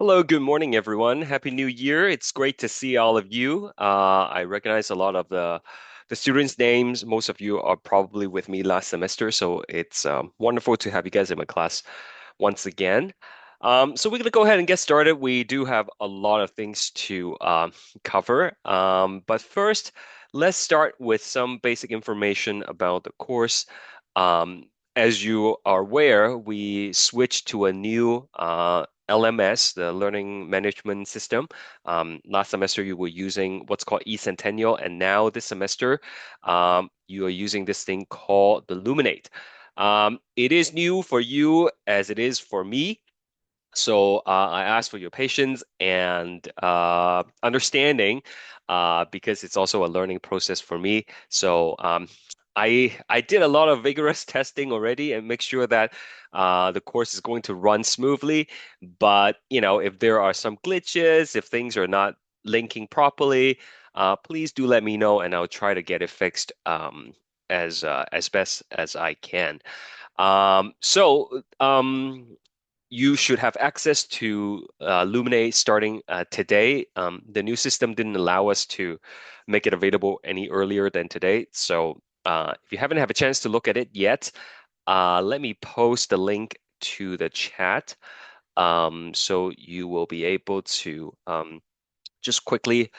Hello, good morning, everyone. Happy New Year. It's great to see all of you. I recognize a lot of the students' names. Most of you are probably with me last semester, so it's wonderful to have you guys in my class once again. So we're going to go ahead and get started. We do have a lot of things to cover. But first, let's start with some basic information about the course. Um, as you are aware, we switched to a new LMS, the Learning Management System. Last semester, you were using what's called eCentennial, and now this semester, you are using this thing called the Luminate. It is new for you as it is for me. So I ask for your patience and understanding because it's also a learning process for me. So I did a lot of vigorous testing already and make sure that the course is going to run smoothly. But if there are some glitches, if things are not linking properly, please do let me know and I'll try to get it fixed as best as I can. You should have access to Luminate starting today. The new system didn't allow us to make it available any earlier than today. So if you haven't had a chance to look at it yet, let me post the link to the chat. So you will be able to just quickly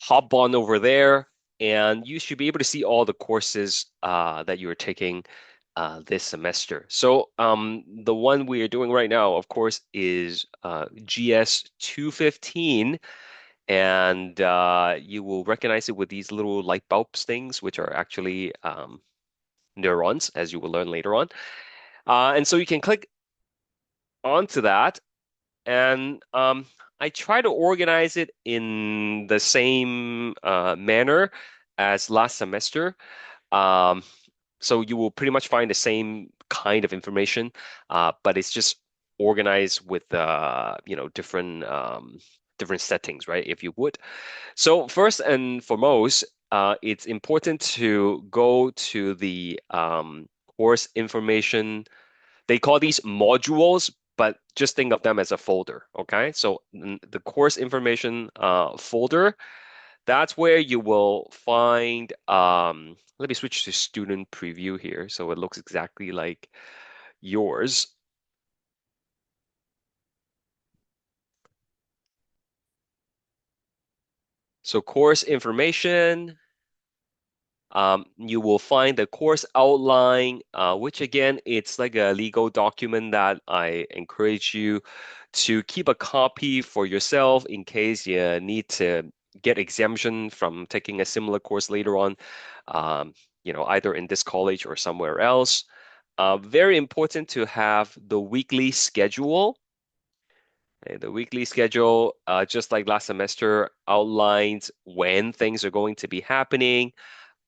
hop on over there, and you should be able to see all the courses that you're taking this semester. So the one we are doing right now, of course, is GS 215, and you will recognize it with these little light bulbs things, which are actually neurons, as you will learn later on. And so you can click onto that, and I try to organize it in the same manner as last semester. Um, so you will pretty much find the same kind of information, but it's just organized with different settings, right? If you would. So first and foremost, it's important to go to the course information. They call these modules, but just think of them as a folder, okay? So the course information folder, that's where you will find, let me switch to student preview here so it looks exactly like yours. So course information, you will find the course outline, which again, it's like a legal document that I encourage you to keep a copy for yourself in case you need to get exemption from taking a similar course later on, either in this college or somewhere else. Very important to have the weekly schedule. Okay, the weekly schedule, just like last semester, outlines when things are going to be happening.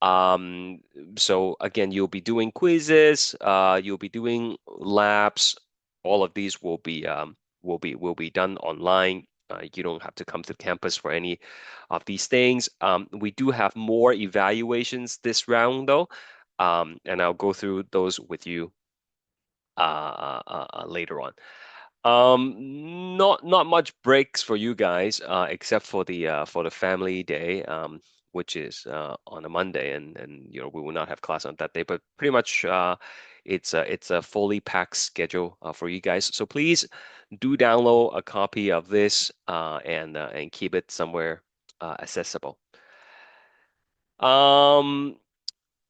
Um, so again, you'll be doing quizzes, you'll be doing labs. All of these will be done online. You don't have to come to campus for any of these things. We do have more evaluations this round though, and I'll go through those with you later on. Not much breaks for you guys, except for the family day, which is on a Monday, and we will not have class on that day. But pretty much, it's a fully packed schedule for you guys. So please do download a copy of this and keep it somewhere accessible. Um,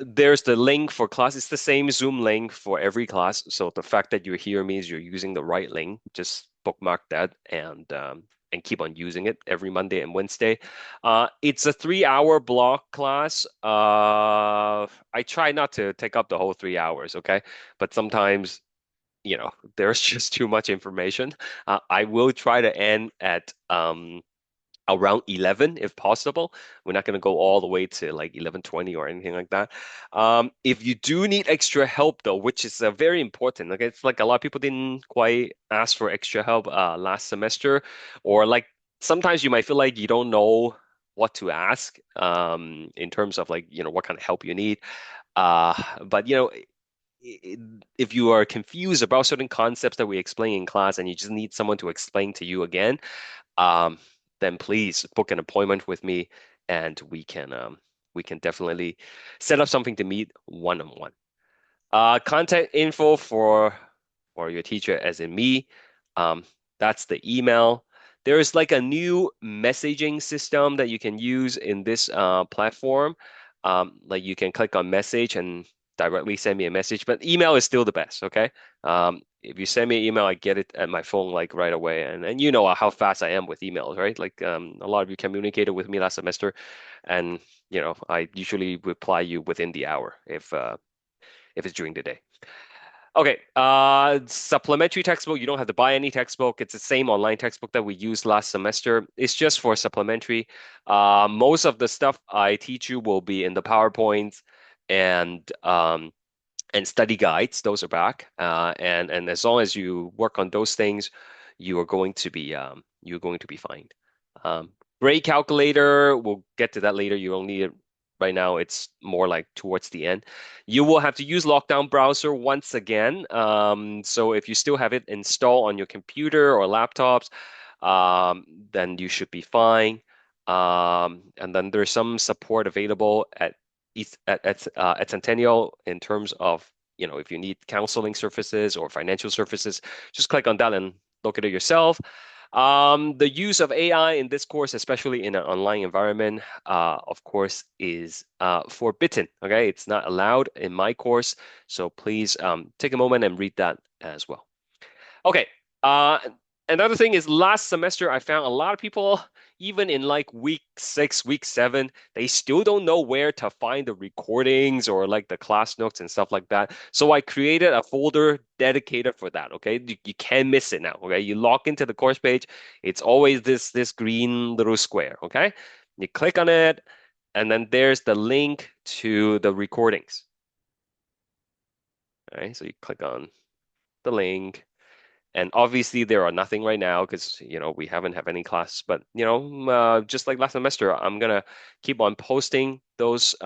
there's the link for class. It's the same Zoom link for every class. So the fact that you're here means you're using the right link. Just bookmark that and keep on using it every Monday and Wednesday. It's a 3 hour block class. I try not to take up the whole 3 hours, okay? But sometimes, there's just too much information. I will try to end at around 11 if possible. We're not going to go all the way to like 11:20 or anything like that. If you do need extra help though, which is very important, like it's like a lot of people didn't quite ask for extra help last semester, or like sometimes you might feel like you don't know what to ask in terms of like what kind of help you need. But i- if you are confused about certain concepts that we explain in class and you just need someone to explain to you again, um, then please book an appointment with me and we can definitely set up something to meet one-on-one. Contact info for your teacher, as in me. Um, that's the email. There is like a new messaging system that you can use in this platform. Like you can click on message and directly send me a message, but email is still the best. Okay. If you send me an email, I get it at my phone like right away, and you know how fast I am with emails, right? Like a lot of you communicated with me last semester, and I usually reply you within the hour if it's during the day. Okay, supplementary textbook. You don't have to buy any textbook. It's the same online textbook that we used last semester. It's just for supplementary. Most of the stuff I teach you will be in the PowerPoints and study guides. Those are back. And as long as you work on those things, you're going to be fine. Um, Grade calculator, we'll get to that later. You don't need it right now. It's more like towards the end. You will have to use Lockdown Browser once again. So if you still have it installed on your computer or laptops, then you should be fine. And then there's some support available at Centennial in terms of, if you need counseling services or financial services, just click on that and look at it yourself. The use of AI in this course, especially in an online environment, of course, is forbidden. Okay, it's not allowed in my course, so please take a moment and read that as well. Okay. Uh, Another thing is last semester I found a lot of people, even in like week 6, week 7, they still don't know where to find the recordings or like the class notes and stuff like that. So I created a folder dedicated for that. Okay. You can't miss it now. Okay. You log into the course page. It's always this green little square. Okay. You click on it, and then there's the link to the recordings. All right. So you click on the link. And obviously there are nothing right now because we haven't have any class. But just like last semester, I'm gonna keep on posting those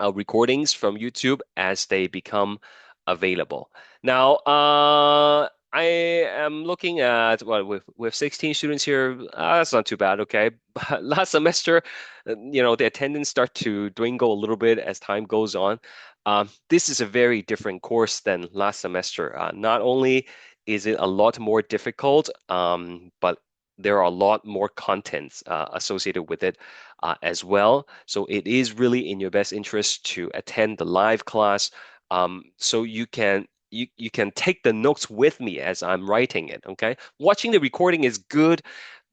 recordings from YouTube as they become available. Now, I am looking at with 16 students here. That's not too bad, okay. But last semester, the attendance start to dwindle a little bit as time goes on. This is a very different course than last semester. Not only is it a lot more difficult, but there are a lot more contents associated with it as well. So it is really in your best interest to attend the live class, so you can take the notes with me as I'm writing it. Okay, watching the recording is good,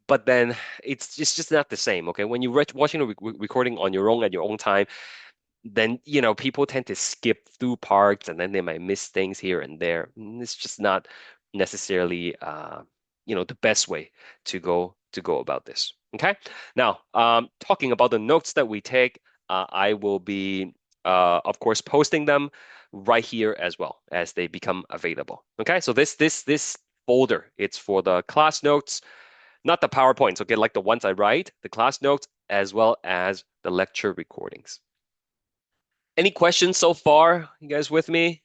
but then it's just not the same. Okay, when you're watching a recording on your own at your own time, then people tend to skip through parts and then they might miss things here and there. It's just not necessarily the best way to go about this. Okay. Now, talking about the notes that we take, I will be of course posting them right here as well as they become available. Okay, so this folder, it's for the class notes, not the PowerPoints, okay, like the ones I write, the class notes as well as the lecture recordings. Any questions so far? You guys with me?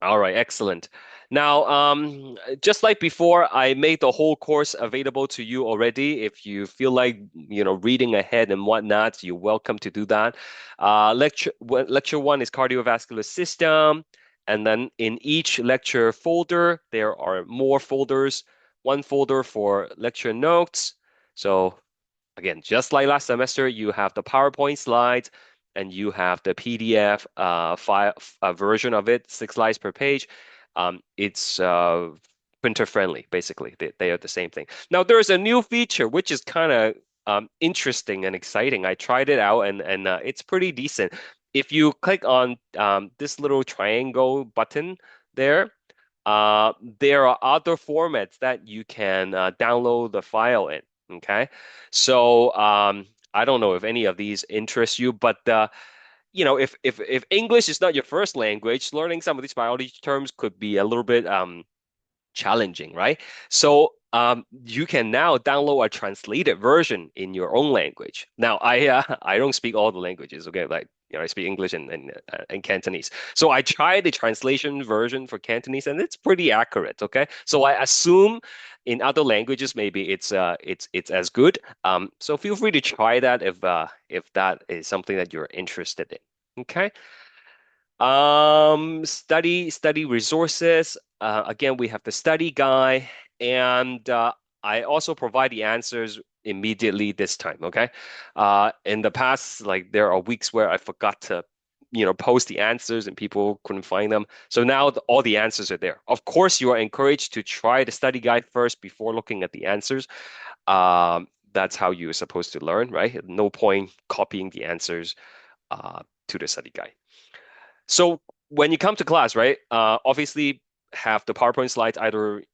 All right, excellent. Now, just like before, I made the whole course available to you already. If you feel like, reading ahead and whatnot, you're welcome to do that. Lecture one is cardiovascular system. And then in each lecture folder, there are more folders. One folder for lecture notes. So again, just like last semester, you have the PowerPoint slides and you have the PDF file version of it, 6 slides per page. It's printer friendly, basically. They are the same thing. Now, there's a new feature which is kind of interesting and exciting. I tried it out and it's pretty decent. If you click on this little triangle button there, there are other formats that you can download the file in. Okay, so I don't know if any of these interest you, but if English is not your first language, learning some of these biology terms could be a little bit challenging, right? So you can now download a translated version in your own language. Now, I don't speak all the languages, okay? Like I speak English and Cantonese. So I tried the translation version for Cantonese, and it's pretty accurate, okay? So I assume in other languages maybe it's as good. So feel free to try that if that is something that you're interested in. Okay. Study resources. Again, we have the study guide, and I also provide the answers immediately this time. Okay. In the past, like there are weeks where I forgot to, post the answers and people couldn't find them. So now all the answers are there. Of course, you are encouraged to try the study guide first before looking at the answers. That's how you're supposed to learn, right? No point copying the answers to the study guide. So when you come to class, right, obviously have the PowerPoint slides either,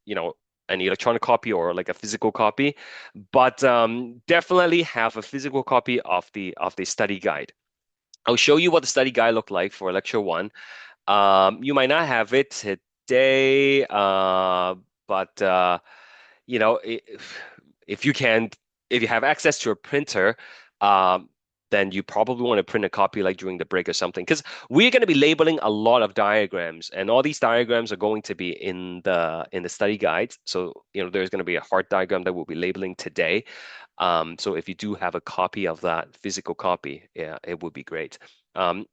an electronic copy or like a physical copy, but definitely have a physical copy of the study guide. I'll show you what the study guide looked like for lecture one. You might not have it today, but you know, if you can, if you have access to a printer, um, then you probably want to print a copy like during the break or something. Because we're going to be labeling a lot of diagrams, and all these diagrams are going to be in the study guides. So, there's going to be a heart diagram that we'll be labeling today. So if you do have a copy of that physical copy, yeah, it would be great.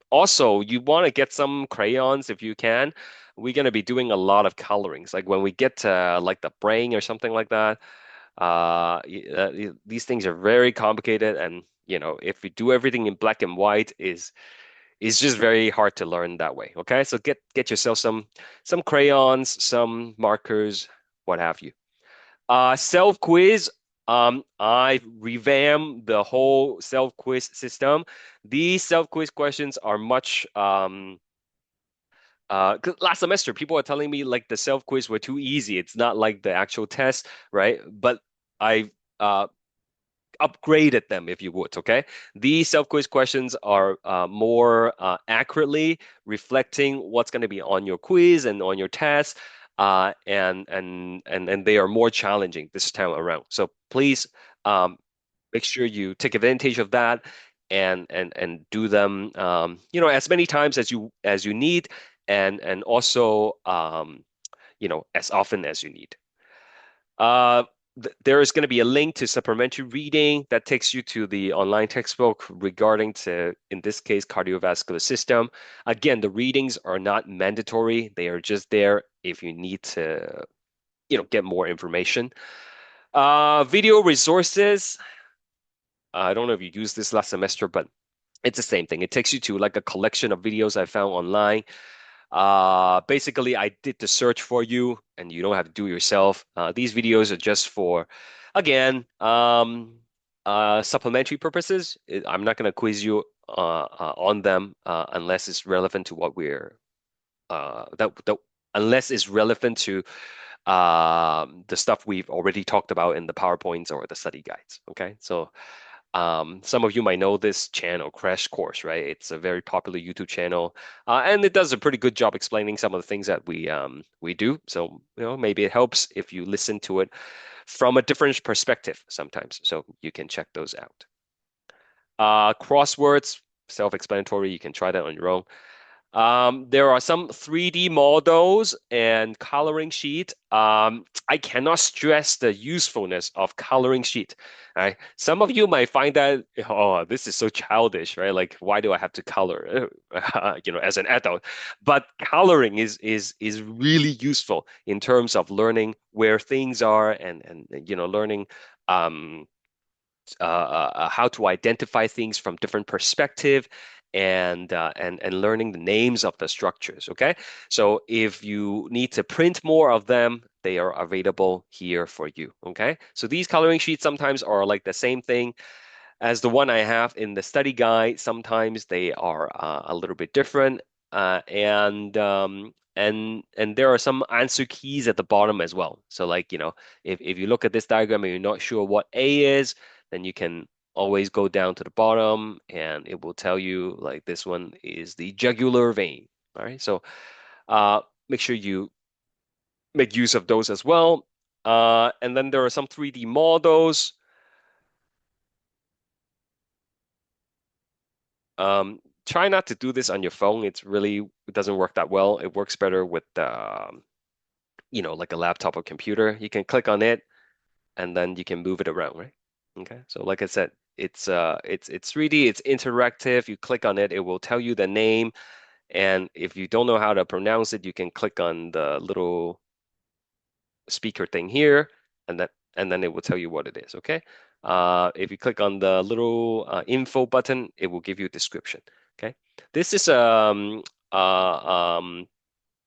Also, you want to get some crayons if you can. We're going to be doing a lot of colorings. Like when we get to like the brain or something like that, these things are very complicated, and if we do everything in black and white, is just very hard to learn that way. Okay, so get yourself some crayons, some markers, what have you. Self quiz. I revamped the whole self quiz system. These self quiz questions are much 'cause last semester people are telling me like the self quiz were too easy. It's not like the actual test, right? But I uh upgraded them, if you would, okay? These self-quiz questions are more accurately reflecting what's going to be on your quiz and on your test, and they are more challenging this time around. So please um, make sure you take advantage of that and do them, as many times as you need, and also as often as you need. Uh, there is going to be a link to supplementary reading that takes you to the online textbook regarding to, in this case, cardiovascular system. Again, the readings are not mandatory. They are just there if you need to, get more information. Video resources. I don't know if you used this last semester, but it's the same thing. It takes you to like a collection of videos I found online. Basically, I did the search for you, and you don't have to do it yourself. These videos are just for, again, supplementary purposes. I'm not going to quiz you on them unless it's relevant to what we're that unless it's relevant to the stuff we've already talked about in the PowerPoints or the study guides. Okay, so some of you might know this channel, Crash Course, right? It's a very popular YouTube channel, and it does a pretty good job explaining some of the things that we do. So, maybe it helps if you listen to it from a different perspective sometimes. So you can check those out. Crosswords, self-explanatory. You can try that on your own. There are some 3D models and coloring sheet. I cannot stress the usefulness of coloring sheet. Right? Some of you might find that, oh, this is so childish, right? Like, why do I have to color, as an adult? But coloring is really useful in terms of learning where things are and learning um, how to identify things from different perspective and learning the names of the structures. Okay, so if you need to print more of them, they are available here for you. Okay, so these coloring sheets sometimes are like the same thing as the one I have in the study guide. Sometimes they are a little bit different, and there are some answer keys at the bottom as well. So like if you look at this diagram and you're not sure what A is, then you can always go down to the bottom and it will tell you like this one is the jugular vein. All right, so make sure you make use of those as well. And then there are some 3D models. Try not to do this on your phone. It doesn't work that well. It works better with like a laptop or computer. You can click on it and then you can move it around, right? Okay. So like I said, it's 3D, it's interactive. You click on it, it will tell you the name. And if you don't know how to pronounce it, you can click on the little speaker thing here, and then it will tell you what it is. Okay. If you click on the little info button, it will give you a description. Okay. This is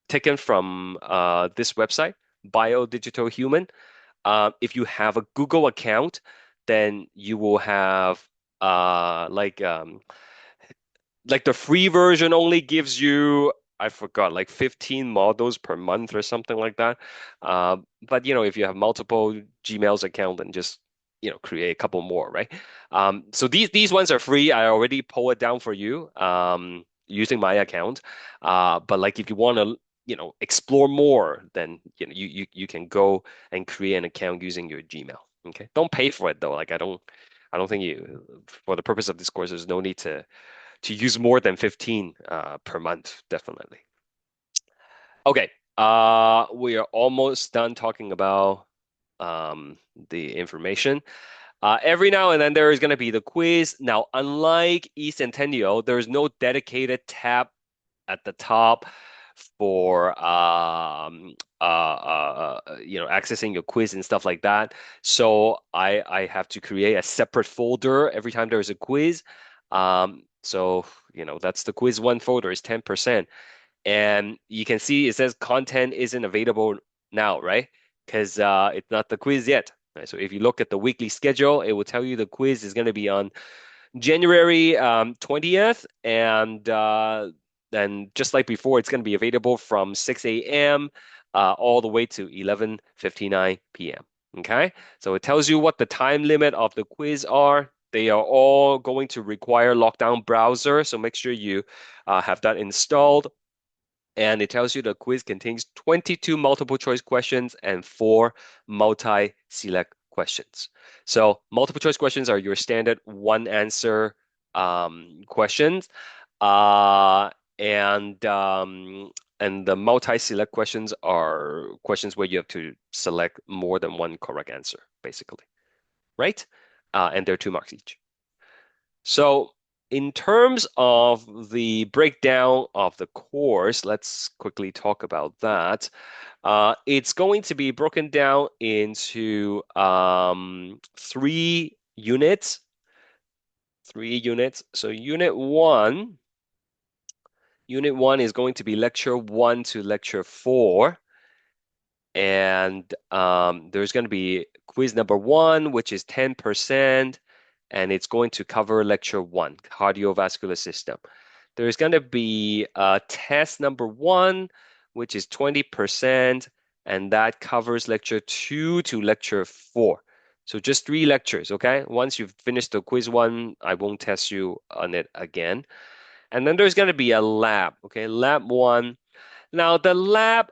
taken from this website, Bio Digital Human. If you have a Google account, then you will have like the free version only gives you, I forgot, like 15 models per month or something like that. But if you have multiple Gmail's account, then just create a couple more, right? So these ones are free. I already pull it down for you using my account. But like if you want to explore more, then you can go and create an account using your Gmail. Okay, don't pay for it though. Like I don't think for the purpose of this course, there's no need to use more than 15 per month, definitely. Okay, we are almost done talking about the information. Every now and then there is going to be the quiz. Now, unlike eCentennial, there is no dedicated tab at the top for accessing your quiz and stuff like that. So I have to create a separate folder every time there's a quiz. So that's the quiz one folder is 10%. And you can see it says content isn't available now, right? Because it's not the quiz yet. Right? So if you look at the weekly schedule, it will tell you the quiz is going to be on January 20th, and then just like before, it's going to be available from 6 a.m. All the way to 11:59 p.m. Okay, so it tells you what the time limit of the quiz are. They are all going to require lockdown browser, so make sure you have that installed. And it tells you the quiz contains 22 multiple choice questions and 4 multi-select questions. So multiple choice questions are your standard one answer questions. Uh, and um, and the multi-select questions are questions where you have to select more than one correct answer, basically, right? And they're 2 marks each. So in terms of the breakdown of the course, let's quickly talk about that. It's going to be broken down into 3 units. 3 units. So unit one is going to be lecture 1 to lecture 4. And there's going to be quiz number 1, which is 10%, and it's going to cover lecture 1, cardiovascular system. There's going to be test number 1, which is 20%, and that covers lecture 2 to lecture 4. So just 3 lectures, okay? Once you've finished the quiz 1, I won't test you on it again. And then there's going to be a lab, okay? Lab 1. Now the lab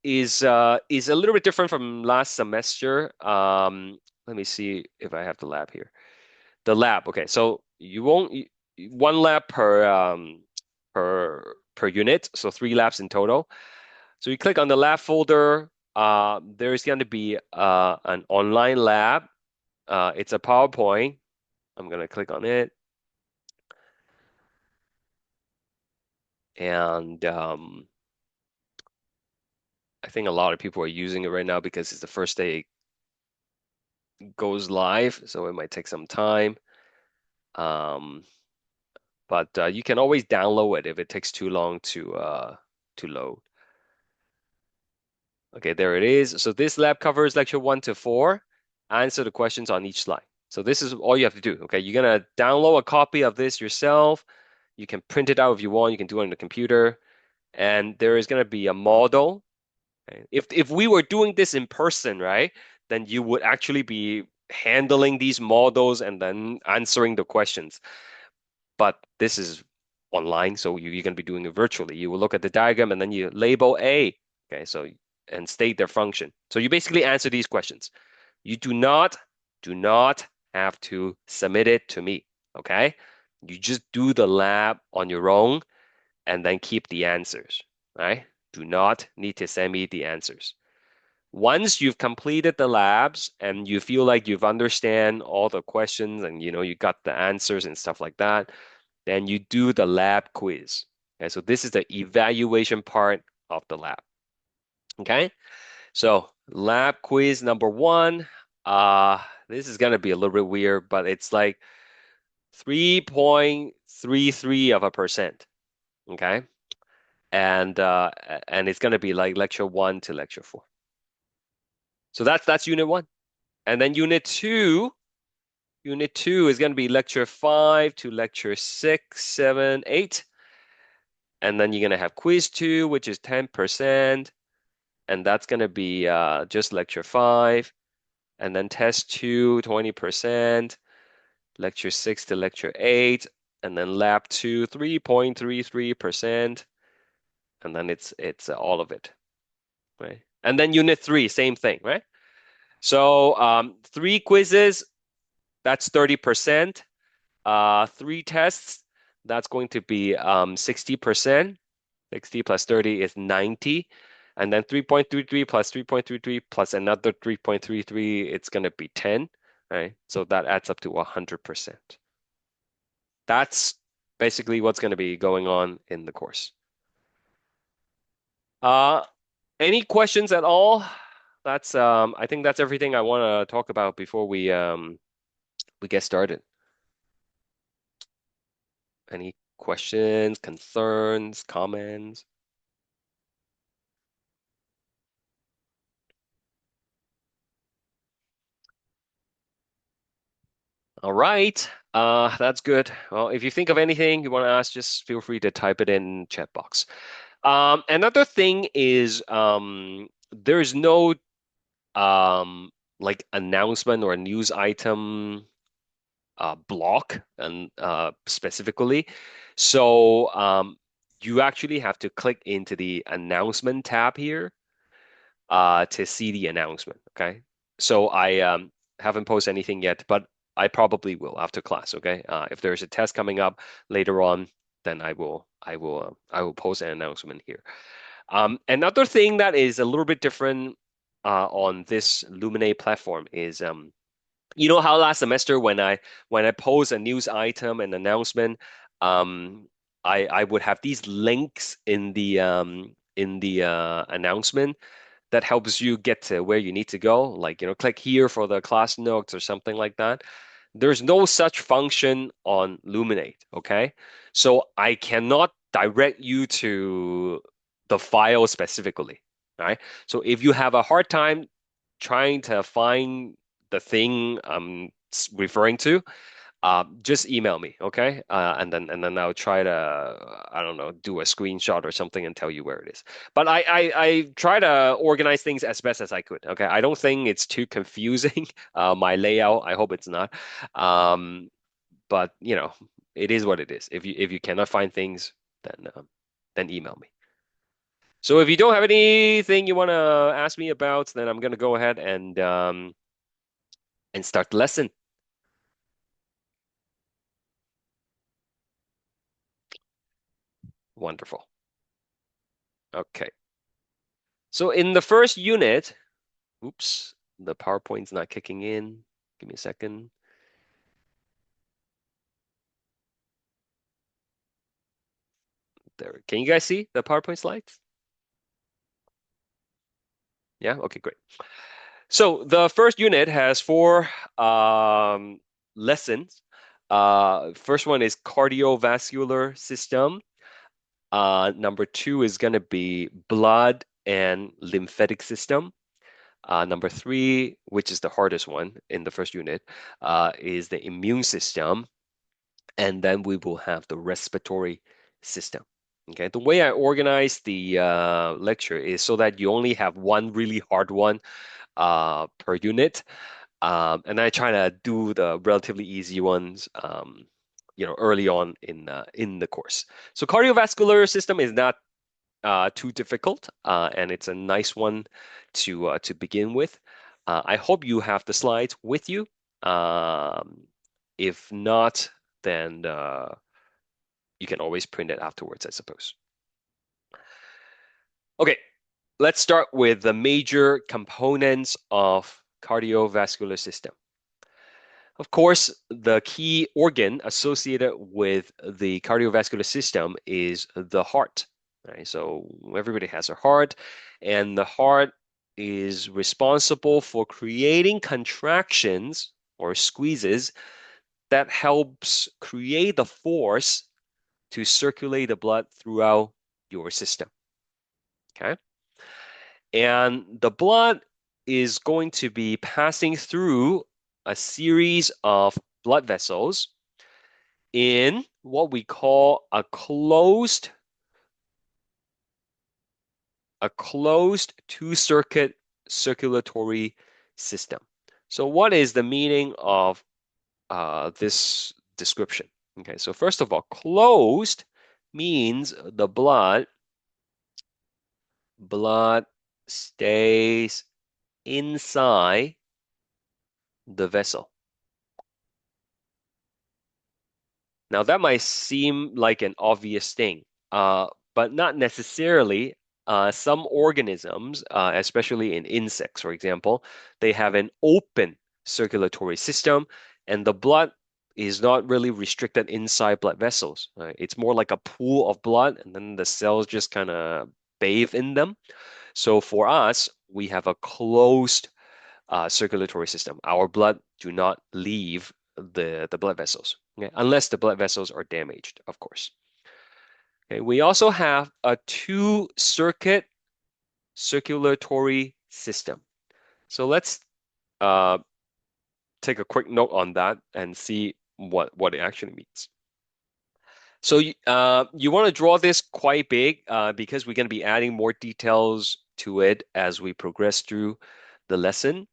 is a little bit different from last semester. Let me see if I have the lab here. The lab, okay. So you won't one lab per unit, so 3 labs in total. So you click on the lab folder. There's going to be an online lab. It's a PowerPoint. I'm going to click on it, and I think a lot of people are using it right now because it's the first day it goes live, so it might take some time. Um, but you can always download it if it takes too long to load. Okay, there it is. So this lab covers lecture 1 to 4. Answer the questions on each slide. So this is all you have to do. Okay, you're gonna download a copy of this yourself. You can print it out if you want. You can do it on the computer, and there is gonna be a model. Okay? If we were doing this in person, right, then you would actually be handling these models and then answering the questions. But this is online, so you're going to be doing it virtually. You will look at the diagram and then you label A. Okay, so and state their function. So you basically answer these questions. You do not have to submit it to me, okay? You just do the lab on your own and then keep the answers, right? Do not need to send me the answers. Once you've completed the labs and you feel like you've understand all the questions and you got the answers and stuff like that, then you do the lab quiz. Okay, so this is the evaluation part of the lab. Okay, so lab quiz number one. This is gonna be a little bit weird, but it's like 3.33 of a percent. Okay, and it's gonna be like lecture one to lecture four. So that's unit one. And then unit two is gonna be lecture five to lecture six, seven, eight. And then you're gonna have quiz two, which is 10%, and that's gonna be just lecture five. And then test two, 20%, lecture six to lecture eight, and then lab two, 3.33%, and then it's all of it, right? And then unit three, same thing, right? So three quizzes, that's 30%. Three tests, that's going to be 60%. 60 plus 30 is 90. And then 3.33 plus 3.33 plus another 3.33, it's going to be 10, right? So that adds up to 100%. That's basically what's going to be going on in the course. Uh, any questions at all? I think that's everything I want to talk about before we get started. Any questions, concerns, comments? All right. That's good. Well, if you think of anything you want to ask, just feel free to type it in chat box. Another thing is there's no like announcement or a news item block and specifically. So you actually have to click into the announcement tab here to see the announcement. Okay. So I haven't posted anything yet, but I probably will after class. Okay. If there's a test coming up later on, then I will post an announcement here. Another thing that is a little bit different on this Luminate platform is you know how last semester when I post a news item and announcement, um, I would have these links in the announcement that helps you get to where you need to go. Like, click here for the class notes or something like that. There's no such function on Luminate, okay? So I cannot direct you to the file specifically, right? So if you have a hard time trying to find the thing I'm referring to, just email me, okay? And then I'll try to I don't know, do a screenshot or something and tell you where it is. But I try to organize things as best as I could. Okay, I don't think it's too confusing. My layout, I hope it's not. Um, but it is what it is. If you cannot find things, then email me. So if you don't have anything you want to ask me about, then I'm gonna go ahead and start the lesson. Wonderful. Okay. So in the first unit, oops, the PowerPoint's not kicking in. Give me a second. There. Can you guys see the PowerPoint slides? Yeah? Okay, great. So the first unit has four lessons. First one is cardiovascular system. Number two is going to be blood and lymphatic system. Number three, which is the hardest one in the first unit, is the immune system. And then we will have the respiratory system. Okay, the way I organize the lecture is so that you only have one really hard one per unit, and I try to do the relatively easy ones, early on in the course. So cardiovascular system is not too difficult, and it's a nice one to begin with. I hope you have the slides with you. Um, if not, then you can always print it afterwards, I suppose. Okay, let's start with the major components of cardiovascular system. Of course, the key organ associated with the cardiovascular system is the heart. Right? So everybody has a heart, and the heart is responsible for creating contractions or squeezes that helps create the force to circulate the blood throughout your system. Okay. And the blood is going to be passing through a series of blood vessels in what we call a closed two-circuit circulatory system. So what is the meaning of this description? Okay, so first of all, closed means the blood stays inside the vessel. Now, that might seem like an obvious thing, but not necessarily. Some organisms, especially in insects, for example, they have an open circulatory system, and the blood is not really restricted inside blood vessels. It's more like a pool of blood, and then the cells just kind of bathe in them. So for us, we have a closed circulatory system. Our blood do not leave the blood vessels, okay? Unless the blood vessels are damaged, of course. Okay, we also have a two-circuit circulatory system. So let's uh, take a quick note on that and see what it actually means. So you want to draw this quite big because we're going to be adding more details to it as we progress through the lesson.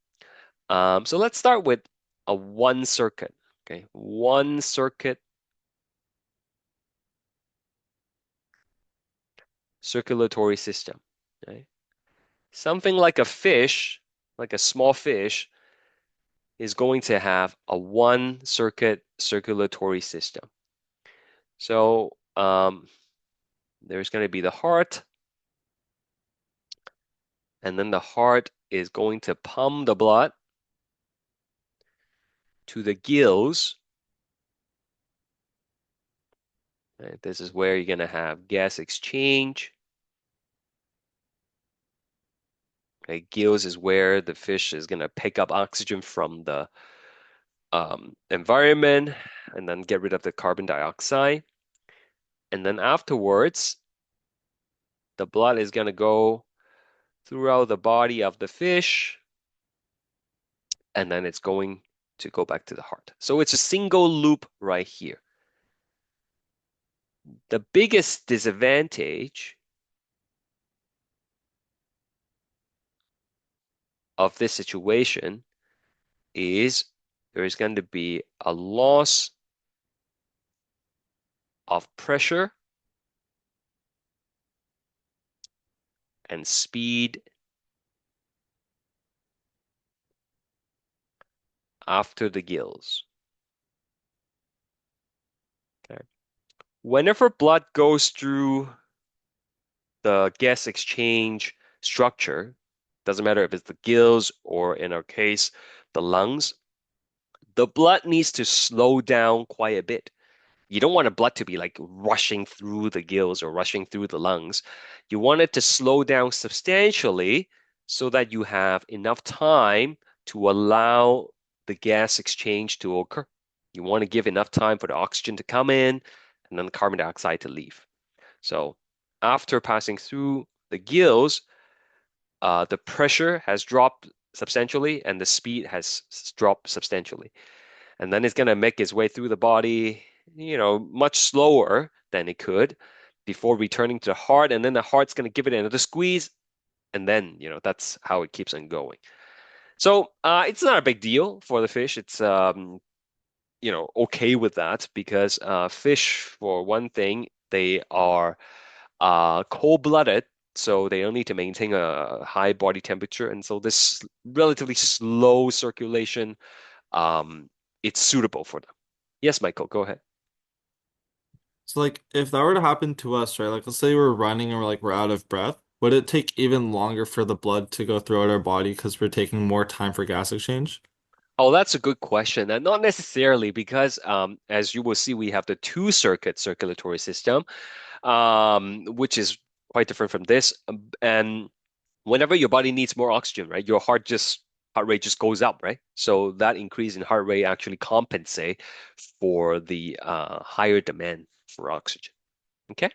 So let's start with a one circuit. Okay, one circuit circulatory system. Okay, something like a fish, like a small fish, is going to have a one circuit circulatory system. So there's going to be the heart, and then the heart is going to pump the blood to the gills. Right? This is where you're going to have gas exchange. Okay, gills is where the fish is going to pick up oxygen from the environment and then get rid of the carbon dioxide. And then afterwards, the blood is going to go throughout the body of the fish, and then it's going to go back to the heart. So it's a single loop right here. The biggest disadvantage of this situation is there is going to be a loss of pressure and speed after the gills. Okay. Whenever blood goes through the gas exchange structure, doesn't matter if it's the gills or in our case, the lungs, the blood needs to slow down quite a bit. You don't want the blood to be like rushing through the gills or rushing through the lungs. You want it to slow down substantially so that you have enough time to allow the gas exchange to occur. You want to give enough time for the oxygen to come in and then the carbon dioxide to leave. So after passing through the gills, the pressure has dropped substantially and the speed has dropped substantially. And then it's going to make its way through the body, much slower than it could before returning to the heart. And then the heart's going to give it another squeeze. And then, that's how it keeps on going. So it's not a big deal for the fish. It's, okay with that because fish, for one thing, they are cold-blooded, so they don't need to maintain a high body temperature, and so this relatively slow circulation, um, it's suitable for them. Yes, Michael, go ahead. So like if that were to happen to us, right? Like let's say we're running and we're out of breath, would it take even longer for the blood to go throughout our body because we're taking more time for gas exchange? Oh, that's a good question. And not necessarily because, as you will see, we have the two-circuit circulatory system, which is quite different from this. And whenever your body needs more oxygen, right, your heart rate just goes up, right? So that increase in heart rate actually compensate for the higher demand for oxygen. Okay.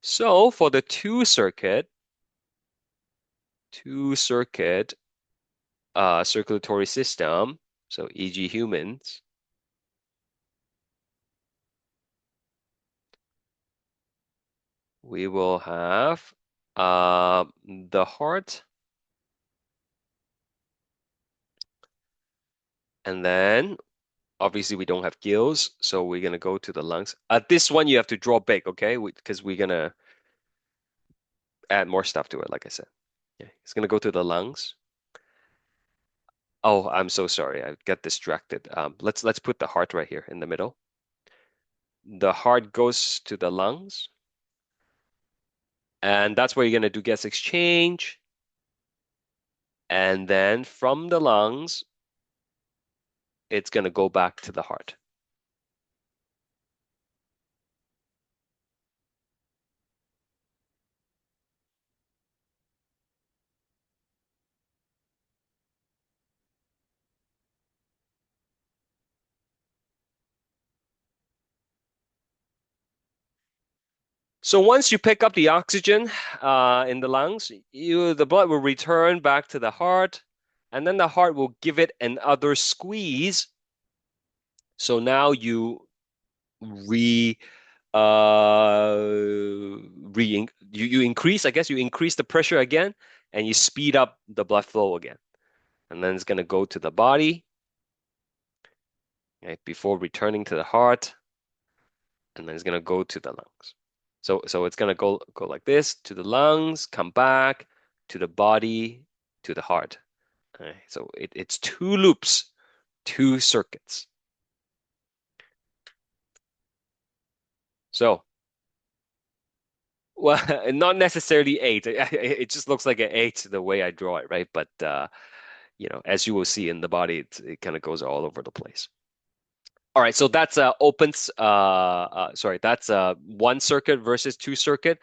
So for the two-circuit circulatory system, so e.g. humans, we will have the heart, and then obviously we don't have gills, so we're gonna go to the lungs. This one you have to draw big, okay? Because we're gonna add more stuff to it, like I said. Okay, it's gonna go to the lungs. Oh, I'm so sorry. I got distracted. Let's put the heart right here in the middle. The heart goes to the lungs, and that's where you're gonna do gas exchange. And then from the lungs, it's gonna go back to the heart. So once you pick up the oxygen in the lungs, the blood will return back to the heart, and then the heart will give it another squeeze. So now re you increase, I guess you increase the pressure again, and you speed up the blood flow again, and then it's gonna go to the body, right, before returning to the heart, and then it's gonna go to the lungs. So it's gonna go like this to the lungs, come back to the body, to the heart. Okay, so it's two loops, two circuits. So, well, not necessarily eight. It just looks like an eight the way I draw it, right? But as you will see in the body, it kind of goes all over the place. All right, so that's sorry, that's one circuit versus two circuit.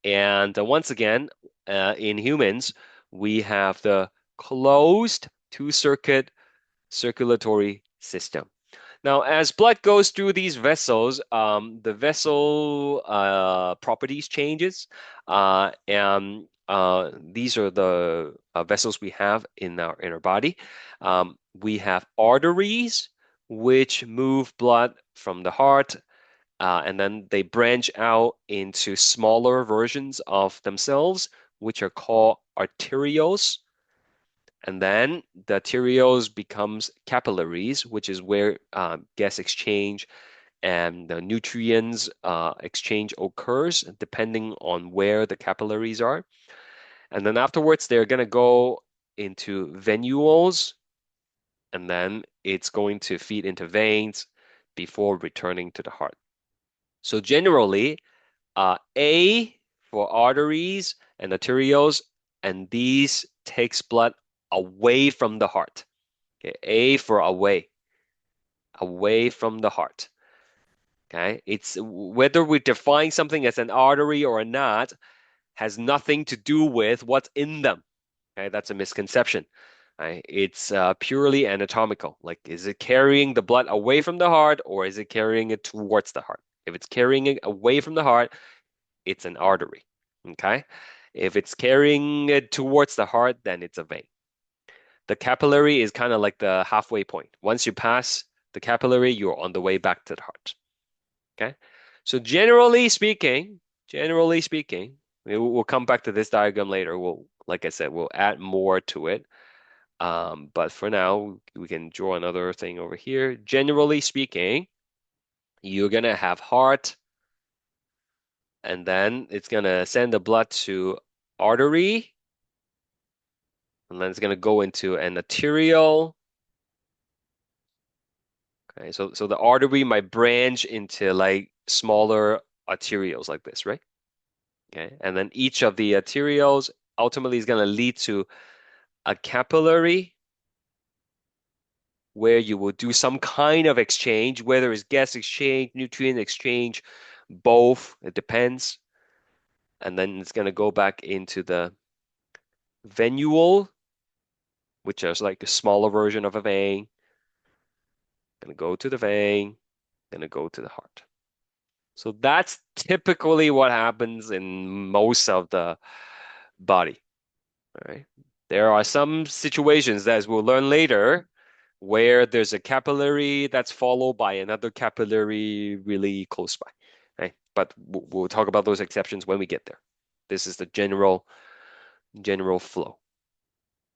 And once again, in humans, we have the closed two-circuit circulatory system. Now, as blood goes through these vessels, the vessel properties changes, and these are the vessels we have in our body. We have arteries, which move blood from the heart, and then they branch out into smaller versions of themselves, which are called arterioles. And then the arterioles becomes capillaries, which is where gas exchange and the nutrients exchange occurs, depending on where the capillaries are. And then afterwards, they're going to go into venules, and then it's going to feed into veins before returning to the heart. So generally, A for arteries and arterioles, and these takes blood away from the heart. Okay, A for away from the heart. Okay, it's whether we define something as an artery or not has nothing to do with what's in them. Okay, that's a misconception. Right? It's purely anatomical. Like, is it carrying the blood away from the heart or is it carrying it towards the heart? If it's carrying it away from the heart, it's an artery. Okay. If it's carrying it towards the heart, then it's a vein. The capillary is kind of like the halfway point. Once you pass the capillary, you're on the way back to the heart. Okay. So generally speaking, we'll come back to this diagram later. Like I said, we'll add more to it. But for now, we can draw another thing over here. Generally speaking, you're gonna have heart, and then it's gonna send the blood to artery, and then it's gonna go into an arterial. Okay, so the artery might branch into like smaller arterioles like this, right? Okay, and then each of the arterioles ultimately is gonna lead to a capillary where you will do some kind of exchange, whether it's gas exchange, nutrient exchange, both, it depends. And then it's going to go back into the venule, which is like a smaller version of a vein. Going to go to the vein, going to go to the heart. So that's typically what happens in most of the body. All right. There are some situations, as we'll learn later, where there's a capillary that's followed by another capillary really close by. Right? But we'll talk about those exceptions when we get there. This is the general flow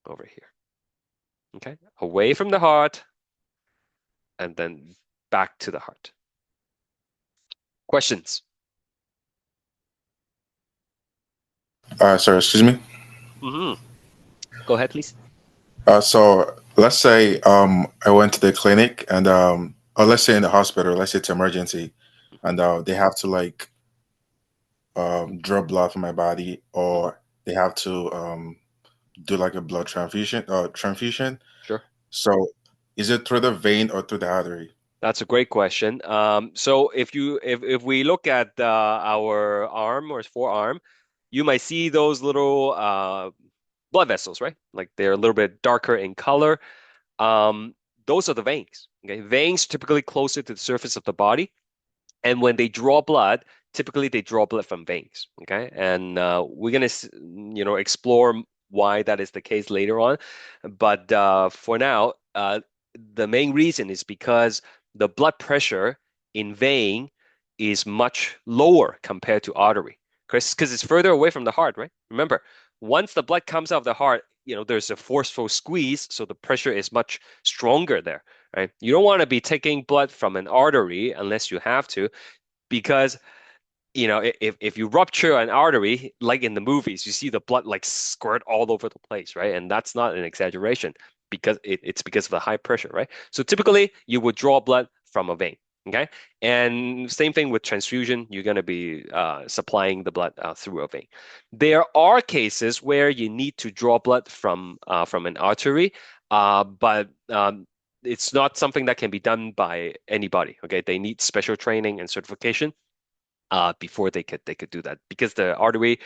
over here. Okay, away from the heart and then back to the heart. Questions? Sorry, excuse me. Hmm. Go ahead, please. So let's say I went to the clinic and or let's say in the hospital, let's say it's emergency, and they have to like draw blood from my body, Hmm. or they have to do like a blood transfusion. Sure. So is it through the vein or through the artery? That's a great question. So if we look at our arm or forearm, you might see those little blood vessels, right? Like they're a little bit darker in color. Um, those are the veins. Okay, veins typically closer to the surface of the body. And when they draw blood, typically they draw blood from veins. Okay, and we're gonna explore why that is the case later on. But for now, the main reason is because the blood pressure in vein is much lower compared to artery, because it's further away from the heart, right? Remember, once the blood comes out of the heart, there's a forceful squeeze, so the pressure is much stronger there, right? You don't want to be taking blood from an artery unless you have to, because if you rupture an artery, like in the movies, you see the blood like squirt all over the place, right? And that's not an exaggeration because it's because of the high pressure, right? So typically you would draw blood from a vein, okay? And same thing with transfusion, you're going to be supplying the blood through a vein. There are cases where you need to draw blood from an artery, but it's not something that can be done by anybody, okay? They need special training and certification before they could do that, because the artery,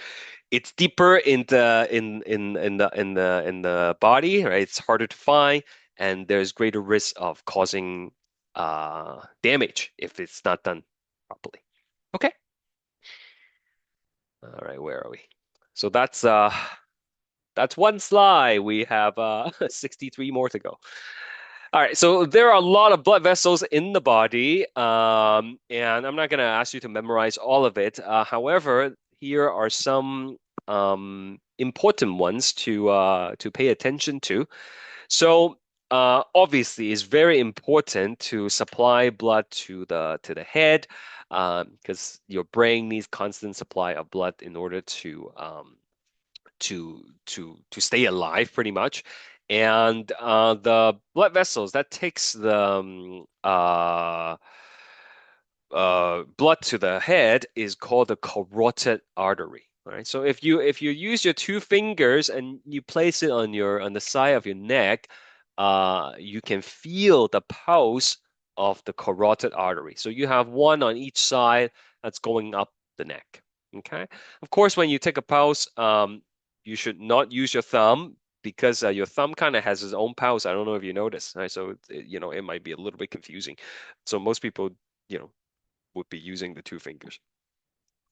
it's deeper in the body, right? It's harder to find, and there's greater risk of causing damage if it's not done properly. Okay. All right, where are we? So that's one slide. We have 63 more to go. All right, so there are a lot of blood vessels in the body, and I'm not going to ask you to memorize all of it. However, here are some important ones to pay attention to. So, obviously, it's very important to supply blood to the head, because your brain needs constant supply of blood in order to stay alive pretty much. And the blood vessels that takes the blood to the head is called the carotid artery. All right. So if you use your two fingers and you place it on the side of your neck, you can feel the pulse of the carotid artery. So you have one on each side that's going up the neck. Okay. Of course, when you take a pulse, you should not use your thumb, because your thumb kind of has its own pulse. I don't know if you noticed. Right? So it might be a little bit confusing. So most people, you know, would be using the two fingers.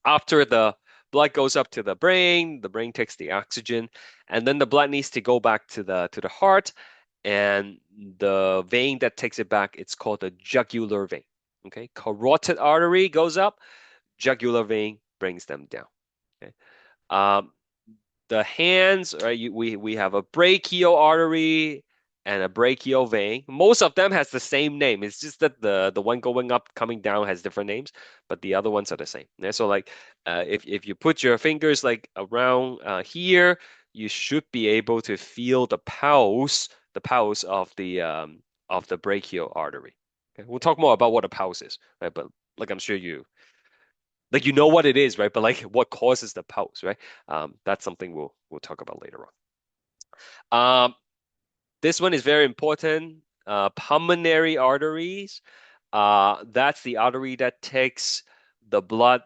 After the blood goes up to the brain takes the oxygen, and then the blood needs to go back to the heart, and the vein that takes it back, it's called the jugular vein. Okay, carotid artery goes up, jugular vein brings them down. Okay. Um, the hands, right? We have a brachial artery and a brachial vein. Most of them has the same name. It's just that the one going up, coming down has different names, but the other ones are the same. Yeah, so like if you put your fingers like around here, you should be able to feel the pulse of the brachial artery. Okay? We'll talk more about what a pulse is, right? But like I'm sure you know what it is, right? But like what causes the pulse, right? That's something we'll talk about later on. This one is very important. Pulmonary arteries. That's the artery that takes the blood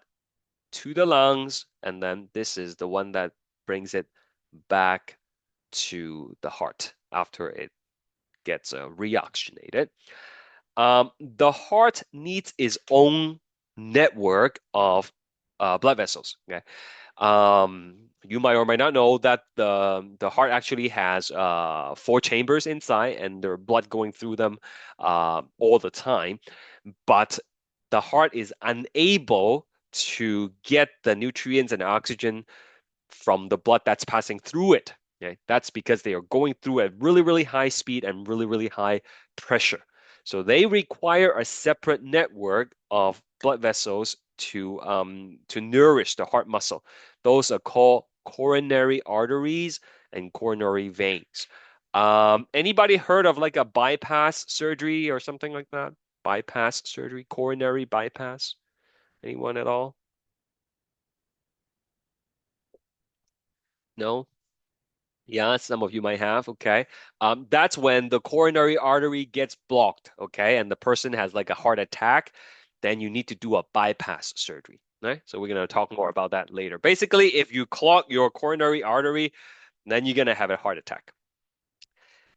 to the lungs, and then this is the one that brings it back to the heart after it gets reoxygenated. The heart needs its own network of blood vessels. Okay. You might or might not know that the heart actually has four chambers inside, and there's blood going through them all the time. But the heart is unable to get the nutrients and oxygen from the blood that's passing through it. Okay? That's because they are going through at really, really high speed and really, really high pressure. So they require a separate network of blood vessels to nourish the heart muscle. Those are called coronary arteries and coronary veins. Anybody heard of like a bypass surgery or something like that? Bypass surgery, coronary bypass? Anyone at all? No? Yeah, some of you might have. Okay. That's when the coronary artery gets blocked. Okay. And the person has like a heart attack. Then you need to do a bypass surgery. Right. So we're going to talk more about that later. Basically, if you clog your coronary artery, then you're going to have a heart attack.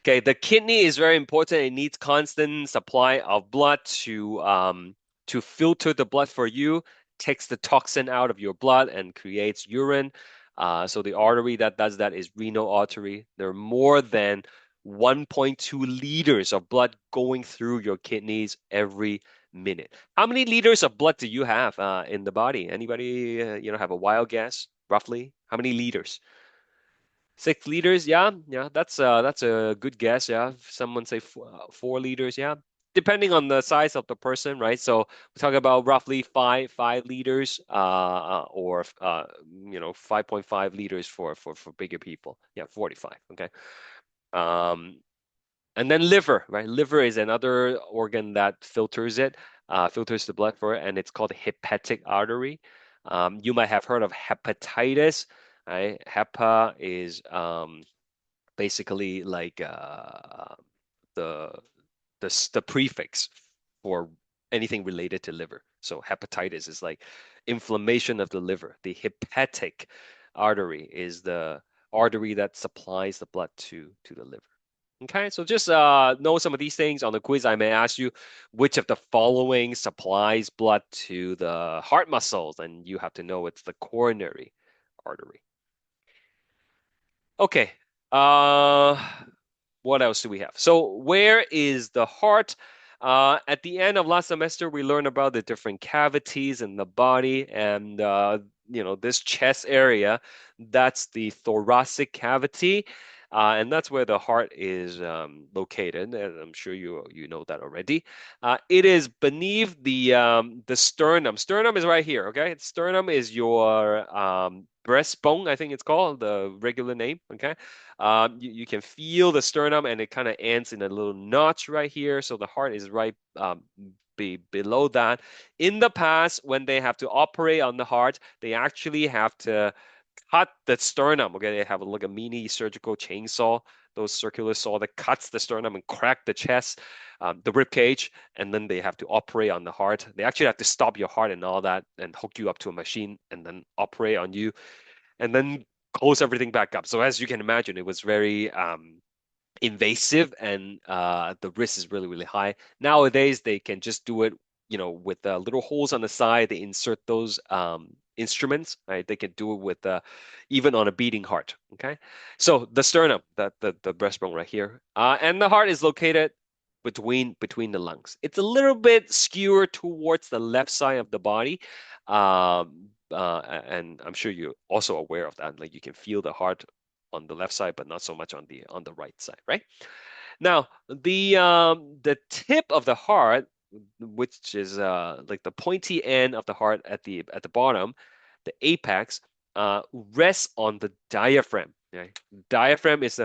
Okay, the kidney is very important. It needs constant supply of blood to filter the blood for you, takes the toxin out of your blood and creates urine. So the artery that does that is renal artery. There are more than 1.2 liters of blood going through your kidneys every minute. How many liters of blood do you have in the body? Anybody have a wild guess, roughly? How many liters? 6 liters, yeah, yeah, that's a good guess, yeah. Someone say 4 liters, yeah. Depending on the size of the person, right? So we talk about roughly five liters, or 5.5 liters for bigger people. Yeah, 45. Okay. Um, and then liver, right? Liver is another organ that filters the blood for it, and it's called hepatic artery. You might have heard of hepatitis, right? Hepa is basically like the the prefix for anything related to liver. So hepatitis is like inflammation of the liver. The hepatic artery is the artery that supplies the blood to the liver. Okay, so just know some of these things. On the quiz, I may ask you which of the following supplies blood to the heart muscles, and you have to know it's the coronary artery. Okay. Uh, what else do we have? So where is the heart? At the end of last semester, we learned about the different cavities in the body, and this chest area, that's the thoracic cavity, and that's where the heart is located. And I'm sure you know that already. It is beneath the sternum. Sternum is right here. Okay, sternum is your breastbone, I think it's called the regular name. Okay. You can feel the sternum and it kind of ends in a little notch right here. So the heart is right below that. In the past, when they have to operate on the heart, they actually have to cut the sternum. Okay, they have like a mini surgical chainsaw, those circular saw that cuts the sternum and crack the chest, the rib cage, and then they have to operate on the heart. They actually have to stop your heart and all that and hook you up to a machine and then operate on you and then close everything back up. So as you can imagine, it was very invasive and the risk is really, really high. Nowadays, they can just do it, with little holes on the side. They insert those instruments, right? They can do it with even on a beating heart. Okay, so the sternum, the breastbone right here, and the heart is located between the lungs. It's a little bit skewer towards the left side of the body. And I'm sure you're also aware of that. Like you can feel the heart on the left side, but not so much on the right side, right? Now, the tip of the heart, which is like the pointy end of the heart at the bottom, the apex, rests on the diaphragm. Okay? Diaphragm is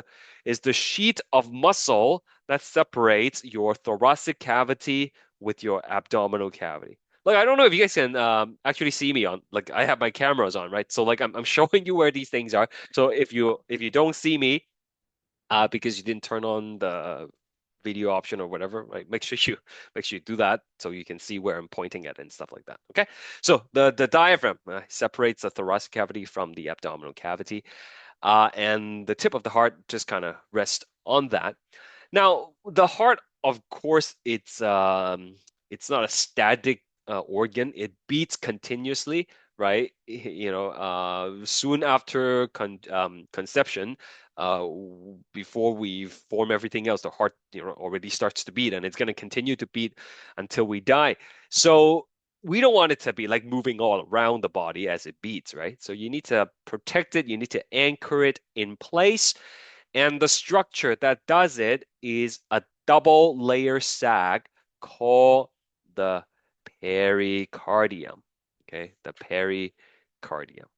the sheet of muscle that separates your thoracic cavity with your abdominal cavity. Like I don't know if you guys can actually see me on like I have my cameras on, right? So like I'm showing you where these things are. So if you don't see me because you didn't turn on the video option or whatever, right? Make sure you do that so you can see where I'm pointing at and stuff like that. Okay. So the diaphragm separates the thoracic cavity from the abdominal cavity, and the tip of the heart just kind of rests on that. Now, the heart, of course, it's not a static organ. It beats continuously, right? You know, soon after conception, before we form everything else, the heart, you know, already starts to beat, and it's going to continue to beat until we die. So we don't want it to be like moving all around the body as it beats, right? So you need to protect it. You need to anchor it in place. And the structure that does it is a double layer sac called the pericardium. Okay, the pericardium.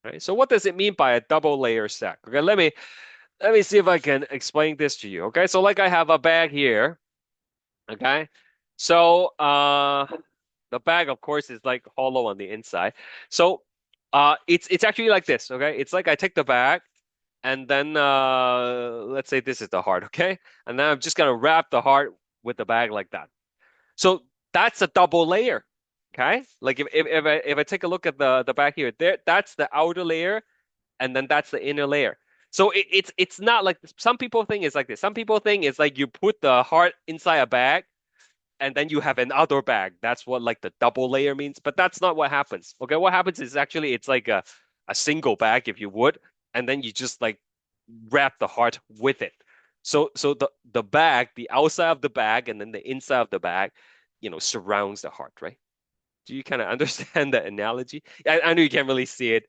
Right. So what does it mean by a double layer sac? Okay, let me see if I can explain this to you. Okay, so like I have a bag here. Okay, so the bag of course is like hollow on the inside. So it's actually like this. Okay, it's like I take the bag and then let's say this is the heart, okay? And then I'm just gonna wrap the heart with the bag like that. So that's a double layer, okay? Like if I take a look at the back here, there that's the outer layer, and then that's the inner layer. So it's not like some people think it's like this. Some people think it's like you put the heart inside a bag and then you have another bag. That's what like the double layer means, but that's not what happens. Okay, what happens is actually it's like a single bag, if you would, and then you just like wrap the heart with it. So the bag, the outside of the bag, and then the inside of the bag, you know, surrounds the heart, right? Do you kind of understand the analogy? I know you can't really see it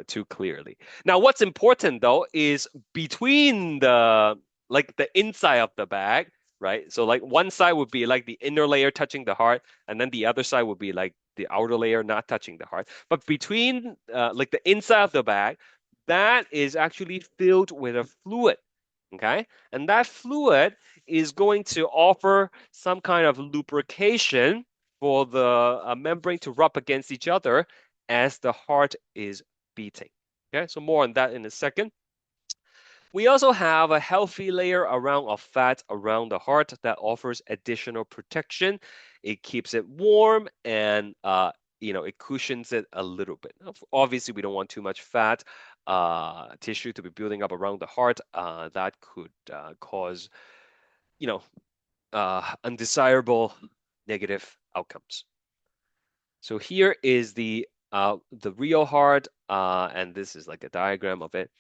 too clearly. Now, what's important though is between the like the inside of the bag, right? So like one side would be like the inner layer touching the heart, and then the other side would be like the outer layer not touching the heart. But between like the inside of the bag, that is actually filled with a fluid. Okay. And that fluid is going to offer some kind of lubrication for the membrane to rub against each other as the heart is beating. Okay, so more on that in a second. We also have a healthy layer around of fat around the heart that offers additional protection. It keeps it warm and you know, it cushions it a little bit. Obviously, we don't want too much fat tissue to be building up around the heart. That could cause, you know, undesirable negative outcomes. So here is the real heart, and this is like a diagram of it.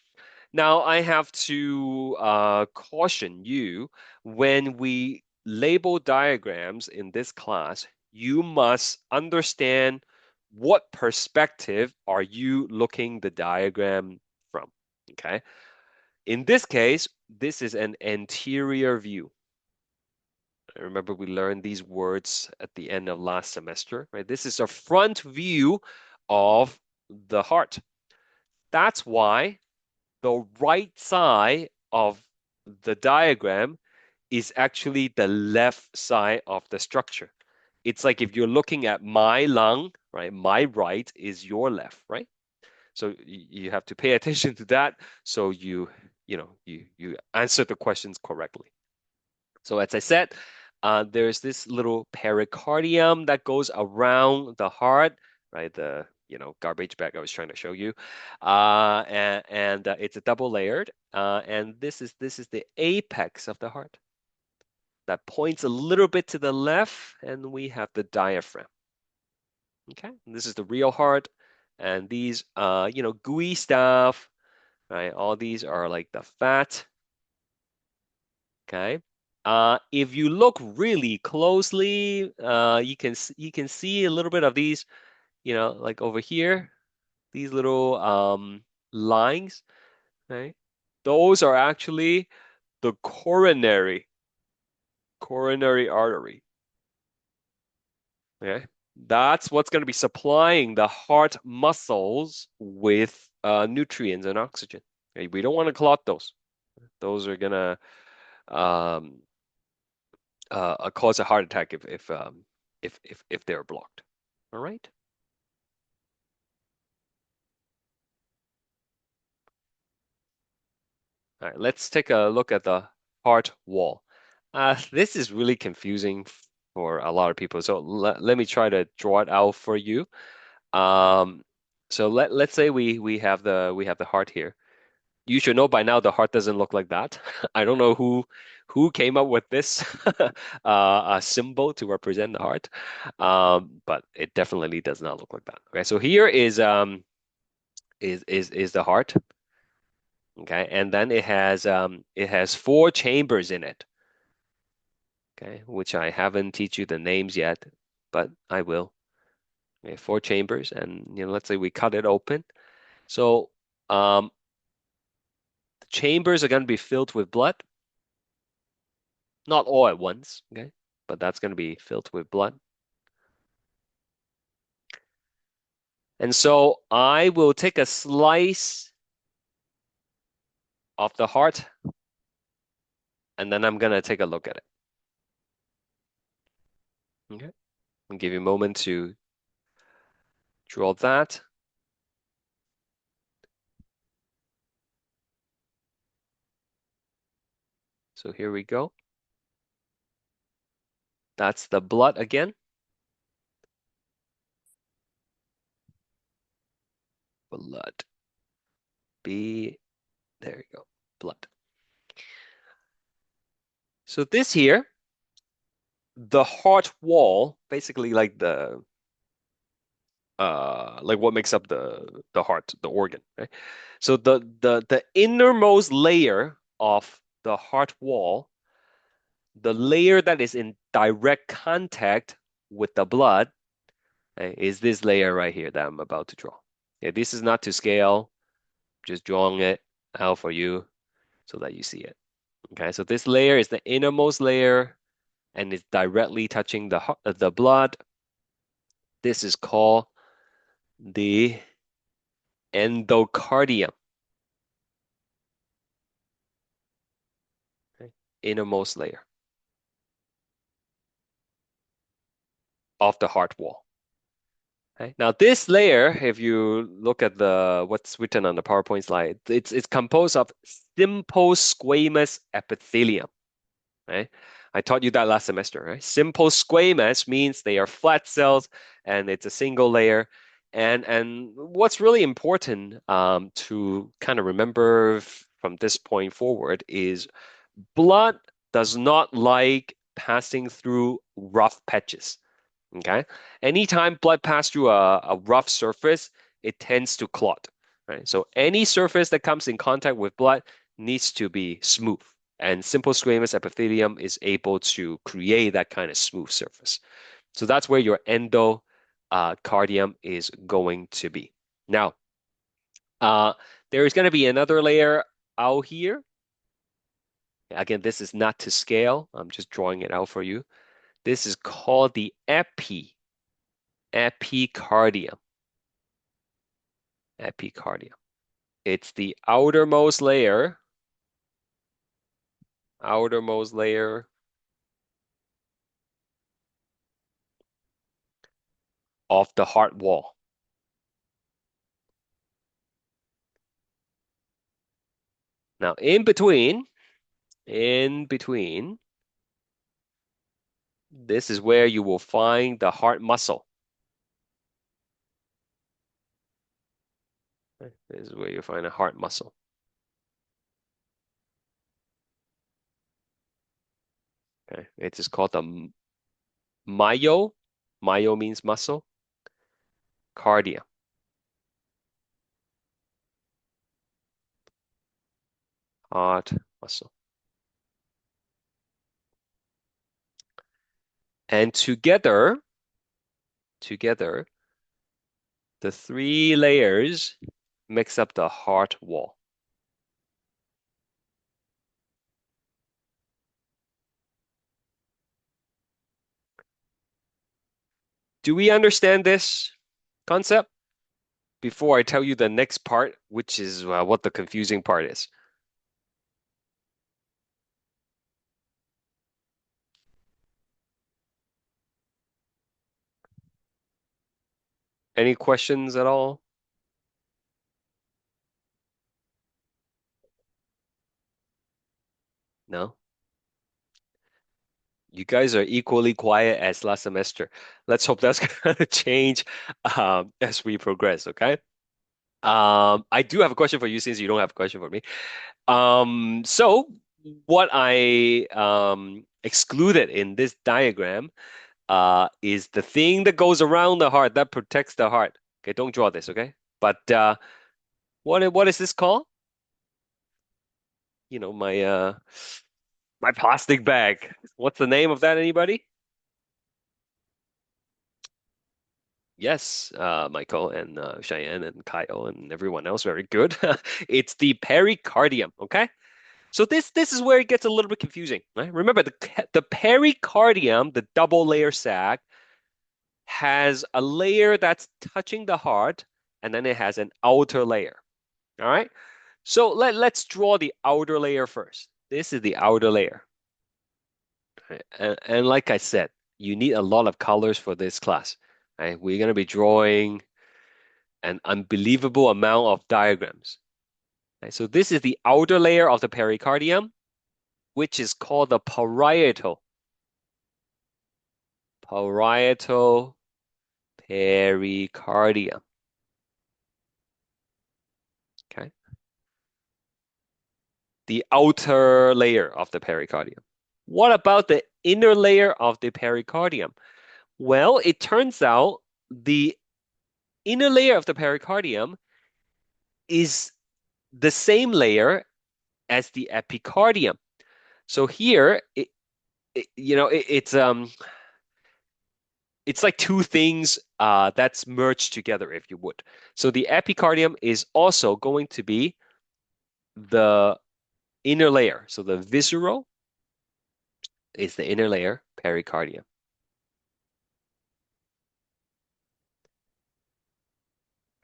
Now I have to caution you when we label diagrams in this class, you must understand what perspective are you looking the diagram from. Okay. In this case, this is an anterior view. I remember we learned these words at the end of last semester, right? This is a front view of the heart. That's why the right side of the diagram is actually the left side of the structure. It's like if you're looking at my lung, right? My right is your left, right? So you have to pay attention to that so you answer the questions correctly. So as I said, there's this little pericardium that goes around the heart, right? The garbage bag I was trying to show you, and it's a double layered, and this is the apex of the heart that points a little bit to the left, and we have the diaphragm. Okay, and this is the real heart, and these gooey stuff, right? All these are like the fat. Okay. If you look really closely, you can see a little bit of these, like over here, these little lines, right? Those are actually the coronary artery. Okay. That's what's going to be supplying the heart muscles with nutrients and oxygen. Okay? We don't want to clot those. Those are gonna um, cause a heart attack if they're blocked. All right. All right. Let's take a look at the heart wall. This is really confusing for a lot of people. So let me try to draw it out for you. Um, so let's say we have the heart here. You should know by now the heart doesn't look like that. I don't know who came up with this a symbol to represent the heart, but it definitely does not look like that. Okay, so here is the heart. Okay, and then it has four chambers in it. Okay, which I haven't teach you the names yet, but I will. Okay, four chambers, and let's say we cut it open. So the chambers are going to be filled with blood. Not all at once, okay? But that's going to be filled with blood. And so I will take a slice of the heart and then I'm going to take a look at it. Okay. I'll give you a moment to draw that. So here we go. That's the blood again. Blood. There you go. Blood. So this here, the heart wall, basically like what makes up the heart, the organ, right? So the innermost layer of the heart wall, the layer that is in direct contact with the blood, is this layer right here that I'm about to draw. Yeah, this is not to scale, just drawing it out for you so that you see it. Okay, so this layer is the innermost layer and it's directly touching the blood. This is called the endocardium. Okay, innermost layer of the heart wall. Okay. Now this layer, if you look at what's written on the PowerPoint slide, it's composed of simple squamous epithelium. Right? I taught you that last semester, right? Simple squamous means they are flat cells and it's a single layer. And what's really important to kind of remember from this point forward is blood does not like passing through rough patches. Okay. Anytime blood passes through a rough surface, it tends to clot. Right. So any surface that comes in contact with blood needs to be smooth. And simple squamous epithelium is able to create that kind of smooth surface. So that's where your endocardium is going to be. Now, uh, there is going to be another layer out here. Again, this is not to scale. I'm just drawing it out for you. This is called the epicardium. Epicardium. It's the outermost layer of the heart wall. Now, in between, this is where you will find the heart muscle. Okay, this is where you find a heart muscle. Okay, it is called the myo. Myo means muscle. Cardia. Heart muscle. And together, the three layers makes up the heart wall. Do we understand this concept before I tell you the next part, which is what the confusing part is? Any questions at all? No? You guys are equally quiet as last semester. Let's hope that's going to change as we progress, okay? I do have a question for you since you don't have a question for me. So what I excluded in this diagram is the thing that goes around the heart that protects the heart. Okay, don't draw this, okay? But what is this called? My plastic bag. What's the name of that, anybody? Yes, Michael and Cheyenne and Kyle and everyone else, very good. It's the pericardium, okay? So this is where it gets a little bit confusing, right? Remember the pericardium, the double layer sac, has a layer that's touching the heart, and then it has an outer layer. All right. So let's draw the outer layer first. This is the outer layer. Right? And like I said, you need a lot of colors for this class. Right? We're going to be drawing an unbelievable amount of diagrams. Right? So this is the outer layer of the pericardium, which is called the parietal pericardium. Okay. The outer layer of the pericardium. What about the inner layer of the pericardium? Well, it turns out the inner layer of the pericardium is the same layer as the epicardium. So here, it's like two things that's merged together, if you would. So the epicardium is also going to be the inner layer. So the visceral is the inner layer, pericardium.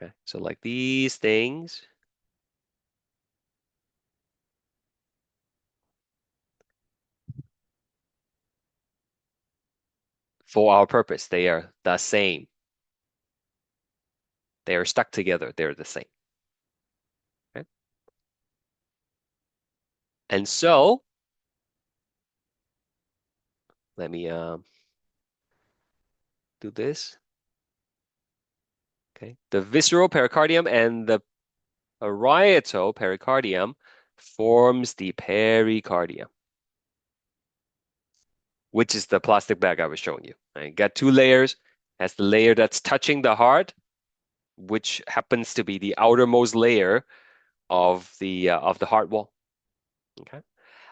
Okay, so like these things, for our purpose, they are the same. They are stuck together. They're the same. Okay? And so let me do this. Okay. The visceral pericardium and the parietal pericardium forms the pericardium, which is the plastic bag I was showing you. I got two layers. Has the layer that's touching the heart, which happens to be the outermost layer of the heart wall. Okay.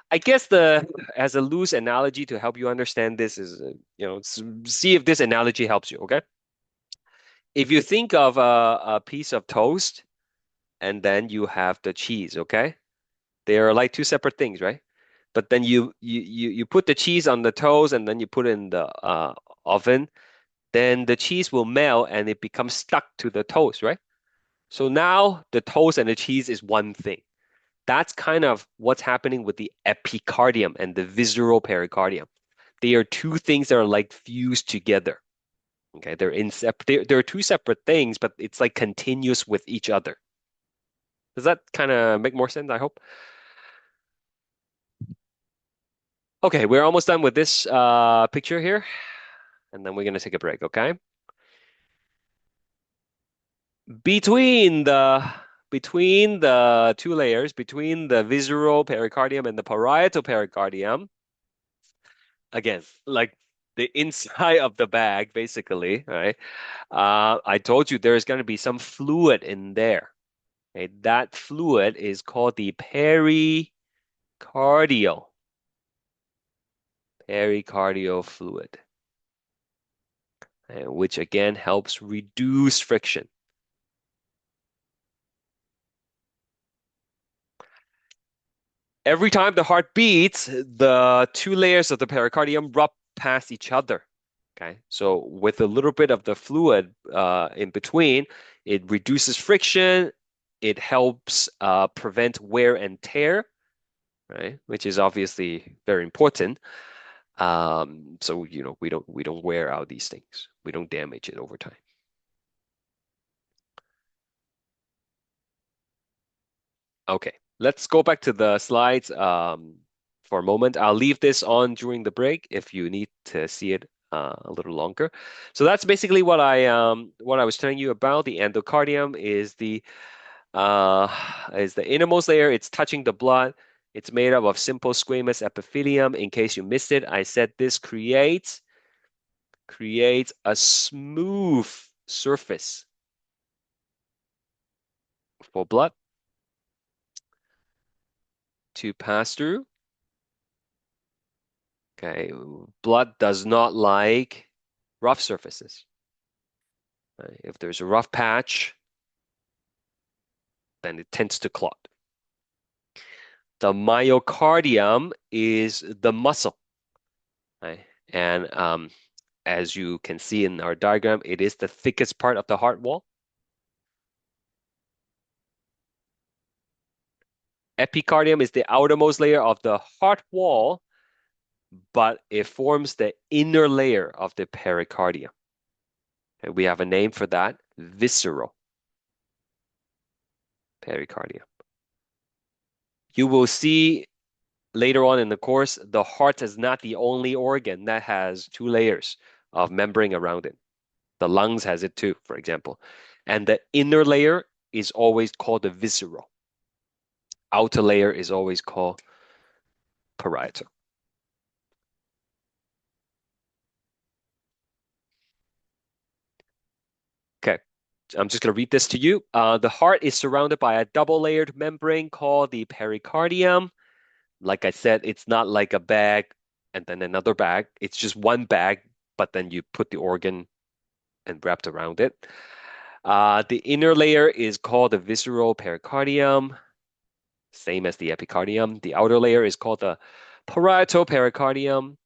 I guess the as a loose analogy to help you understand this is see if this analogy helps you. Okay. If you think of a piece of toast and then you have the cheese, okay? They are like two separate things, right? But then you put the cheese on the toast and then you put it in the oven, then the cheese will melt and it becomes stuck to the toast, right? So now the toast and the cheese is one thing. That's kind of what's happening with the epicardium and the visceral pericardium. They are two things that are like fused together. Okay, they're two separate things, but it's like continuous with each other. Does that kind of make more sense, I hope? Okay, we're almost done with this picture here, and then we're gonna take a break, okay? Between the between the two layers, between the visceral pericardium and the parietal pericardium, again, like the inside of the bag, basically, right? I told you there's gonna be some fluid in there. Okay? That fluid is called the pericardial fluid, which again helps reduce friction. Every time the heart beats, the two layers of the pericardium rub past each other. Okay, so with a little bit of the fluid in between, it reduces friction. It helps prevent wear and tear, right? Which is obviously very important. So we don't wear out these things. We don't damage it over time. Okay, let's go back to the slides for a moment. I'll leave this on during the break if you need to see it a little longer. So that's basically what I was telling you about. The endocardium uh, is the innermost layer. It's touching the blood. It's made up of simple squamous epithelium. In case you missed it, I said this creates a smooth surface for blood to pass through. Okay, blood does not like rough surfaces. Right? If there's a rough patch, then it tends to clot. The myocardium is the muscle, right? And as you can see in our diagram, it is the thickest part of the heart wall. Epicardium is the outermost layer of the heart wall, but it forms the inner layer of the pericardium. Okay, we have a name for that, visceral pericardium. You will see later on in the course, the heart is not the only organ that has two layers of membrane around it. The lungs has it too, for example. And the inner layer is always called the visceral. Outer layer is always called parietal. Okay, I'm just going to read this to you. The heart is surrounded by a double-layered membrane called the pericardium. Like I said, it's not like a bag and then another bag. It's just one bag, but then you put the organ and wrapped around it. The inner layer is called the visceral pericardium, same as the epicardium. The outer layer is called the parietal pericardium.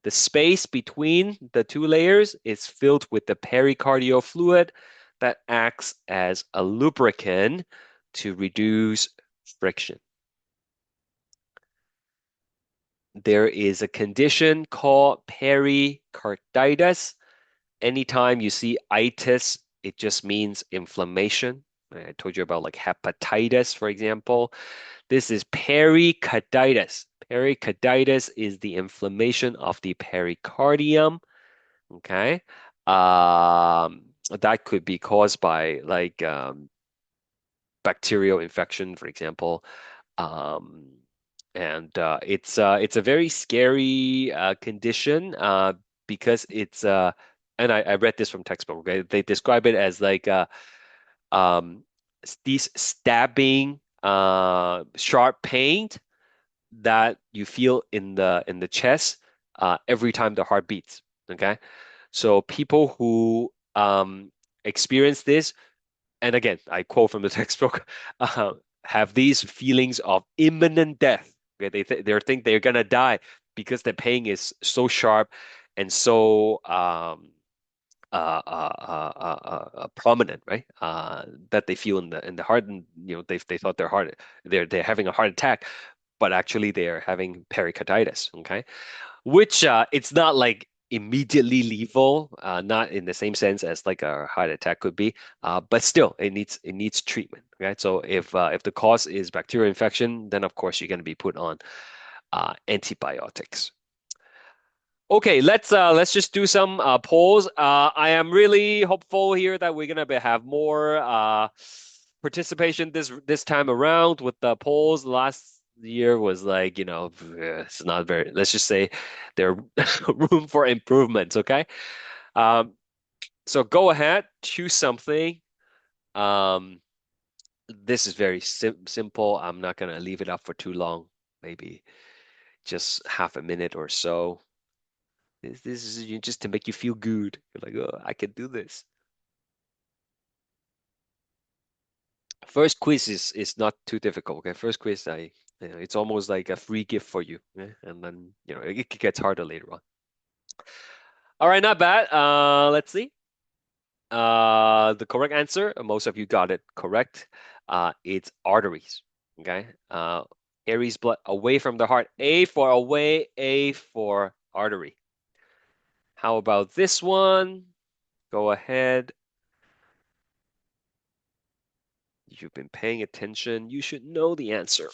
The space between the two layers is filled with the pericardial fluid that acts as a lubricant to reduce friction. There is a condition called pericarditis. Anytime you see itis, it just means inflammation. I told you about like hepatitis, for example. This is pericarditis. Pericarditis is the inflammation of the pericardium. Okay. That could be caused by like bacterial infection, for example. Um, and it's a very scary condition because it's and I read this from textbook. Okay? They describe it as like um, these stabbing sharp pain that you feel in the chest every time the heart beats. Okay, so people who experience this, and again, I quote from the textbook, have these feelings of imminent death. Okay, they think they're gonna die because the pain is so sharp and so prominent, right? That they feel in the heart, and they thought they're having a heart attack, but actually they are having pericarditis. Okay, which it's not like immediately lethal, not in the same sense as like a heart attack could be, but still it needs treatment. Right, so if the cause is bacterial infection, then of course you're going to be put on antibiotics. Okay, let's just do some polls. I am really hopeful here that we're gonna have more participation this time around with the polls. Last year was like, it's not very, let's just say there room for improvements, okay? Um, so go ahead, choose something. Um, this is very simple. I'm not gonna leave it up for too long, maybe just half a minute or so. This is just to make you feel good. You're like, oh, I can do this. First quiz is not too difficult. Okay, first quiz, it's almost like a free gift for you. Yeah? And then it gets harder later on. All right, not bad. Let's see. The correct answer, most of you got it correct. It's arteries. Okay. Carries blood away from the heart. A for away, A for artery. How about this one? Go ahead. You've been paying attention. You should know the answer.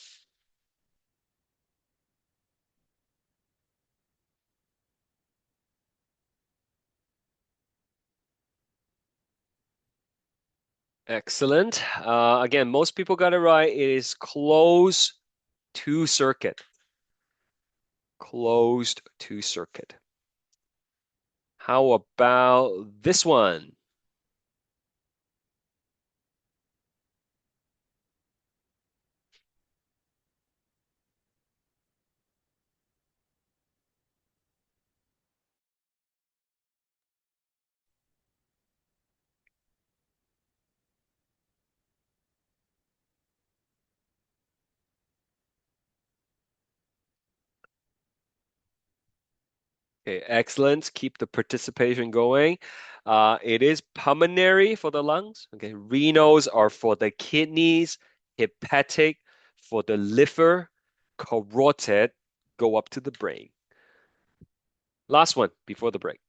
Excellent. Again, most people got it right. It is closed to circuit. Closed to circuit. How about this one? Okay, excellent. Keep the participation going. It is pulmonary for the lungs. Okay, renals are for the kidneys, hepatic for the liver, carotid go up to the brain. Last one before the break.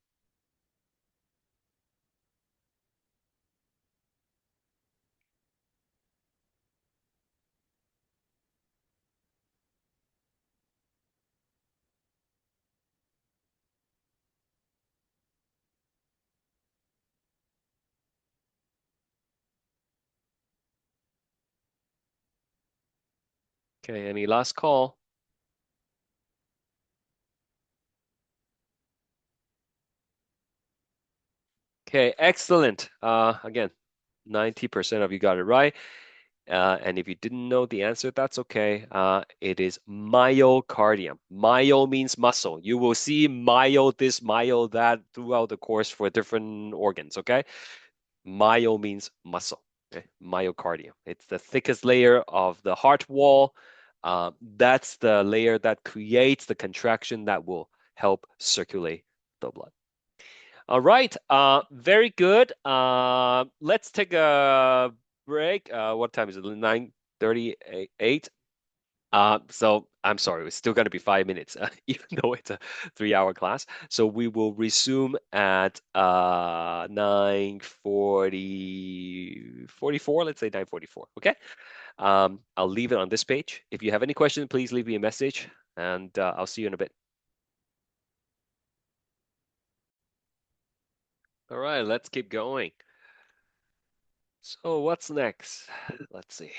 Okay, any last call? Okay, excellent. Again, 90% of you got it right. And if you didn't know the answer, that's okay. It is myocardium. Myo means muscle. You will see myo this, myo that throughout the course for different organs, okay? Myo means muscle, okay? Myocardium. It's the thickest layer of the heart wall. That's the layer that creates the contraction that will help circulate the blood. All right, very good. Let's take a break. What time is it? 9:38. So I'm sorry, it's still going to be 5 minutes, even though it's a 3 hour class. So we will resume at 9:44. Let's say 9:44. Okay. I'll leave it on this page. If you have any questions, please leave me a message, and I'll see you in a bit. All right, let's keep going. So what's next? Let's see.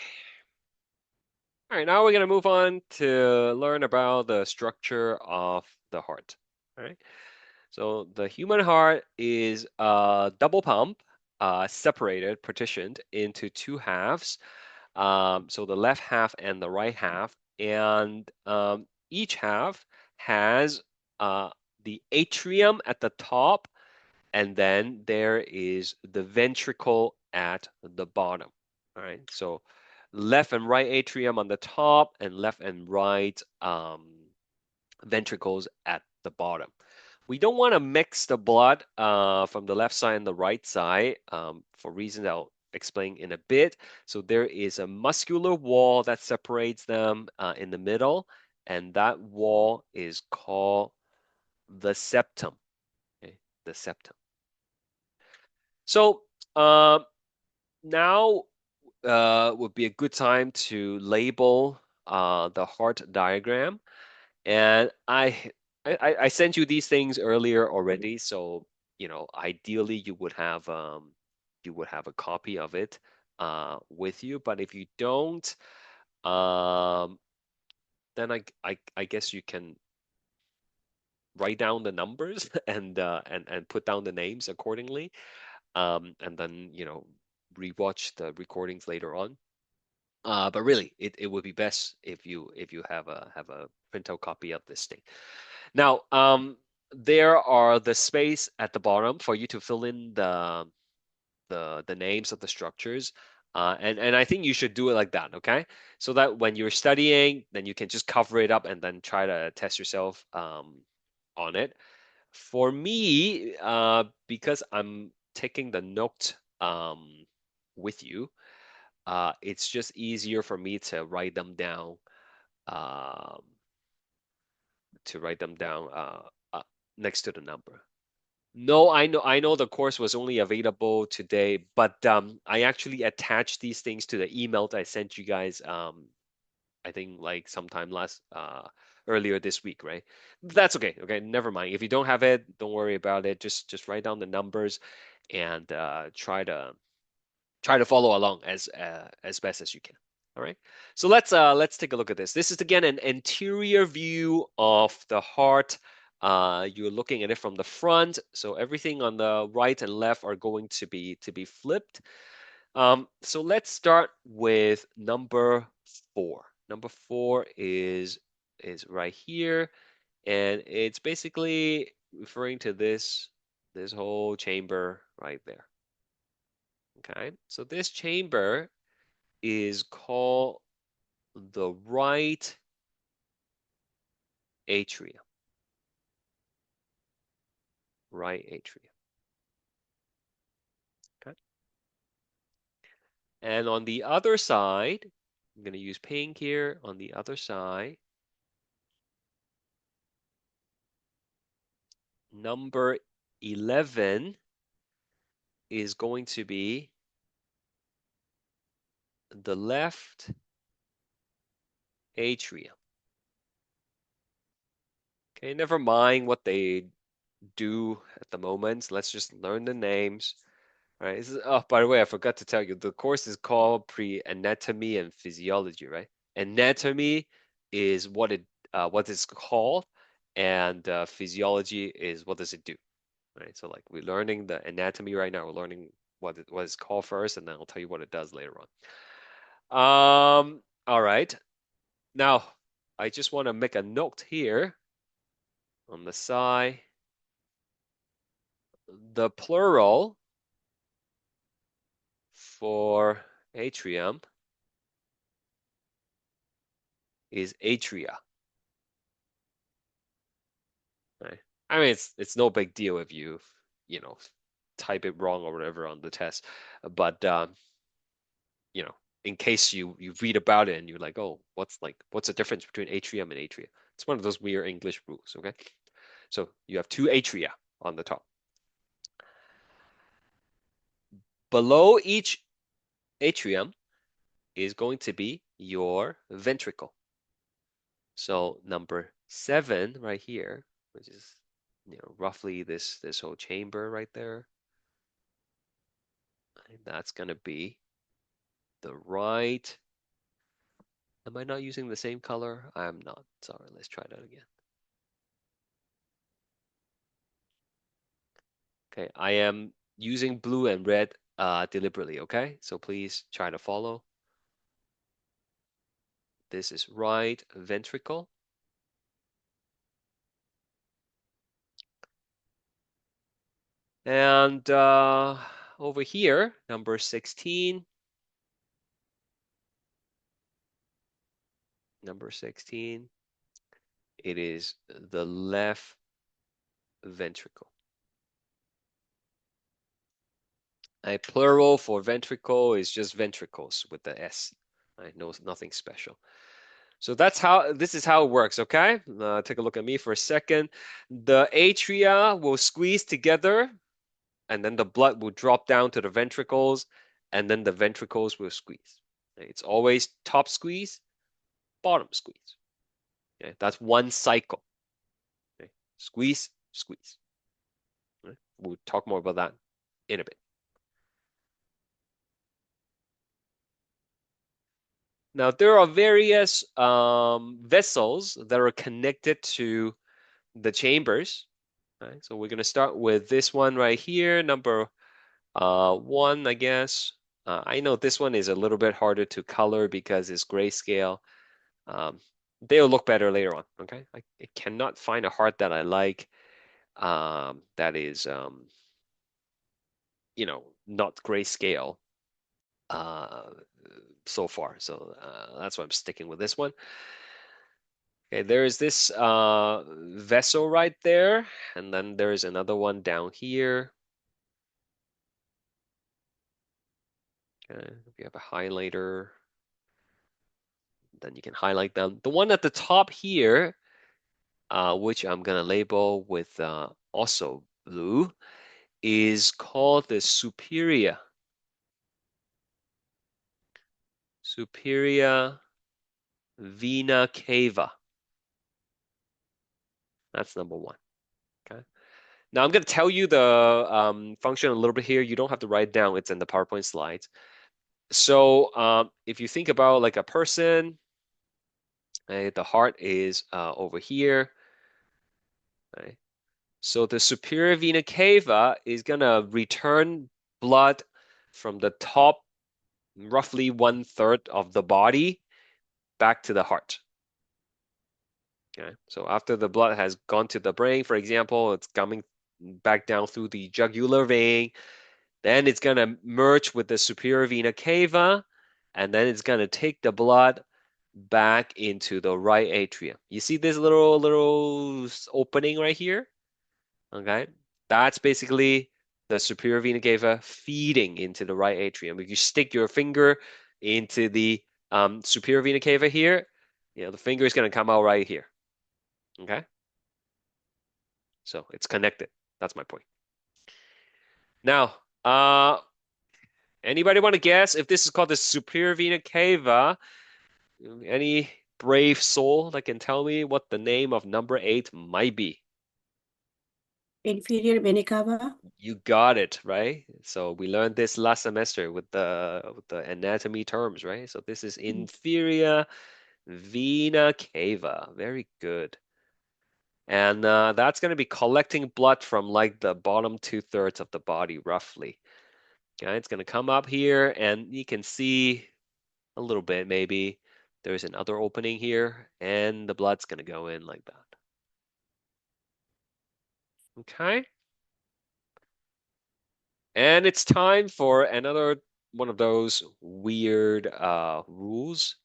All right, now we're going to move on to learn about the structure of the heart. All right. So the human heart is a double pump, separated, partitioned into two halves. So the left half and the right half, and each half has the atrium at the top, and then there is the ventricle at the bottom. All right, so left and right atrium on the top, and left and right ventricles at the bottom. We don't want to mix the blood from the left side and the right side for reasons I'll explain in a bit. So there is a muscular wall that separates them in the middle, and that wall is called the septum. Okay, the septum. So now would be a good time to label the heart diagram. And I sent you these things earlier already, so ideally you would have a copy of it with you. But if you don't, um, then I guess you can write down the numbers and put down the names accordingly. And then rewatch the recordings later on. But really, it would be best if you have a printout copy of this thing. Now, there are the space at the bottom for you to fill in the names of the structures. And I think you should do it like that, okay? So that when you're studying, then you can just cover it up and then try to test yourself on it. For me, because I'm taking the note with you, it's just easier for me um, to write them down next to the number. No, I know the course was only available today, but I actually attached these things to the email that I sent you guys. I think like sometime last earlier this week, right? That's okay. Okay, never mind. If you don't have it, don't worry about it. Just write down the numbers and try to follow along as best as you can. All right. So let's take a look at this. This is again an anterior view of the heart. You're looking at it from the front, so everything on the right and left are going to be flipped. So let's start with number four. Number four is right here, and it's basically referring to this whole chamber right there. Okay, so this chamber is called the right atrium. Right atrium. Okay, and on the other side, I'm going to use pink here. On the other side, number 11 is going to be the left atrium. Okay, never mind what they do at the moment. Let's just learn the names. All right. Oh, by the way, I forgot to tell you, the course is called Pre-Anatomy and Physiology, right? Anatomy is what it's called, and physiology is what does it do, right? So like we're learning the anatomy right now. We're learning what it's called first, and then I'll tell you what it does later on. All right. Now, I just want to make a note here on the side. The plural for atrium is atria. Right? I mean, it's no big deal if you know, type it wrong or whatever on the test, but you know, in case you read about it and you're like, oh, what's the difference between atrium and atria? It's one of those weird English rules, okay? So you have two atria on the top. Below each atrium is going to be your ventricle. So number 7 right here, which is roughly this whole chamber right there, and that's gonna be the right. Am I not using the same color? I'm not. Sorry, let's try that again. Okay, I am using blue and red deliberately, okay? So please try to follow. This is right ventricle. And over here, number 16. Number 16, it is the left ventricle. A plural for ventricle is just ventricles with the S. I know nothing special. So this is how it works, okay? Take a look at me for a second. The atria will squeeze together, and then the blood will drop down to the ventricles, and then the ventricles will squeeze. It's always top squeeze, bottom squeeze. Okay? That's one cycle. Okay? Squeeze, squeeze. Okay? We'll talk more about that in a bit. Now, there are various vessels that are connected to the chambers. Right? So we're going to start with this one right here, number 1, I guess. I know this one is a little bit harder to color because it's grayscale. Um, they'll look better later on, okay? I cannot find a heart that I like that is, not grayscale uh, so far. So that's why I'm sticking with this one. Okay, there is this vessel right there, and then there is another one down here. Okay, if you have a highlighter, then you can highlight them. The one at the top here, which I'm gonna label with also blue, is called the superior vena cava. That's number one. Okay. Now I'm going to tell you the function a little bit here. You don't have to write it down. It's in the PowerPoint slides. So if you think about like a person, the heart is over here. Right? So the superior vena cava is going to return blood from the top, roughly 1/3 of the body, back to the heart. Okay. So after the blood has gone to the brain, for example, it's coming back down through the jugular vein. Then it's going to merge with the superior vena cava, and then it's going to take the blood back into the right atrium. You see this little opening right here? Okay. That's basically the superior vena cava feeding into the right atrium. If you stick your finger into the superior vena cava here, the finger is going to come out right here. Okay. So it's connected. That's my point. Now, anybody want to guess if this is called the superior vena cava? Any brave soul that can tell me what the name of number 8 might be? Inferior vena cava. You got it, right? So we learned this last semester with the anatomy terms, right? So this is inferior vena cava. Very good. And that's going to be collecting blood from like the bottom 2/3 of the body, roughly. Okay, it's going to come up here, and you can see a little bit, maybe. There's another opening here, and the blood's going to go in like that. Okay. And it's time for another one of those weird rules.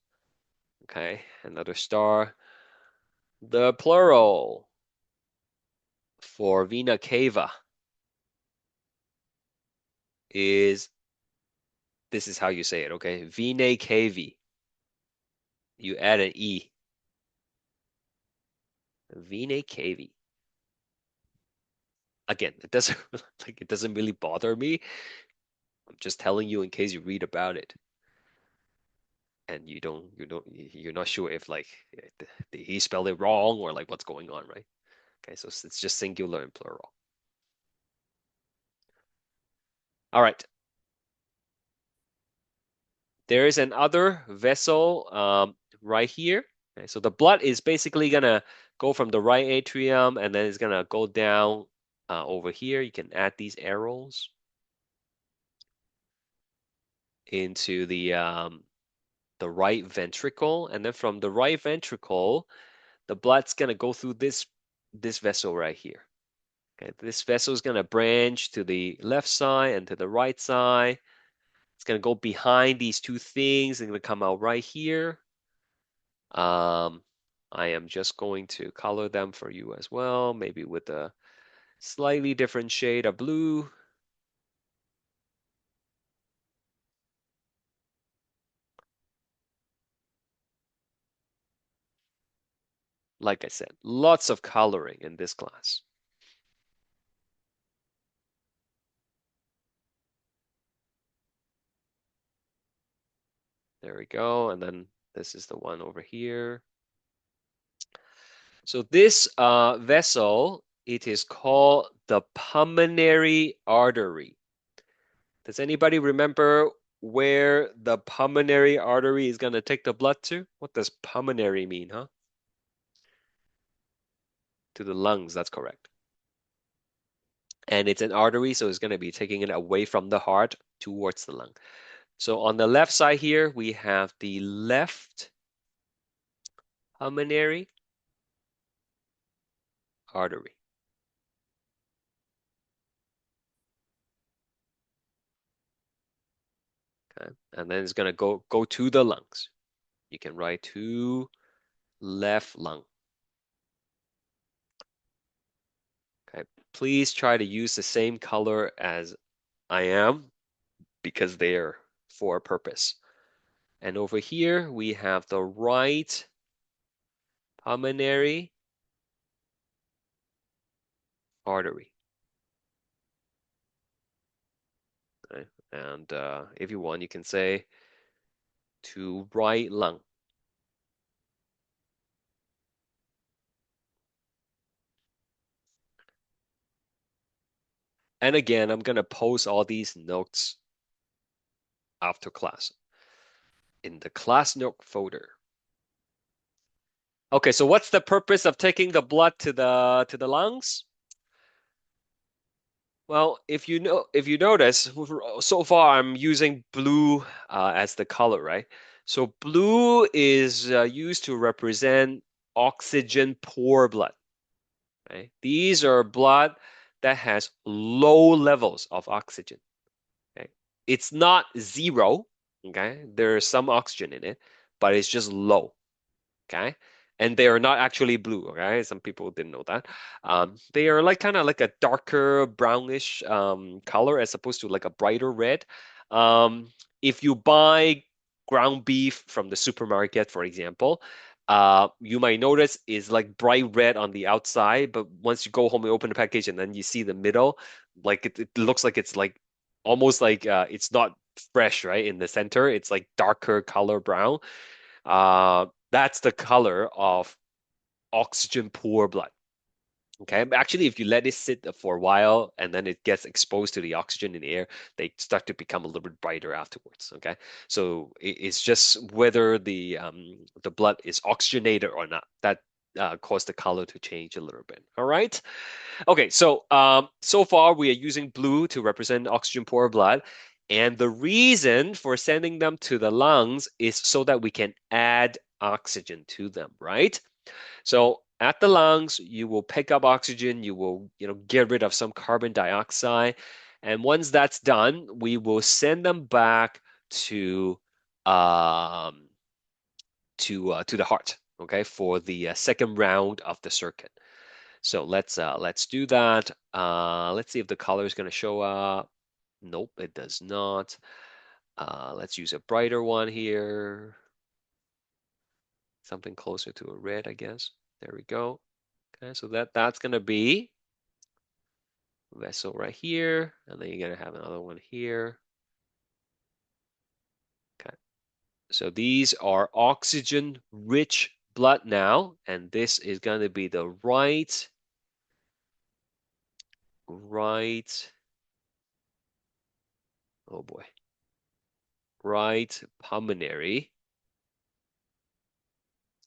Okay, another star. The plural for vena cava is, this is how you say it, okay? Vena cavi. You add an E. Vena cavi. Again, it doesn't like it doesn't really bother me. I'm just telling you in case you read about it and you're not sure if like did he spell it wrong or like what's going on, right? Okay, so it's just singular and plural. All right. There is another vessel right here. Okay, so the blood is basically gonna go from the right atrium and then it's gonna go down over here. You can add these arrows into the right ventricle, and then from the right ventricle, the blood's gonna go through this vessel right here. Okay, this vessel is gonna branch to the left side and to the right side. It's gonna go behind these two things. It's gonna come out right here. I am just going to color them for you as well, maybe with a slightly different shade of blue. Like I said, lots of coloring in this class. There we go. And then this is the one over here. So this vessel, it is called the pulmonary artery. Does anybody remember where the pulmonary artery is going to take the blood to? What does pulmonary mean, huh? To the lungs, that's correct. And it's an artery, so it's going to be taking it away from the heart towards the lung. So on the left side here, we have the left pulmonary artery. Okay, and then it's going to go to the lungs. You can write to left lung. Okay, please try to use the same color as I am because they're for a purpose. And over here, we have the right pulmonary artery. Okay? And if you want, you can say to right lung. And again, I'm going to post all these notes after class in the class note folder. Okay, so what's the purpose of taking the blood to the lungs? Well, if you notice, so far I'm using blue as the color, right? So blue is used to represent oxygen poor blood, right? These are blood that has low levels of oxygen. Okay, it's not zero. Okay, there's some oxygen in it, but it's just low. Okay. And they are not actually blue, okay? Some people didn't know that. They are like kind of like a darker brownish color as opposed to like a brighter red. If you buy ground beef from the supermarket, for example, you might notice is like bright red on the outside, but once you go home and open the package and then you see the middle, like it looks like it's like almost like it's not fresh, right? In the center, it's like darker color brown. That's the color of oxygen poor blood. Okay, actually, if you let it sit for a while and then it gets exposed to the oxygen in the air, they start to become a little bit brighter afterwards. Okay, so it's just whether the blood is oxygenated or not that caused the color to change a little bit. All right. Okay, so so far we are using blue to represent oxygen poor blood, and the reason for sending them to the lungs is so that we can add oxygen to them, right? So at the lungs, you will pick up oxygen, you will, get rid of some carbon dioxide, and once that's done, we will send them back to um to the heart, okay, for the second round of the circuit. So let's do that. Let's see if the color is going to show up. Nope, it does not. Let's use a brighter one here. Something closer to a red, I guess. There we go. Okay, so that's going to be vessel right here, and then you're going to have another one here. Okay, so these are oxygen-rich blood now, and this is going to be the right, oh boy, right pulmonary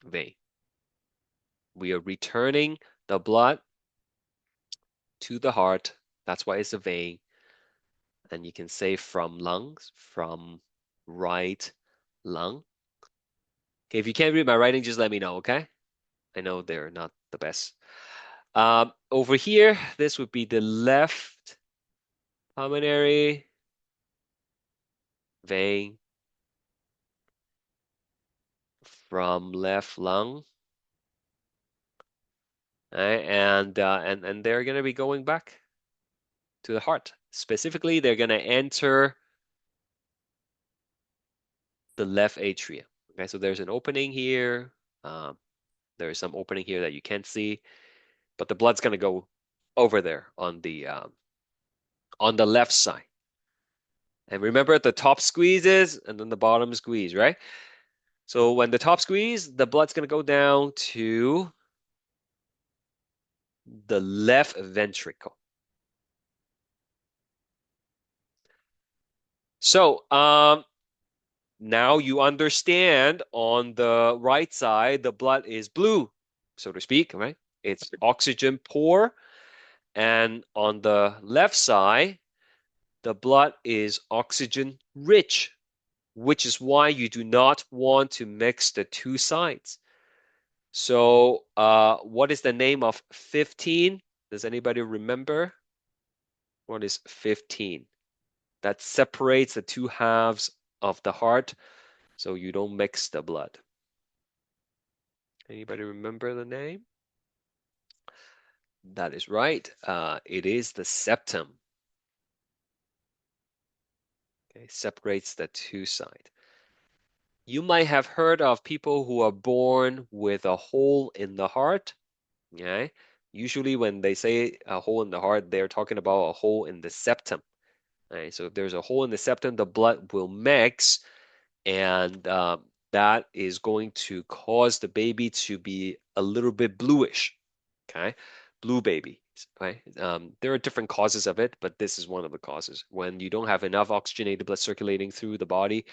vein. We are returning the blood to the heart. That's why it's a vein. And you can say from lungs, from right lung. Okay, if you can't read my writing, just let me know, okay? I know they're not the best. Over here, this would be the left pulmonary vein from left lung. Right? And they're gonna be going back to the heart. Specifically, they're gonna enter the left atrium. Okay, so there's an opening here. Um, there's some opening here that you can't see, but the blood's gonna go over there on the left side. And remember, the top squeezes and then the bottom squeeze, right? So when the top squeeze, the blood's gonna go down to the left ventricle. So now you understand on the right side, the blood is blue, so to speak, right? It's oxygen poor. And on the left side, the blood is oxygen rich, which is why you do not want to mix the two sides. So, what is the name of 15? Does anybody remember? What is 15? That separates the two halves of the heart so you don't mix the blood. Anybody remember the name? That is right. It is the septum. Okay, separates the two sides. You might have heard of people who are born with a hole in the heart. Okay. Usually when they say a hole in the heart, they're talking about a hole in the septum. Right? So if there's a hole in the septum, the blood will mix, and that is going to cause the baby to be a little bit bluish. Okay, blue baby. Right? There are different causes of it, but this is one of the causes. When you don't have enough oxygenated blood circulating through the body,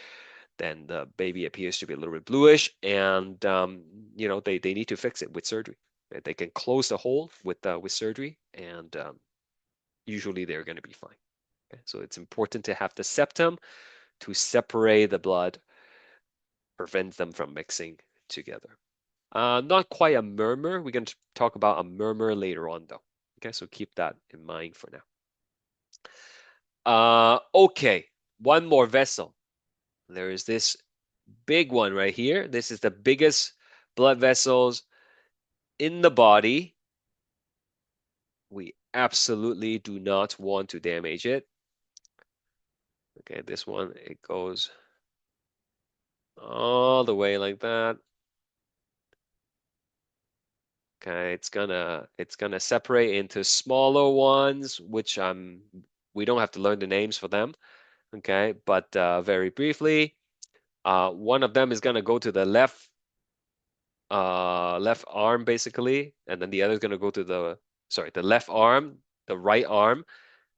then the baby appears to be a little bit bluish, and they need to fix it with surgery. Right? They can close the hole with surgery, and usually they're going to be fine. Okay? So it's important to have the septum to separate the blood, prevent them from mixing together. Not quite a murmur. We're going to talk about a murmur later on, though. Okay, so keep that in mind for now. Okay, one more vessel. There is this big one right here. This is the biggest blood vessels in the body. We absolutely do not want to damage it. Okay, this one, it goes all the way like that. Okay, it's gonna separate into smaller ones, which we don't have to learn the names for them. Okay, but very briefly, one of them is gonna go to the left arm basically, and then the other is gonna go to the left arm, the right arm,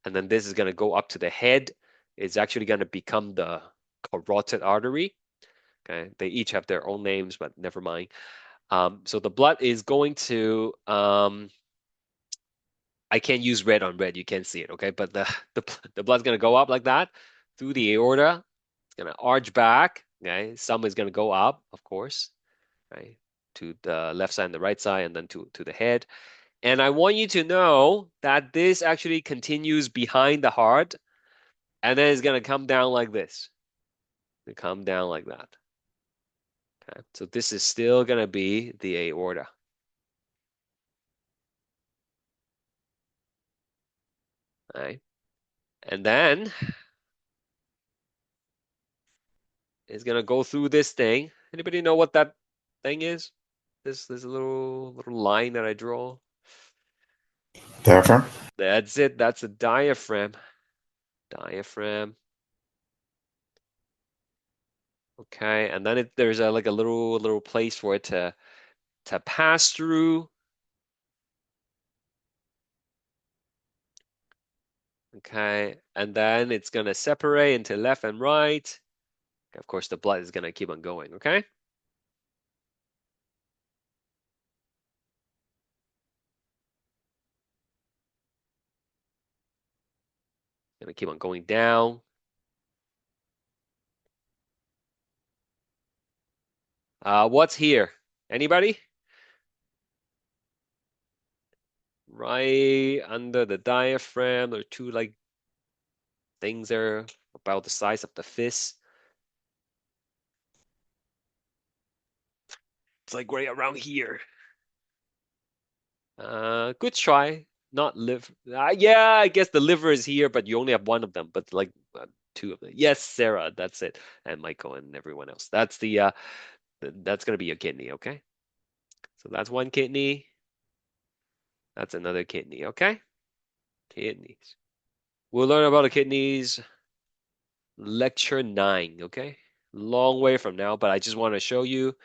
and then this is gonna go up to the head. It's actually gonna become the carotid artery. Okay, they each have their own names, but never mind. So the blood is going to I can't use red on red. You can't see it, okay? But the blood's gonna go up like that through the aorta. It's gonna arch back. Okay, some is gonna go up, of course, right, to the left side and the right side, and then to the head. And I want you to know that this actually continues behind the heart, and then it's gonna come down like this. It come down like that. Okay, so this is still gonna be the aorta. Right, and then it's gonna go through this thing. Anybody know what that thing is? This little line that I draw. Diaphragm? That's it. That's a diaphragm. Diaphragm. Okay, and then there's like a little place for it to pass through. Okay, and then it's gonna separate into left and right. Of course, the blood is gonna keep on going. Okay, gonna keep on going down. What's here? Anybody? Right under the diaphragm, there are two like things there about the size of the fist. It's like right around here. Good try. Not liver. Yeah, I guess the liver is here, but you only have one of them. But like two of them. Yes, Sarah, that's it, and Michael and everyone else. That's gonna be your kidney. Okay, so that's one kidney. That's another kidney. Okay, kidneys. We'll learn about the kidneys lecture 9. Okay, long way from now, but I just want to show you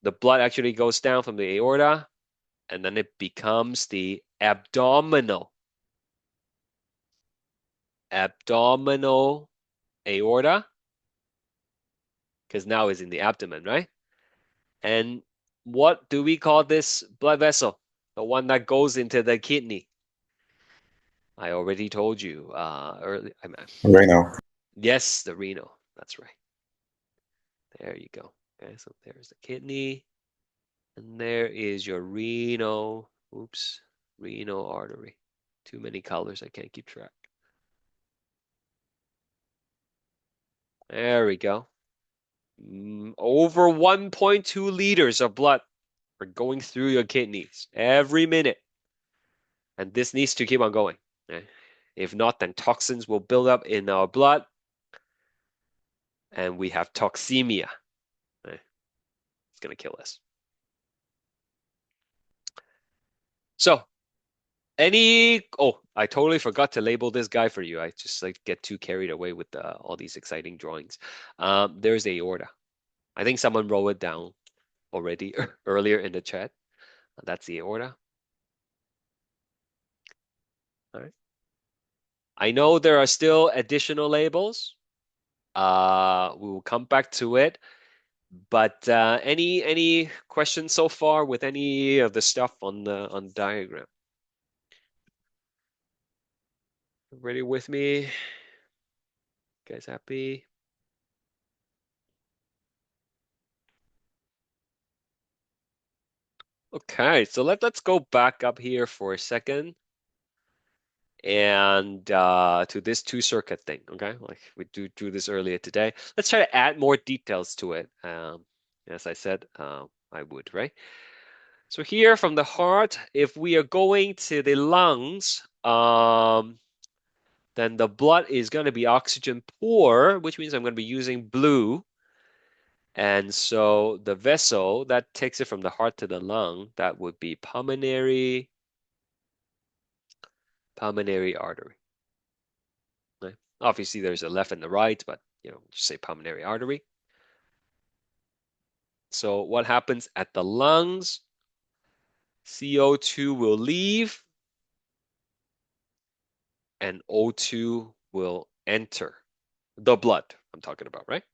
the blood actually goes down from the aorta, and then it becomes the abdominal aorta, because now it's in the abdomen, right? And what do we call this blood vessel? The one that goes into the kidney. I already told you early. Renal. Yes, the renal. That's right. There you go. Okay, so there's the kidney, and there is your renal. Oops, renal artery. Too many colors. I can't keep track. There we go. Over 1.2 liters of blood are going through your kidneys every minute. And this needs to keep on going. Okay? If not, then toxins will build up in our blood and we have toxemia. Okay? It's going to kill us. So, I totally forgot to label this guy for you. I just like get too carried away with all these exciting drawings. There's aorta. I think someone wrote it down already earlier in the chat. That's the aorta. All right. I know there are still additional labels. We will come back to it. But any questions so far with any of the stuff on the diagram? Ready with me? You guys happy? Okay, so let's go back up here for a second and to this two circuit thing, okay? Like we do this earlier today. Let's try to add more details to it. As I said, I would, right? So here from the heart, if we are going to the lungs, then the blood is going to be oxygen poor, which means I'm going to be using blue. And so the vessel that takes it from the heart to the lung, that would be pulmonary artery. Right? Obviously, there's a left and the right, but just say pulmonary artery. So what happens at the lungs? CO2 will leave and O2 will enter the blood I'm talking about, right?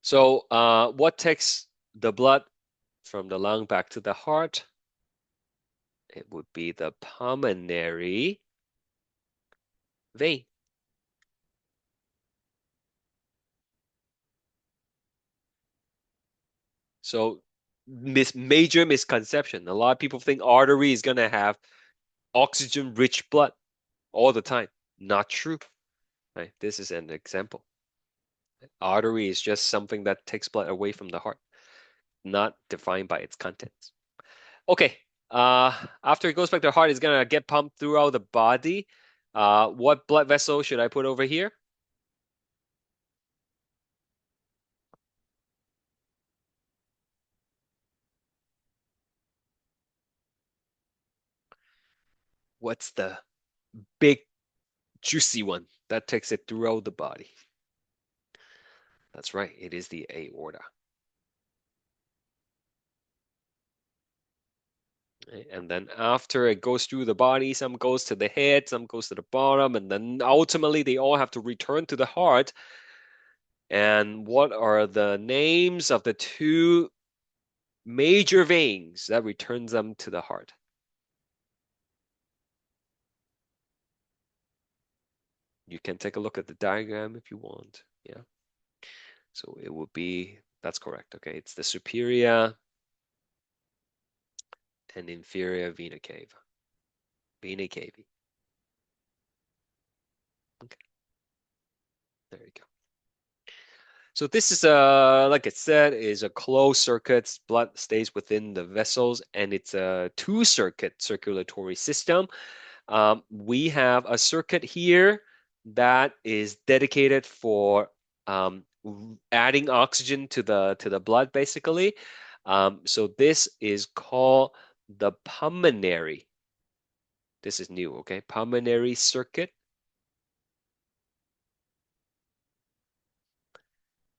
So what takes the blood from the lung back to the heart? It would be the pulmonary vein. So major misconception. A lot of people think artery is going to have oxygen-rich blood all the time. Not true. Right? This is an example. Artery is just something that takes blood away from the heart, not defined by its contents. Okay. After it goes back to the heart, it's going to get pumped throughout the body. What blood vessel should I put over here? What's the big juicy one that takes it throughout the body? That's right. It is the aorta. And then after it goes through the body, some goes to the head, some goes to the bottom, and then ultimately they all have to return to the heart. And what are the names of the two major veins that returns them to the heart? You can take a look at the diagram if you want. Yeah. So it would be, that's correct. Okay. It's the superior and inferior vena cava. Vena cava. Okay. There you go. So this is like I said, is a closed circuit. Blood stays within the vessels, and it's a two-circuit circulatory system. We have a circuit here that is dedicated for adding oxygen to the blood, basically. So this is called the pulmonary. This is new, okay? Pulmonary circuit.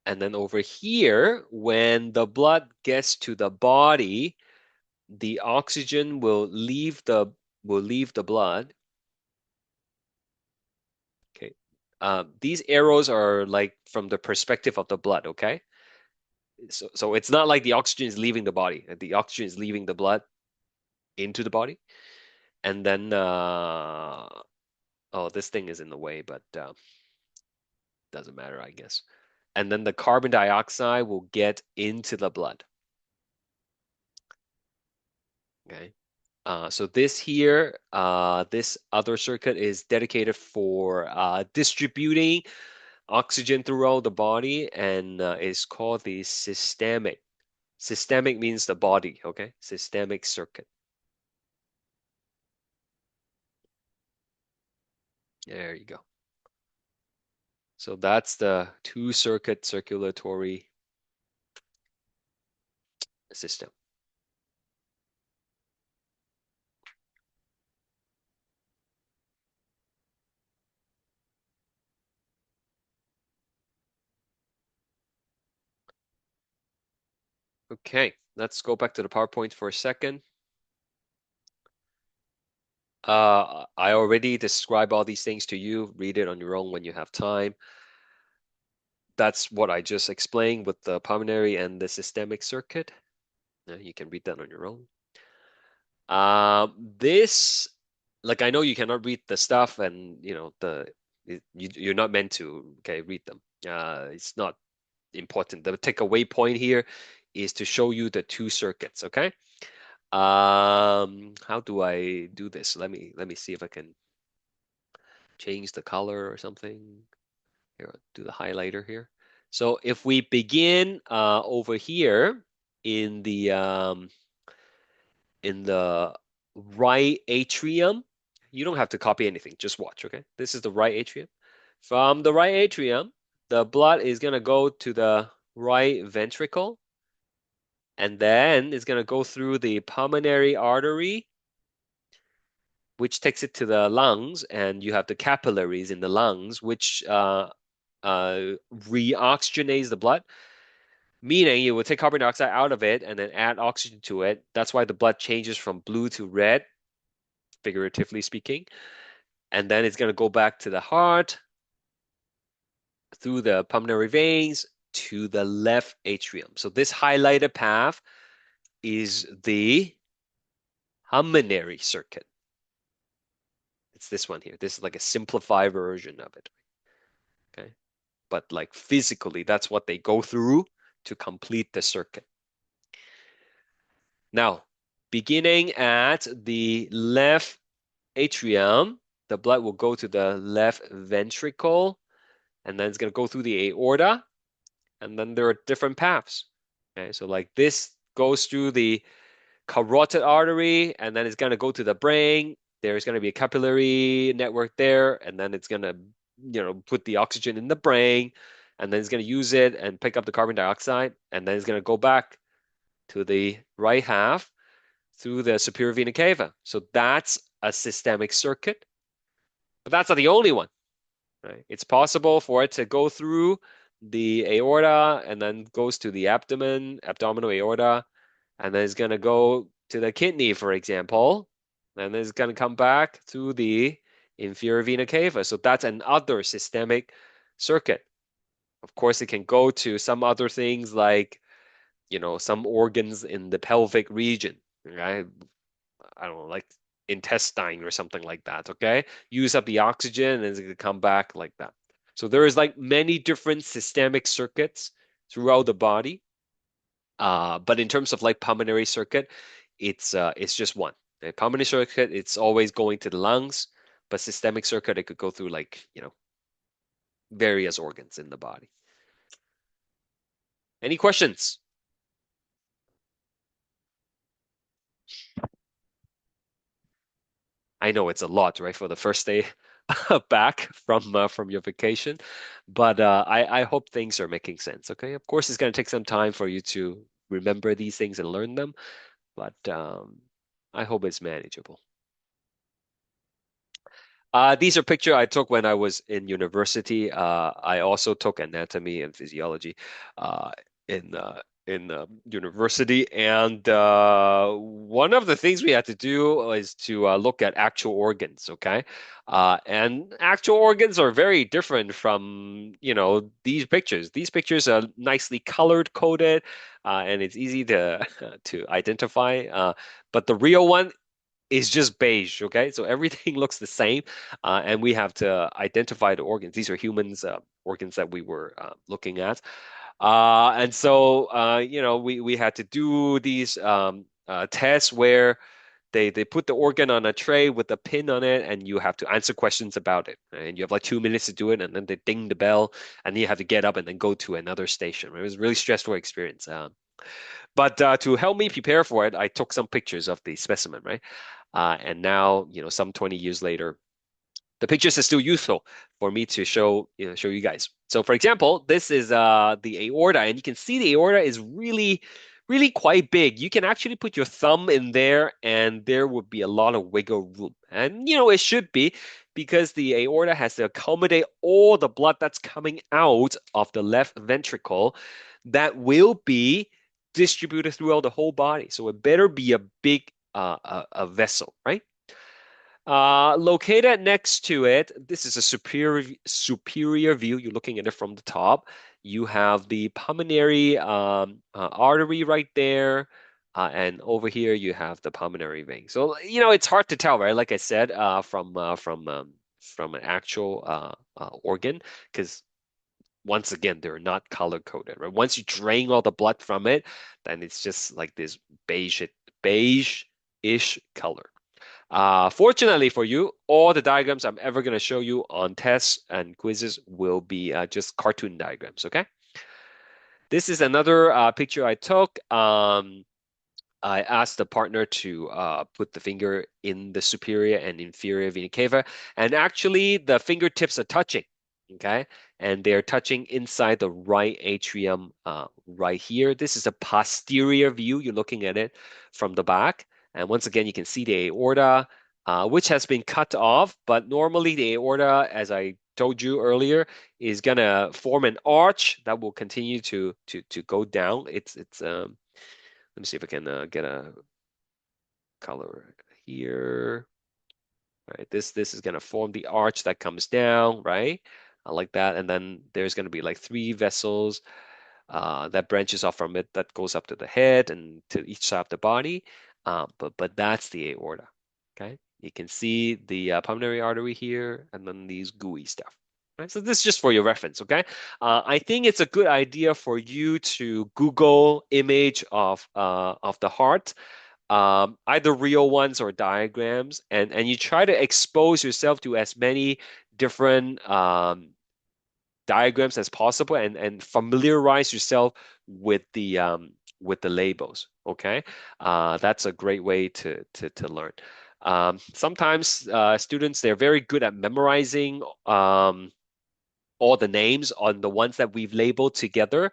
And then over here, when the blood gets to the body, the oxygen will leave the blood. Okay. These arrows are like from the perspective of the blood, okay? So it's not like the oxygen is leaving the body. The oxygen is leaving the blood into the body. And then oh, this thing is in the way, but doesn't matter, I guess. And then the carbon dioxide will get into the blood. Okay. So this here, this other circuit is dedicated for distributing oxygen throughout the body and is called the systemic Systemic means the body, okay? Systemic circuit. There you go. So that's the two-circuit circulatory system. Okay, let's go back to the PowerPoint for a second. I already described all these things to you. Read it on your own when you have time. That's what I just explained with the pulmonary and the systemic circuit. You can read that on your own. This, like, I know you cannot read the stuff, and you're not meant to, okay, read them. It's not important. The takeaway point here is to show you the two circuits, okay? How do I do this? Let me see if I can change the color or something. Here, I'll do the highlighter here. So if we begin over here in the um, in the right atrium, you don't have to copy anything. Just watch, okay? This is the right atrium. From the right atrium, the blood is gonna go to the right ventricle, and then it's gonna go through the pulmonary artery, which takes it to the lungs, and you have the capillaries in the lungs, which reoxygenates the blood, meaning you will take carbon dioxide out of it and then add oxygen to it. That's why the blood changes from blue to red, figuratively speaking. And then it's going to go back to the heart, through the pulmonary veins, to the left atrium. So this highlighted path is the pulmonary circuit. It's this one here. This is like a simplified version of it. Okay. But like physically, that's what they go through to complete the circuit. Now, beginning at the left atrium, the blood will go to the left ventricle, and then it's going to go through the aorta, and then there are different paths. Okay, so like this goes through the carotid artery, and then it's going to go to the brain. There's going to be a capillary network there, and then it's going to, put the oxygen in the brain, and then it's going to use it and pick up the carbon dioxide, and then it's going to go back to the right half through the superior vena cava. So that's a systemic circuit, but that's not the only one, right? It's possible for it to go through the aorta and then goes to the abdominal aorta, and then it's going to go to the kidney, for example, and then it's going to come back to the inferior vena cava. So that's another systemic circuit. Of course, it can go to some other things like, some organs in the pelvic region, right? I don't know, like intestine or something like that, okay? Use up the oxygen and it's going to come back like that. So there is like many different systemic circuits throughout the body. But in terms of like pulmonary circuit, it's just one. A pulmonary circuit, it's always going to the lungs, but systemic circuit, it could go through like, various organs in the body. Any questions? I know it's a lot, right, for the first day back from your vacation, but I hope things are making sense. Okay, of course, it's going to take some time for you to remember these things and learn them, but I hope it's manageable. These are pictures I took when I was in university. I also took anatomy and physiology uh, in university, and one of the things we had to do is to look at actual organs. Okay, and actual organs are very different from these pictures. These pictures are nicely colored coded, and it's easy to to identify. But the real one is just beige, okay? So everything looks the same, and we have to identify the organs. These are humans' organs that we were looking at. And so, we had to do these tests where they put the organ on a tray with a pin on it, and you have to answer questions about it. And you have like 2 minutes to do it, and then they ding the bell, and you have to get up and then go to another station. It was a really stressful experience. But to help me prepare for it, I took some pictures of the specimen, right? And now, some 20 years later, the pictures are still useful for me to show you guys. So for example, this is the aorta, and you can see the aorta is really, really quite big. You can actually put your thumb in there, and there would be a lot of wiggle room. And it should be because the aorta has to accommodate all the blood that's coming out of the left ventricle that will be distributed throughout the whole body. So it better be a big a vessel, right? Located next to it, this is a superior view. You're looking at it from the top. You have the pulmonary artery right there, and over here you have the pulmonary vein. So it's hard to tell, right? Like I said, from an actual organ, because once again they're not color coded, right? Once you drain all the blood from it, then it's just like this beige-ish color. Fortunately for you, all the diagrams I'm ever going to show you on tests and quizzes will be just cartoon diagrams, okay? This is another picture I took. I asked the partner to put the finger in the superior and inferior vena cava, and actually the fingertips are touching, okay? And they're touching inside the right atrium right here. This is a posterior view. You're looking at it from the back. And once again, you can see the aorta, which has been cut off, but normally the aorta, as I told you earlier, is gonna form an arch that will continue to go down. It's let me see if I can get a color here. All right, this is gonna form the arch that comes down, right? I like that. And then there's gonna be like three vessels that branches off from it that goes up to the head and to each side of the body. But that's the aorta. Okay, you can see the pulmonary artery here, and then these gooey stuff. Right, so this is just for your reference. Okay, I think it's a good idea for you to Google image of the heart, either real ones or diagrams, and you try to expose yourself to as many different diagrams as possible, and familiarize yourself with the labels. Okay, that's a great way to learn. Sometimes students, they're very good at memorizing all the names on the ones that we've labeled together.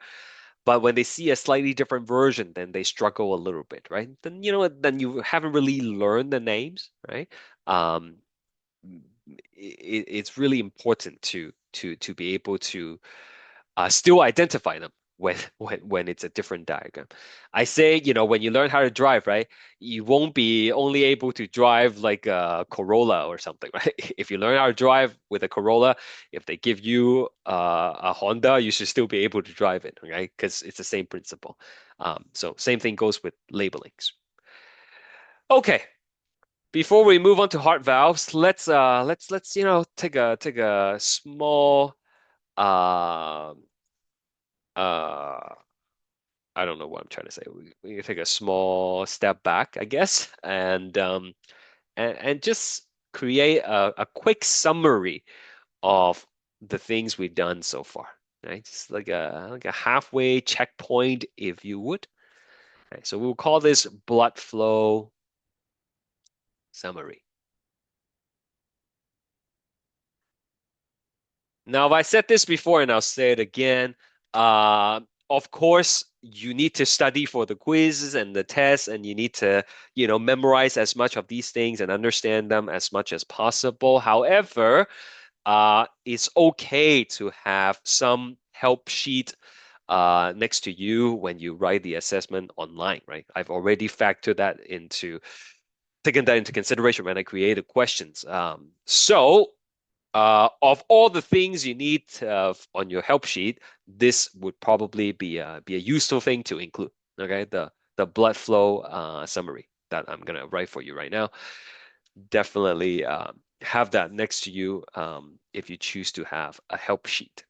But when they see a slightly different version, then they struggle a little bit, right? Then then you haven't really learned the names, right? Um, it's really important to be able to still identify them when when it's a different diagram. I say, when you learn how to drive, right, you won't be only able to drive like a Corolla or something, right? If you learn how to drive with a Corolla, if they give you a Honda, you should still be able to drive it, right? Because it's the same principle. So same thing goes with labelings. Okay, before we move on to heart valves, let's take a small uh uh I don't know what I'm trying to say. We can take a small step back, I guess, and just create a quick summary of the things we've done so far. Right? Just like a halfway checkpoint, if you would. Right, so we'll call this blood flow summary. Now, if I said this before and I'll say it again, of course, you need to study for the quizzes and the tests, and you need to, memorize as much of these things and understand them as much as possible. However, it's okay to have some help sheet next to you when you write the assessment online, right? I've already factored that taken that into consideration when I created questions. Of all the things you need on your help sheet, this would probably be a useful thing to include. Okay, the blood flow summary that I'm gonna write for you right now. Definitely have that next to you if you choose to have a help sheet.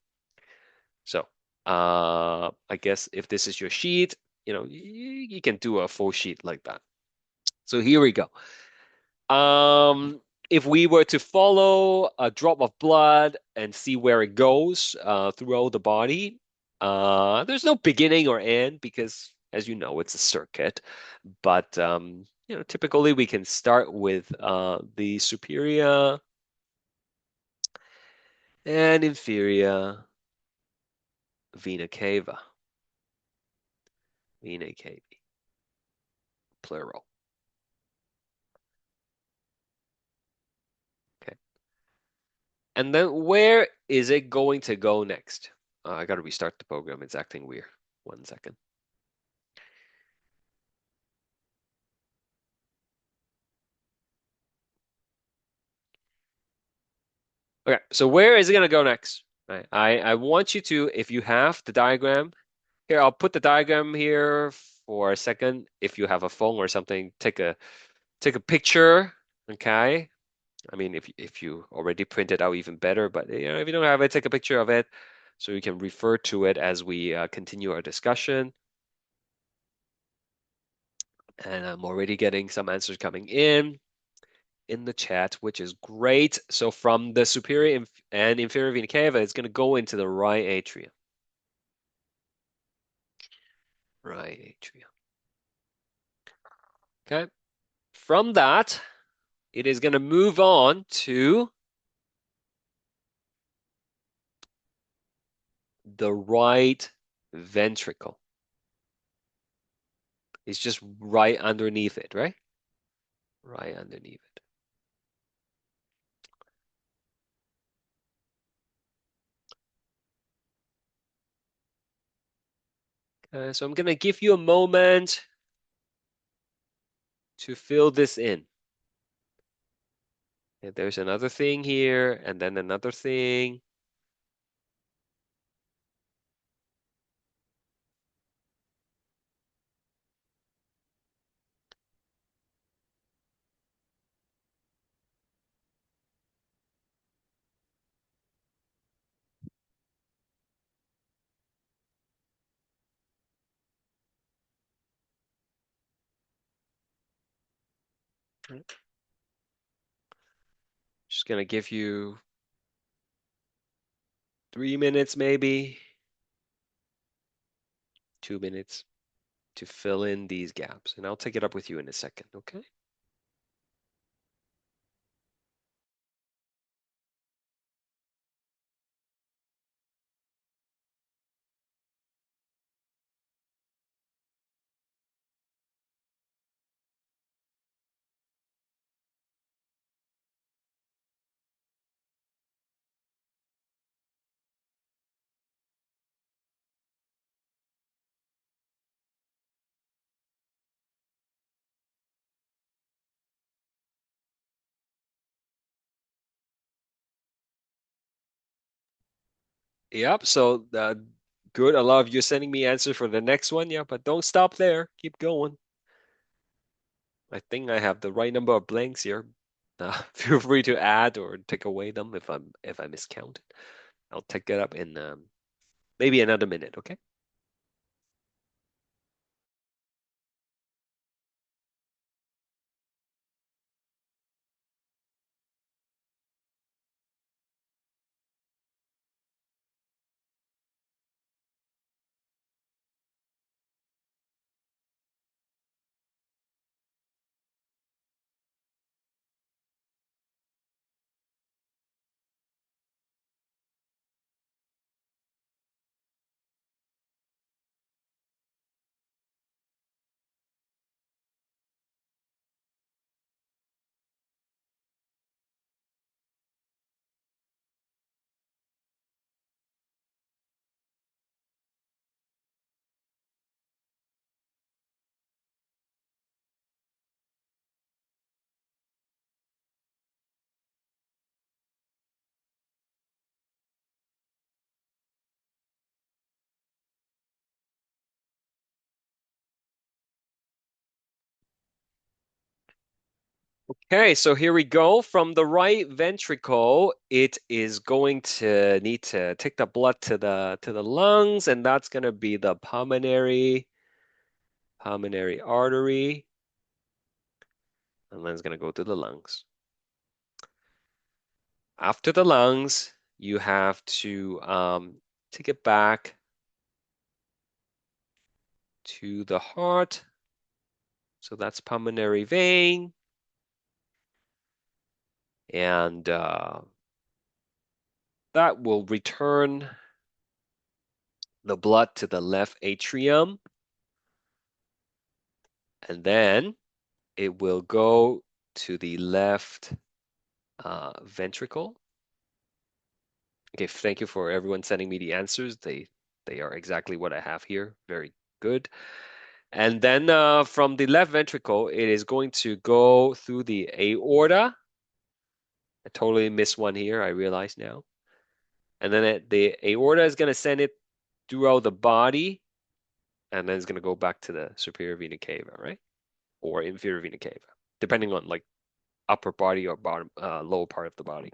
So I guess if this is your sheet, you can do a full sheet like that. So here we go. If we were to follow a drop of blood and see where it goes throughout the body, there's no beginning or end because as you know, it's a circuit, but typically we can start with the superior and inferior vena cava, vena cava, plural. Okay. And then where is it going to go next? I got to restart the program. It's acting weird. 1 second. Okay, so where is it going to go next? Right. I want you to, if you have the diagram, here, I'll put the diagram here for a second. If you have a phone or something, take a picture, okay? I mean, if you already printed out, even better. But if you don't have it, take a picture of it so you can refer to it as we continue our discussion. And I'm already getting some answers coming in the chat, which is great. So from the superior and inferior vena cava, it's going to go into the right atrium. Right atrium. Okay. From that, it is going to move on to the right ventricle. It's just right underneath it, right? Right underneath it. So I'm going to give you a moment to fill this in. And there's another thing here, and then another thing. Just going to give you 3 minutes, maybe 2 minutes to fill in these gaps. And I'll take it up with you in a second, okay? Yep, so good. A lot of you sending me answers for the next one. Yeah, but don't stop there. Keep going. I think I have the right number of blanks here. Feel free to add or take away them if I miscounted. I'll take it up in maybe another minute, okay? Okay, so here we go. From the right ventricle, it is going to need to take the blood to the lungs, and that's going to be the pulmonary artery, and then it's going to go to the lungs. After the lungs, you have to take it back to the heart. So that's pulmonary vein. And that will return the blood to the left atrium. And then it will go to the left ventricle. Okay, thank you for everyone sending me the answers. They are exactly what I have here. Very good. And then from the left ventricle, it is going to go through the aorta. I totally missed one here, I realize now. And then the aorta is going to send it throughout the body, and then it's going to go back to the superior vena cava, right? Or inferior vena cava, depending on like upper body or bottom, lower part of the body.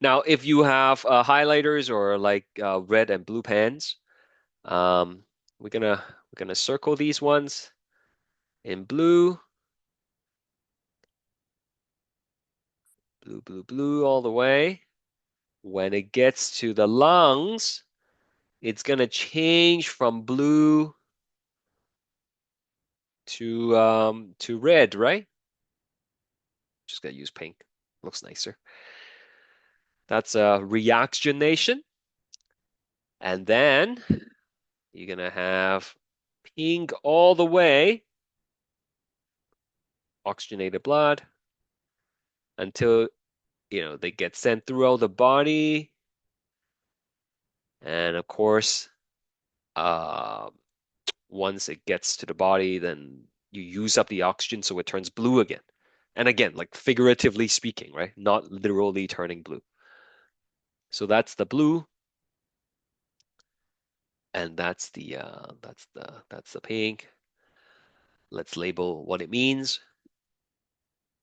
Now, if you have highlighters or like red and blue pens, um, we're gonna circle these ones in blue, blue, blue, blue all the way. When it gets to the lungs, it's gonna change from blue to red, right? Just gonna use pink. Looks nicer. That's a reoxygenation. And then you're gonna have pink all the way, oxygenated blood, until they get sent throughout the body. And of course, uh, once it gets to the body, then you use up the oxygen, so it turns blue again. And again, like figuratively speaking, right? Not literally turning blue. So that's the blue, and that's the pink. Let's label what it means.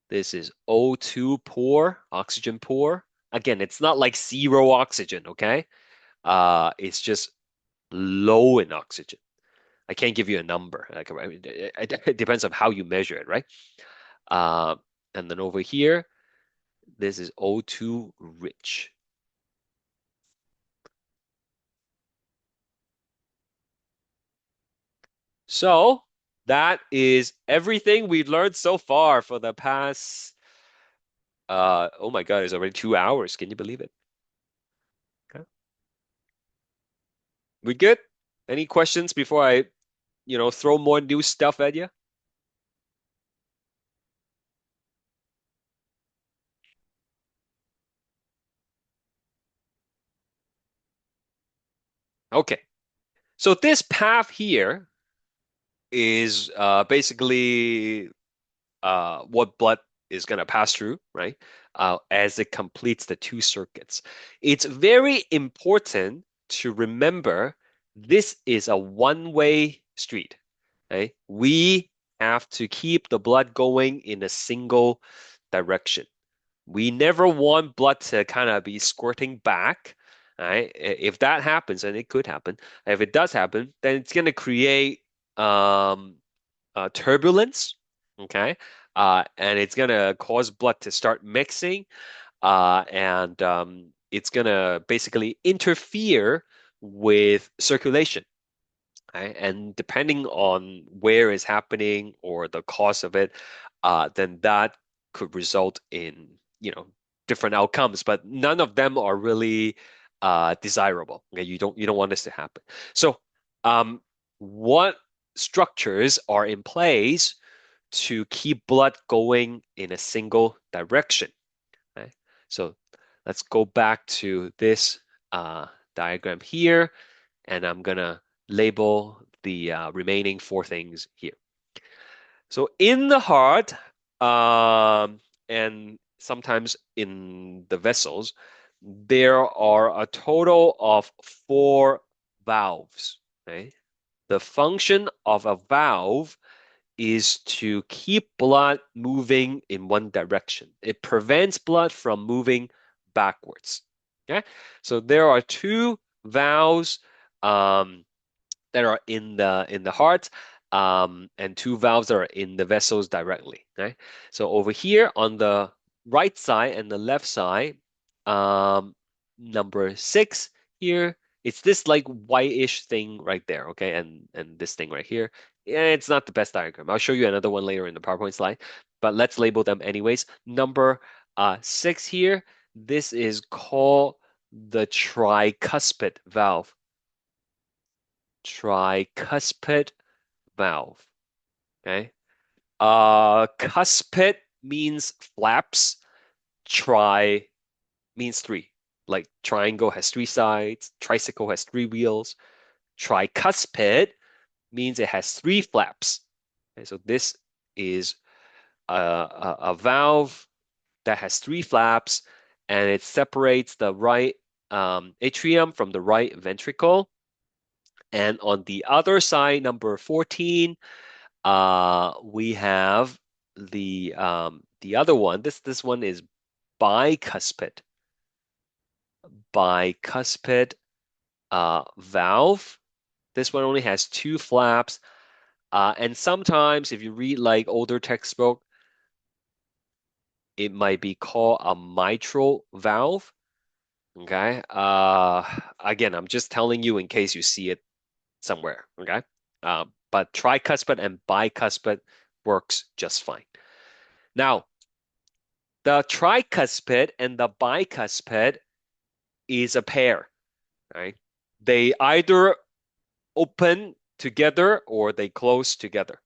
This is O2 poor, oxygen poor. Again, it's not like zero oxygen, okay? It's just low in oxygen. I can't give you a number. Like, I mean, it depends on how you measure it, right? Uh, and then over here, this is O2 rich. So that is everything we've learned so far for the past, oh my God, it's already 2 hours. Can you believe it? Okay. We good? Any questions before I, throw more new stuff at you? Okay. So this path here is basically what blood is going to pass through, right? As it completes the two circuits. It's very important to remember this is a one-way street, right? We have to keep the blood going in a single direction. We never want blood to kind of be squirting back, right? If that happens, and it could happen, if it does happen, then it's going to create um, turbulence, okay? And it's gonna cause blood to start mixing, and it's gonna basically interfere with circulation. Okay? And depending on where it's happening or the cause of it, then that could result in, different outcomes, but none of them are really desirable. Okay? You don't want this to happen. So, what structures are in place to keep blood going in a single direction? Okay? So let's go back to this diagram here, and I'm gonna label the remaining four things here. So in the heart, and sometimes in the vessels, there are a total of four valves. Okay? The function of a valve is to keep blood moving in one direction. It prevents blood from moving backwards. Okay, so there are two valves that are in the heart, and two valves that are in the vessels directly. Okay, so over here on the right side and the left side, number 6 here It's this like whitish thing right there, okay? And this thing right here. Yeah, it's not the best diagram. I'll show you another one later in the PowerPoint slide, but let's label them anyways. Number six here, this is called the tricuspid valve. Tricuspid valve. Okay. Cuspid means flaps. Tri means three. Like triangle has three sides, tricycle has three wheels. Tricuspid means it has three flaps. Okay, so this is a valve that has three flaps, and it separates the right atrium from the right ventricle. And on the other side, number 14, we have the other one. This one is bicuspid. Bicuspid valve. This one only has two flaps. And sometimes if you read like older textbook, it might be called a mitral valve. Okay. Again, I'm just telling you in case you see it somewhere. Okay. But tricuspid and bicuspid works just fine. Now, the tricuspid and the bicuspid is a pair, right? They either open together or they close together.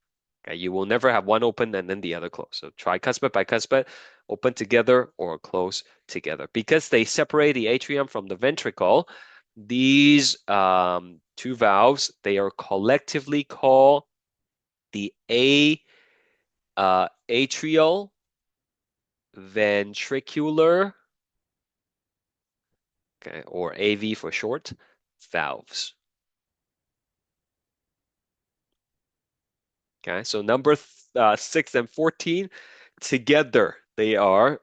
Okay, you will never have one open and then the other close. So tricuspid, bicuspid, open together or close together. Because they separate the atrium from the ventricle, these two valves, they are collectively called the atrial ventricular, okay, or AV for short, valves. Okay, so number 6 and 14 together, they are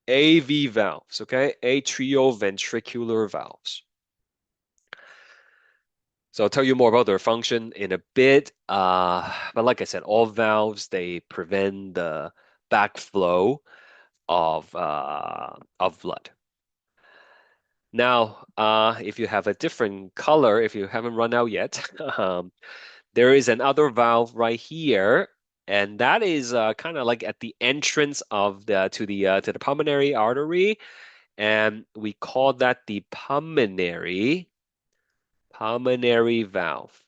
AV valves, okay? Atrioventricular valves. So I'll tell you more about their function in a bit. But like I said, all valves, they prevent the backflow of blood. Now, if you have a different color, if you haven't run out yet, there is another valve right here, and that is kind of like at the entrance of the to the pulmonary artery, and we call that the pulmonary valve.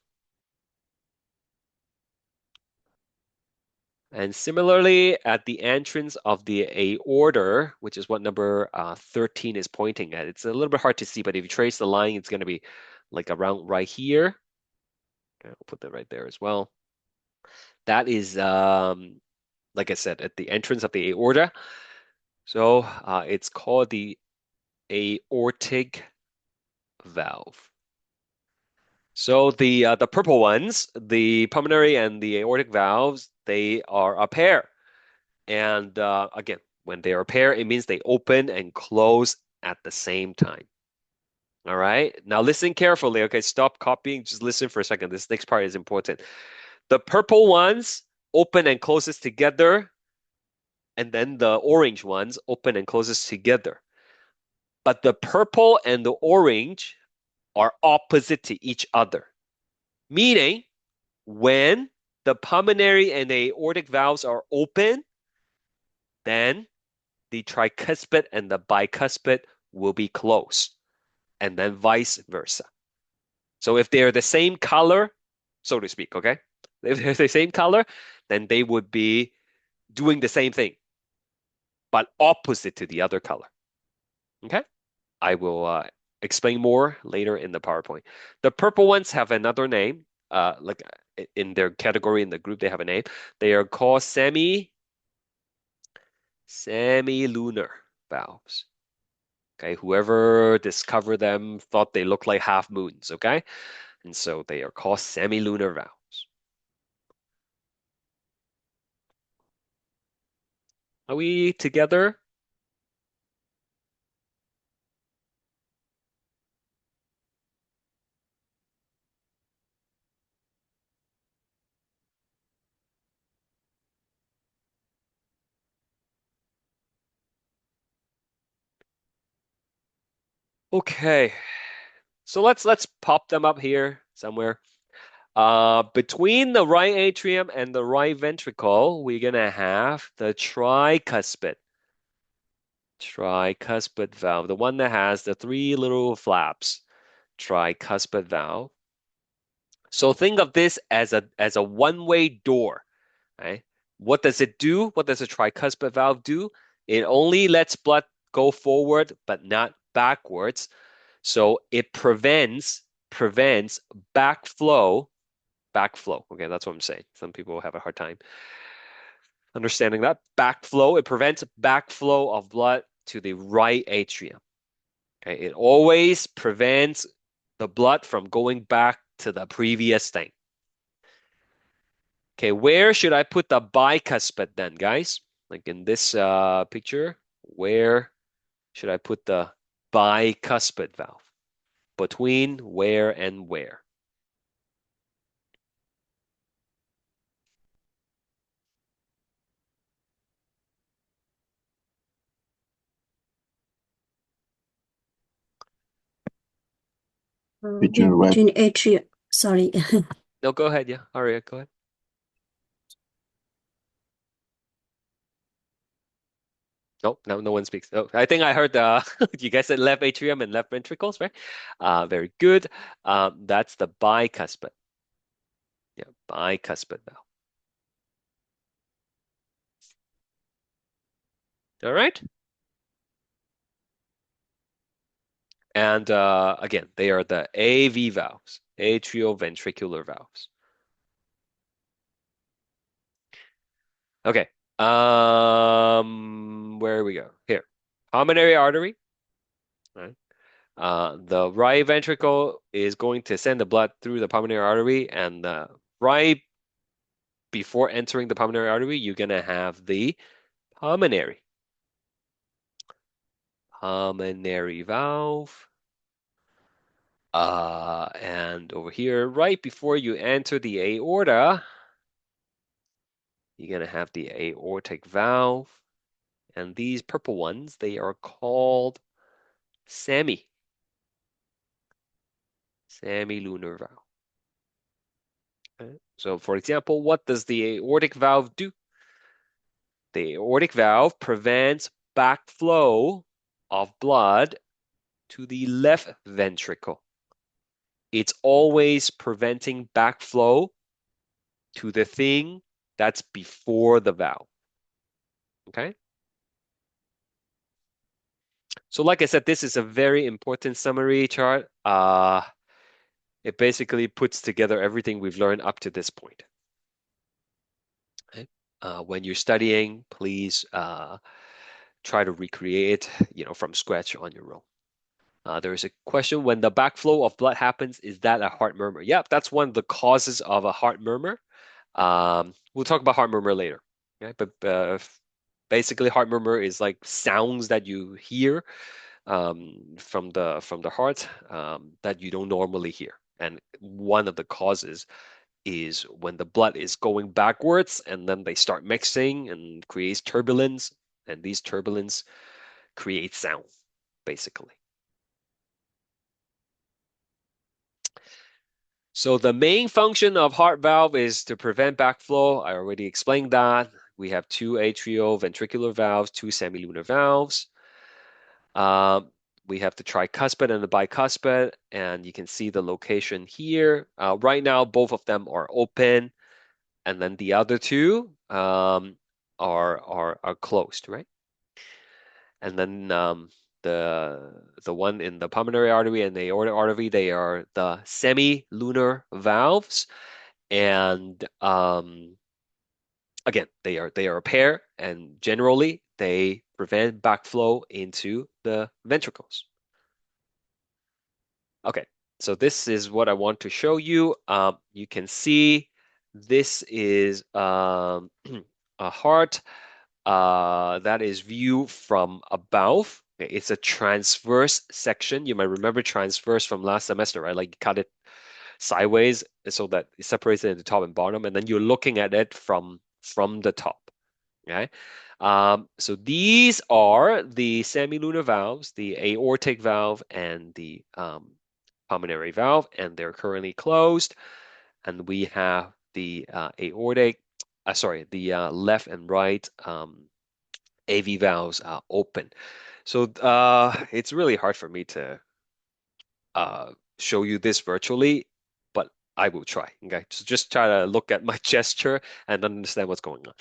And similarly, at the entrance of the aorta, which is what number 13 is pointing at, it's a little bit hard to see, but if you trace the line, it's going to be like around right here. Okay, I'll put that right there as well. That is, like I said, at the entrance of the aorta. So it's called the aortic valve. So the purple ones, the pulmonary and the aortic valves, they are a pair. And again, when they are a pair, it means they open and close at the same time. All right. Now listen carefully. Okay, stop copying. Just listen for a second. This next part is important. The purple ones open and closes together, and then the orange ones open and closes together. But the purple and the orange are opposite to each other, meaning when the pulmonary and aortic valves are open, then the tricuspid and the bicuspid will be closed, and then vice versa. So if they're the same color, so to speak, okay? If they're the same color, then they would be doing the same thing, but opposite to the other color. Okay? I will explain more later in the PowerPoint. The purple ones have another name, like in their category in the group, they have a name. They are called semi-lunar valves. Okay, whoever discovered them thought they looked like half moons, okay? And so they are called semi-lunar valves. Are we together? Okay. So let's pop them up here somewhere. Between the right atrium and the right ventricle, we're gonna have the tricuspid valve, the one that has the three little flaps, tricuspid valve. So think of this as a one-way door, right? What does it do? What does a tricuspid valve do? It only lets blood go forward, but not backwards. So it prevents backflow. Backflow. Okay, that's what I'm saying. Some people have a hard time understanding that. Backflow. It prevents backflow of blood to the right atrium. Okay, it always prevents the blood from going back to the previous thing. Okay, where should I put the bicuspid then, guys? Like in this picture, where should I put the bicuspid valve? Between where and where? Yeah, between atria. Sorry. No, go ahead. Yeah, Aria, go ahead. Nope, no one speaks. Oh, I think I heard you guys said left atrium and left ventricles, right? Very good. That's the bicuspid. Yeah, bicuspid valve. All right. And again, they are the AV valves, atrioventricular valves. Okay. Where we go? Here. Pulmonary artery. Right. The right ventricle is going to send the blood through the pulmonary artery, and right before entering the pulmonary artery, you're gonna have the pulmonary valve. And over here, right before you enter the aorta, you're gonna have the aortic valve. And these purple ones, they are called semilunar valve. Okay. So for example, what does the aortic valve do? The aortic valve prevents backflow of blood to the left ventricle. It's always preventing backflow to the thing that's before the valve. Okay? So like I said, this is a very important summary chart. It basically puts together everything we've learned up to this point. Okay? When you're studying, please try to recreate it, from scratch on your own. There is a question, when the backflow of blood happens, is that a heart murmur? Yep, that's one of the causes of a heart murmur. We'll talk about heart murmur later. Okay? But basically, heart murmur is like sounds that you hear from the heart that you don't normally hear. And one of the causes is when the blood is going backwards and then they start mixing and creates turbulence, and these turbulence create sound, basically. So the main function of heart valve is to prevent backflow. I already explained that. We have two atrioventricular valves, two semilunar valves. We have the tricuspid and the bicuspid, and you can see the location here. Right now, both of them are open, and then the other two are closed, right? And then the one in the pulmonary artery and the aortic artery, they are the semilunar valves, and again, they are a pair, and generally they prevent backflow into the ventricles. Okay, so this is what I want to show you. You can see this is a heart that is viewed from above. Okay, it's a transverse section. You might remember transverse from last semester, right? Like you cut it sideways so that it separates it into top and bottom, and then you're looking at it from the top. Okay. So these are the semilunar valves, the aortic valve, and the pulmonary valve, and they're currently closed. And we have the aortic, the left and right AV valves are open. So it's really hard for me to uh, show you this virtually, but I will try. Okay, so just try to look at my gesture and understand what's going on.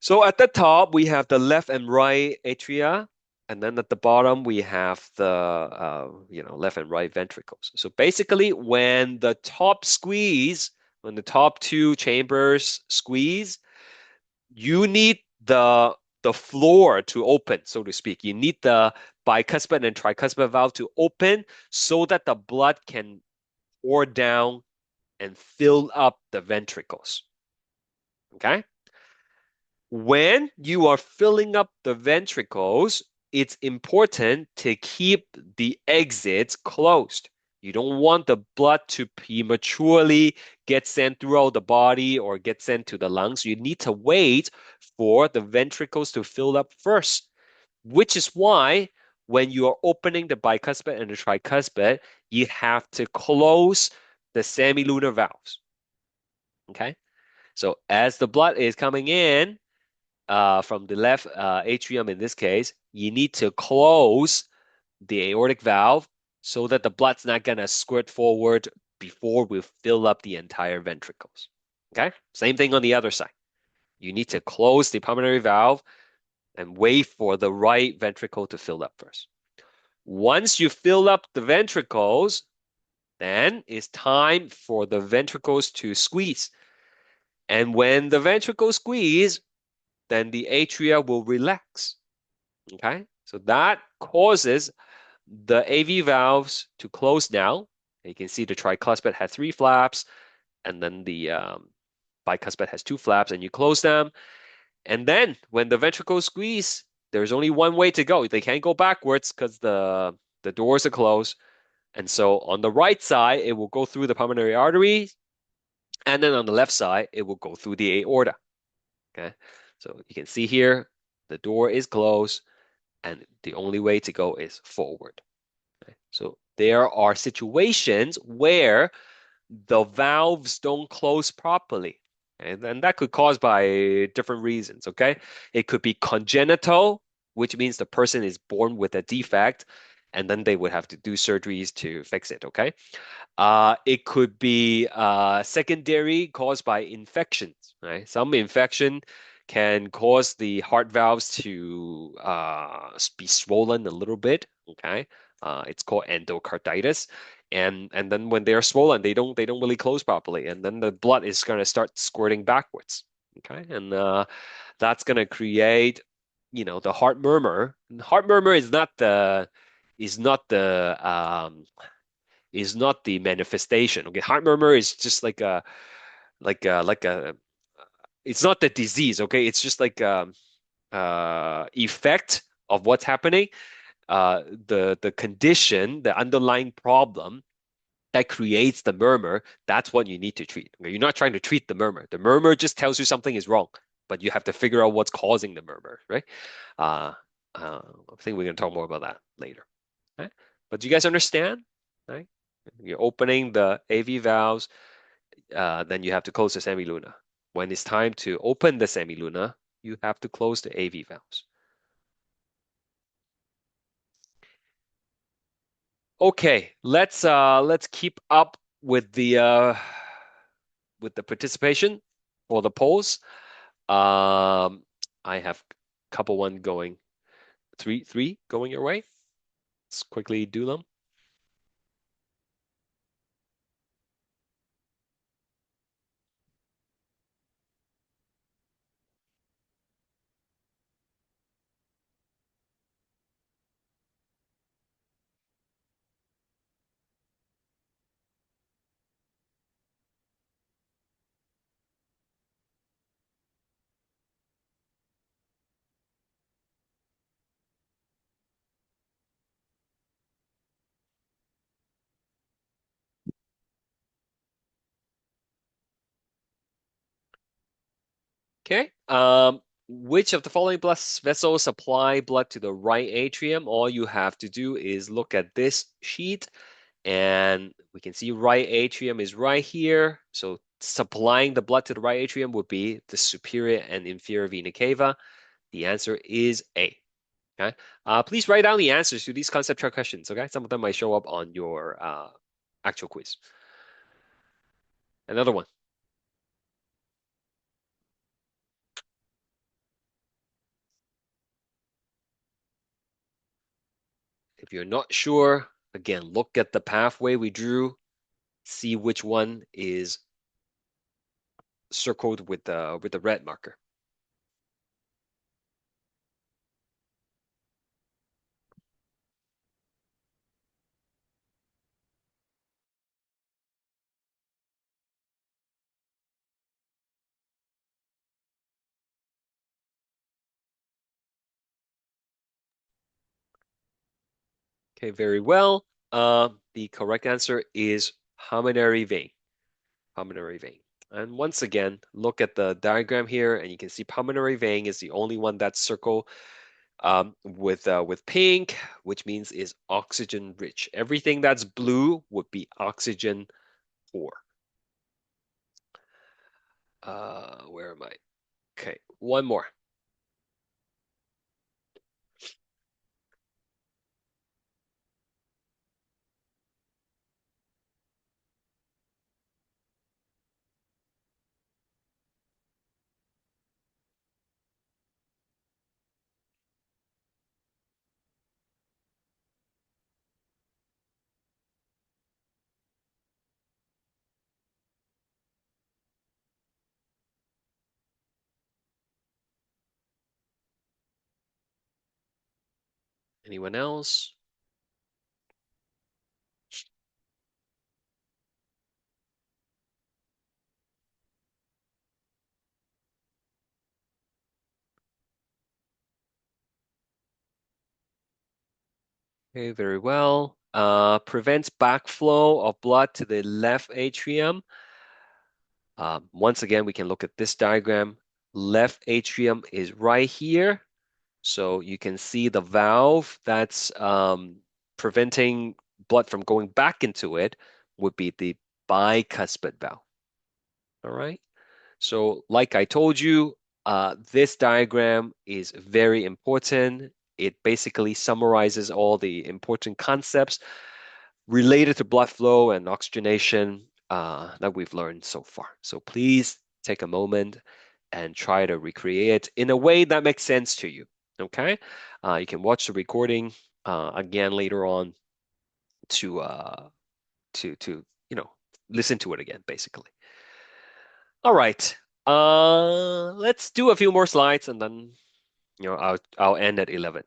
So at the top, we have the left and right atria, and then at the bottom, we have the left and right ventricles. So basically, when the top two chambers squeeze, you need the floor to open, so to speak. You need the bicuspid and tricuspid valve to open so that the blood can pour down and fill up the ventricles. Okay? When you are filling up the ventricles, it's important to keep the exits closed. You don't want the blood to prematurely get sent throughout the body or get sent to the lungs. You need to wait for the ventricles to fill up first, which is why when you are opening the bicuspid and the tricuspid, you have to close the semilunar valves. Okay? So as the blood is coming in, from the left atrium in this case, you need to close the aortic valve so that the blood's not going to squirt forward before we fill up the entire ventricles. Okay? Same thing on the other side. You need to close the pulmonary valve and wait for the right ventricle to fill up first. Once you fill up the ventricles, then it's time for the ventricles to squeeze. And when the ventricles squeeze, then the atria will relax. Okay, so that causes the AV valves to close now. You can see the tricuspid had three flaps, and then the bicuspid has two flaps, and you close them. And then when the ventricles squeeze, there's only one way to go. They can't go backwards because the doors are closed. And so on the right side, it will go through the pulmonary arteries, and then on the left side, it will go through the aorta. Okay, so you can see here, the door is closed, and the only way to go is forward. Okay? So there are situations where the valves don't close properly. And that could cause by different reasons, okay? It could be congenital, which means the person is born with a defect, and then they would have to do surgeries to fix it, okay? It could be secondary caused by infections, right? Some infection can cause the heart valves to be swollen a little bit, okay? It's called endocarditis. And then when they're swollen, they don't really close properly, and then the blood is going to start squirting backwards, okay? And that's going to create, the heart murmur. Heart murmur is not the manifestation. Okay, heart murmur is just like a it's not the disease. Okay, it's just like effect of what's happening. The condition, the underlying problem that creates the murmur, that's what you need to treat. Okay? You're not trying to treat the murmur. The murmur just tells you something is wrong, but you have to figure out what's causing the murmur, right? Uh, I think we're going to talk more about that later. Okay? But do you guys understand? Right? You're opening the AV valves, then you have to close the semiluna. When it's time to open the semiluna, you have to close the AV valves. Okay, let's keep up with the participation for the polls. I have a couple one going, three going your way. Let's quickly do them. Okay. Which of the following blood vessels supply blood to the right atrium? All you have to do is look at this sheet And we can see right atrium is right here. So supplying the blood to the right atrium would be the superior and inferior vena cava. The answer is A. Okay. Please write down the answers to these concept chart questions. Okay. Some of them might show up on your actual quiz. Another one. If you're not sure, again, look at the pathway we drew, see which one is circled with the red marker. Okay, very well. The correct answer is pulmonary vein. Pulmonary vein. And once again, look at the diagram here, and you can see pulmonary vein is the only one that's circled with pink, which means is oxygen rich. Everything that's blue would be oxygen poor. Where am I? Okay, one more. Anyone else? Okay, very well. Prevents backflow of blood to the left atrium. Once again, we can look at this diagram. Left atrium is right here. So you can see the valve that's preventing blood from going back into it would be the bicuspid valve. All right. So like I told you, this diagram is very important. It basically summarizes all the important concepts related to blood flow and oxygenation that we've learned so far. So please take a moment and try to recreate it in a way that makes sense to you. Okay? You can watch the recording again later on to listen to it again, basically. All right. Let's do a few more slides and then I'll end at 11.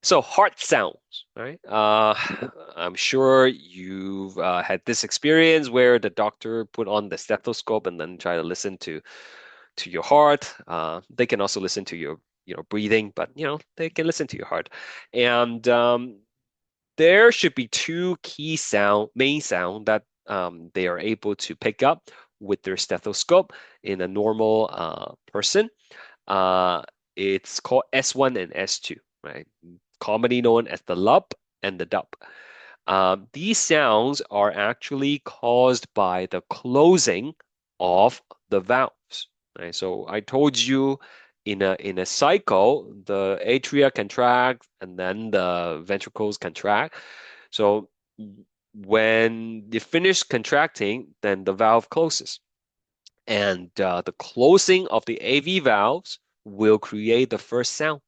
So heart sounds, right? I'm sure you've had this experience where the doctor put on the stethoscope and then try to listen to your heart. They can also listen to your breathing, but they can listen to your heart. And there should be two main sound that they are able to pick up with their stethoscope in a normal person. Uh, it's called S1 and S2, right? Commonly known as the lub and the dub. These sounds are actually caused by the closing of the valves. Right? So I told you in a cycle, the atria contract and then the ventricles contract. So when they finish contracting, then the valve closes. And the closing of the AV valves will create the first sound,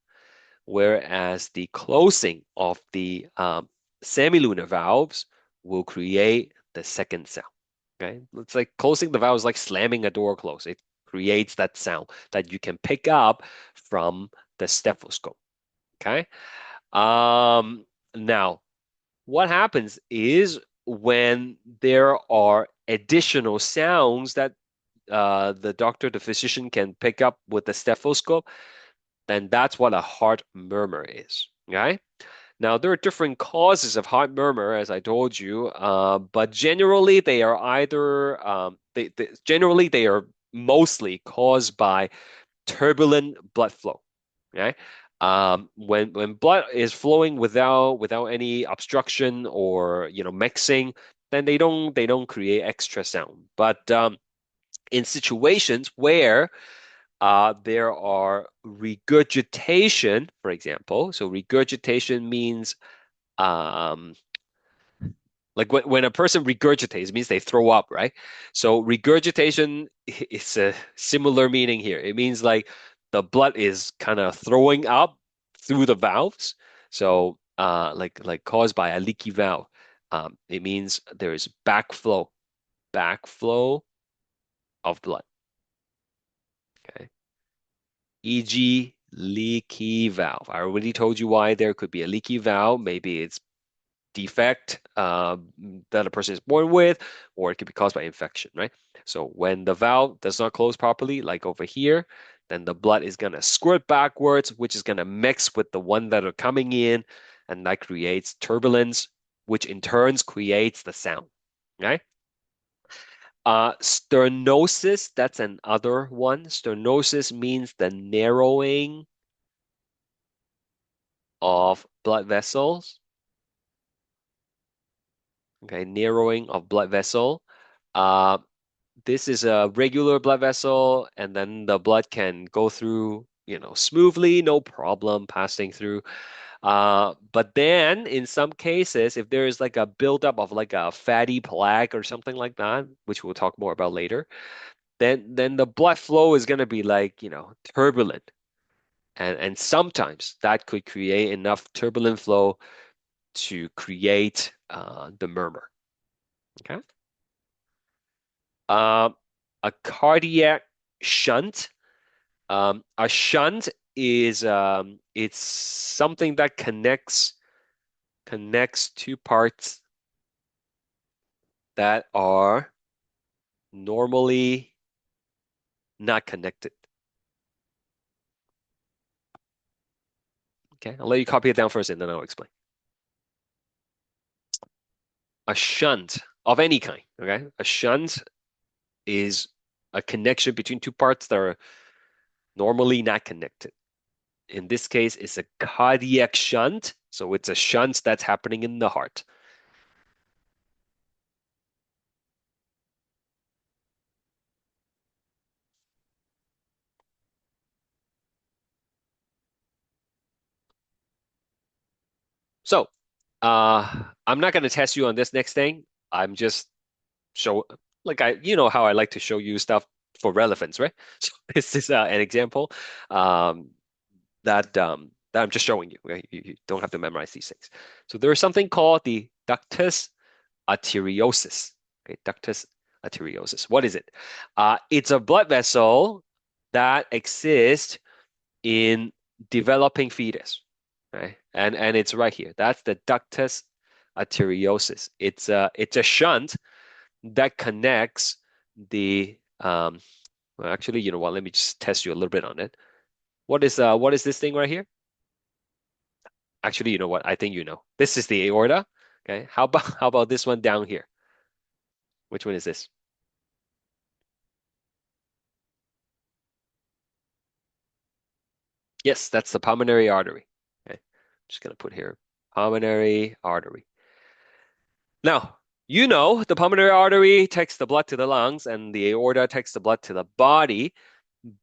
whereas the closing of the semilunar valves will create the second sound. Okay, it's like closing the valve is like slamming a door closed. It creates that sound that you can pick up from the stethoscope. Okay, now what happens is when there are additional sounds that the doctor, the physician can pick up with the stethoscope, then that's what a heart murmur is. Okay. Now, there are different causes of heart murmur, as I told you, but generally they are either generally they are mostly caused by turbulent blood flow. Okay. When blood is flowing without any obstruction or mixing, then they don't create extra sound. But in situations where there are regurgitation, for example, so regurgitation means um, like when a person regurgitates, it means they throw up, right? So regurgitation is a similar meaning here. It means like the blood is kind of throwing up through the valves. So like caused by a leaky valve. It means there is backflow of blood. Okay. E.g. leaky valve. I already told you why there could be a leaky valve. Maybe it's defect that a person is born with, or it could be caused by infection, right? So when the valve does not close properly, like over here, then the blood is going to squirt backwards, which is going to mix with the one that are coming in, and that creates turbulence, which in turns creates the sound. Okay? Stenosis, that's another one. Stenosis means the narrowing of blood vessels. Okay, narrowing of blood vessel. Uh, this is a regular blood vessel, and then the blood can go through, smoothly, no problem passing through. But then in some cases, if there is like a buildup of like a fatty plaque or something like that, which we'll talk more about later, then the blood flow is going to be like, turbulent. And sometimes that could create enough turbulent flow to create the murmur. Okay. Um, a cardiac shunt. A shunt is it's something that connects two parts that are normally not connected. Okay, I'll let you copy it down first and then I'll explain. A shunt of any kind, okay? A shunt is a connection between two parts that are normally not connected. In this case, it's a cardiac shunt, so it's a shunt that's happening in the heart. So, I'm not going to test you on this next thing. I'm just show like how I like to show you stuff for relevance, right? So this is an example um, that I'm just showing you. Right? You don't have to memorize these things. So there is something called the ductus arteriosus. Okay, ductus arteriosus. What is it? It's a blood vessel that exists in developing fetus. Right? And it's right here. That's the ductus arteriosus. It's a shunt that connects the well, actually, you know what? Let me just test you a little bit on it. What is this thing right here? Actually, you know what? I think you know. This is the aorta. Okay. How about this one down here? Which one is this? Yes, that's the pulmonary artery. Okay. Just gonna put here pulmonary artery. Now, the pulmonary artery takes the blood to the lungs and the aorta takes the blood to the body.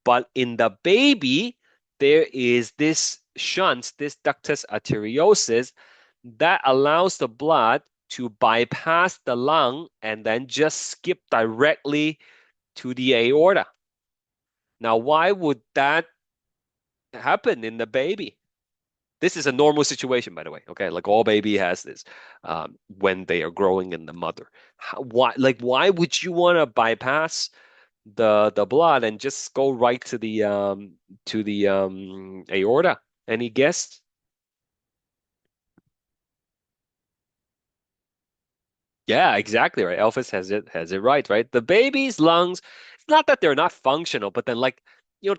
But in the baby, there is this shunt, this ductus arteriosus, that allows the blood to bypass the lung and then just skip directly to the aorta. Now, why would that happen in the baby? This is a normal situation, by the way. Okay, like all baby has this when they are growing in the mother. Why would you want to bypass the blood and just go right to the aorta? Any guess? Yeah, exactly right. Elvis has it right, right? The baby's lungs, it's not that they're not functional, but then like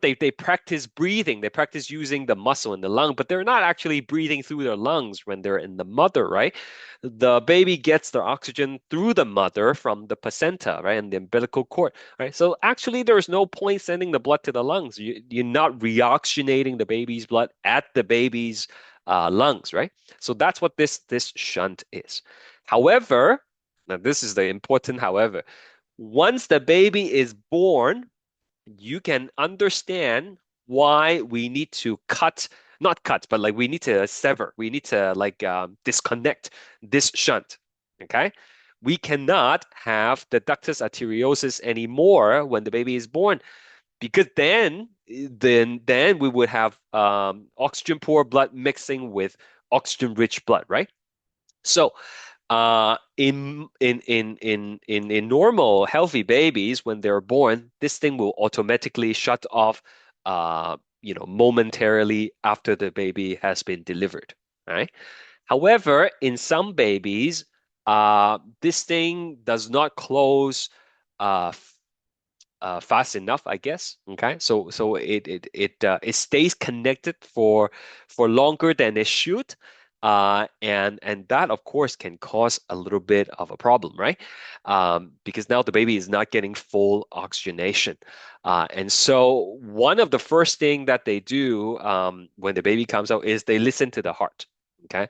they practice breathing, they practice using the muscle in the lung, but they're not actually breathing through their lungs when they're in the mother, right? The baby gets their oxygen through the mother from the placenta, right, and the umbilical cord, right? So actually, there's no point sending the blood to the lungs. You're not reoxygenating the baby's blood at the baby's lungs, right? So that's what this shunt is. However, now this is the important however. Once the baby is born, you can understand why we need to not cut, but like we need to sever, we need to like disconnect this shunt. Okay. We cannot have the ductus arteriosus anymore when the baby is born because then we would have oxygen poor blood mixing with oxygen rich blood, right? So in normal healthy babies, when they're born, this thing will automatically shut off, momentarily after the baby has been delivered, right? However, in some babies, this thing does not close uh, fast enough, I guess. Okay, so it stays connected for longer than it should, and that of course can cause a little bit of a problem, right? Because now the baby is not getting full oxygenation, and so one of the first thing that they do when the baby comes out is they listen to the heart. Okay,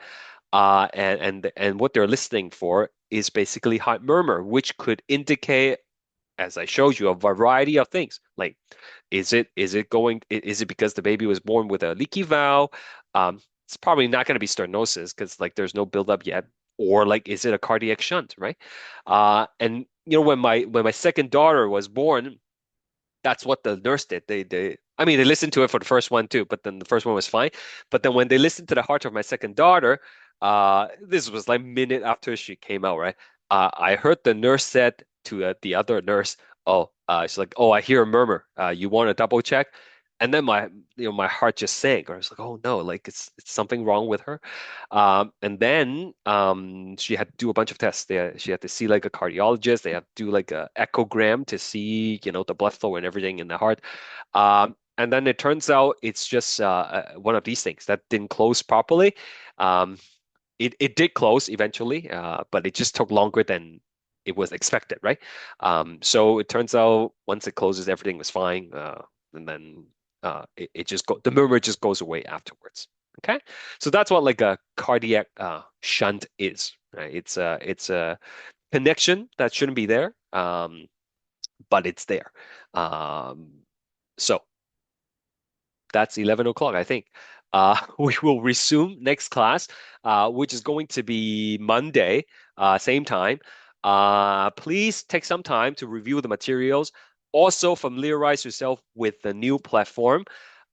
and what they're listening for is basically heart murmur, which could indicate, as I showed you, a variety of things. Like, is it because the baby was born with a leaky valve? It's probably not going to be stenosis because like there's no buildup yet. Or like, is it a cardiac shunt, right? And when my second daughter was born, that's what the nurse did. I mean, they listened to it for the first one too, but then the first one was fine. But then when they listened to the heart of my second daughter, this was like minute after she came out, right? I heard the nurse said to the other nurse, "Oh, she's like, oh, I hear a murmur. You want to double check?" And then my heart just sank. I was like, "Oh no, like it's something wrong with her." And then she had to do a bunch of tests. She had to see like a cardiologist. They had to do like a echogram to see, the blood flow and everything in the heart. And then it turns out it's just one of these things that didn't close properly. Um, it did close eventually, but it just took longer than it was expected, right? So it turns out once it closes, everything was fine, and then the murmur just goes away afterwards. Okay, so that's what like a cardiac shunt is, right? It's a connection that shouldn't be there, but it's there. Um, so that's 11 o'clock, I think. We will resume next class, which is going to be Monday, same time. Please take some time to review the materials. Also, familiarize yourself with the new platform.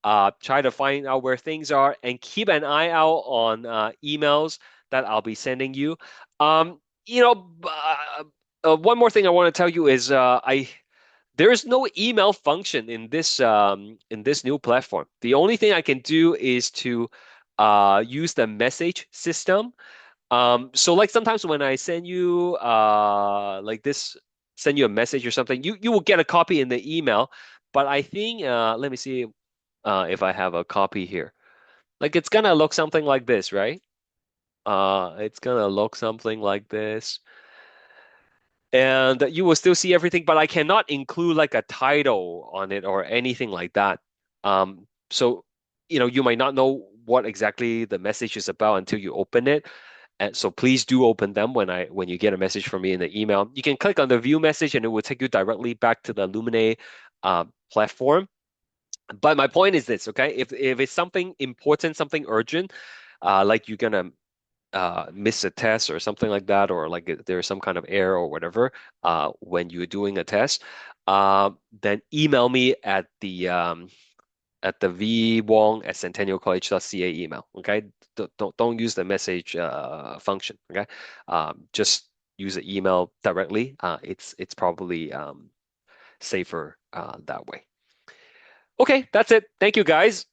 Try to find out where things are and keep an eye out on emails that I'll be sending you. One more thing I want to tell you is there is no email function in this new platform. The only thing I can do is to use the message system. So like sometimes when I send you send you a message or something, you will get a copy in the email. But I think let me see if I have a copy here. Like it's gonna look something like this, right? It's gonna look something like this. And you will still see everything, but I cannot include like a title on it or anything like that. So you might not know what exactly the message is about until you open it. And so please do open them when you get a message from me in the email. You can click on the view message and it will take you directly back to the Lumine platform. But my point is this, okay? If it's something important, something urgent, like you're gonna miss a test or something like that, or like there's some kind of error or whatever when you're doing a test, then email me at the vwong@centennialcollege.ca email. Okay, don't use the message function. Okay, just use the email directly. It's probably safer that way. Okay, that's it. Thank you guys.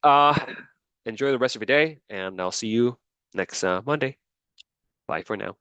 Enjoy the rest of your day, and I'll see you next Monday. Bye for now.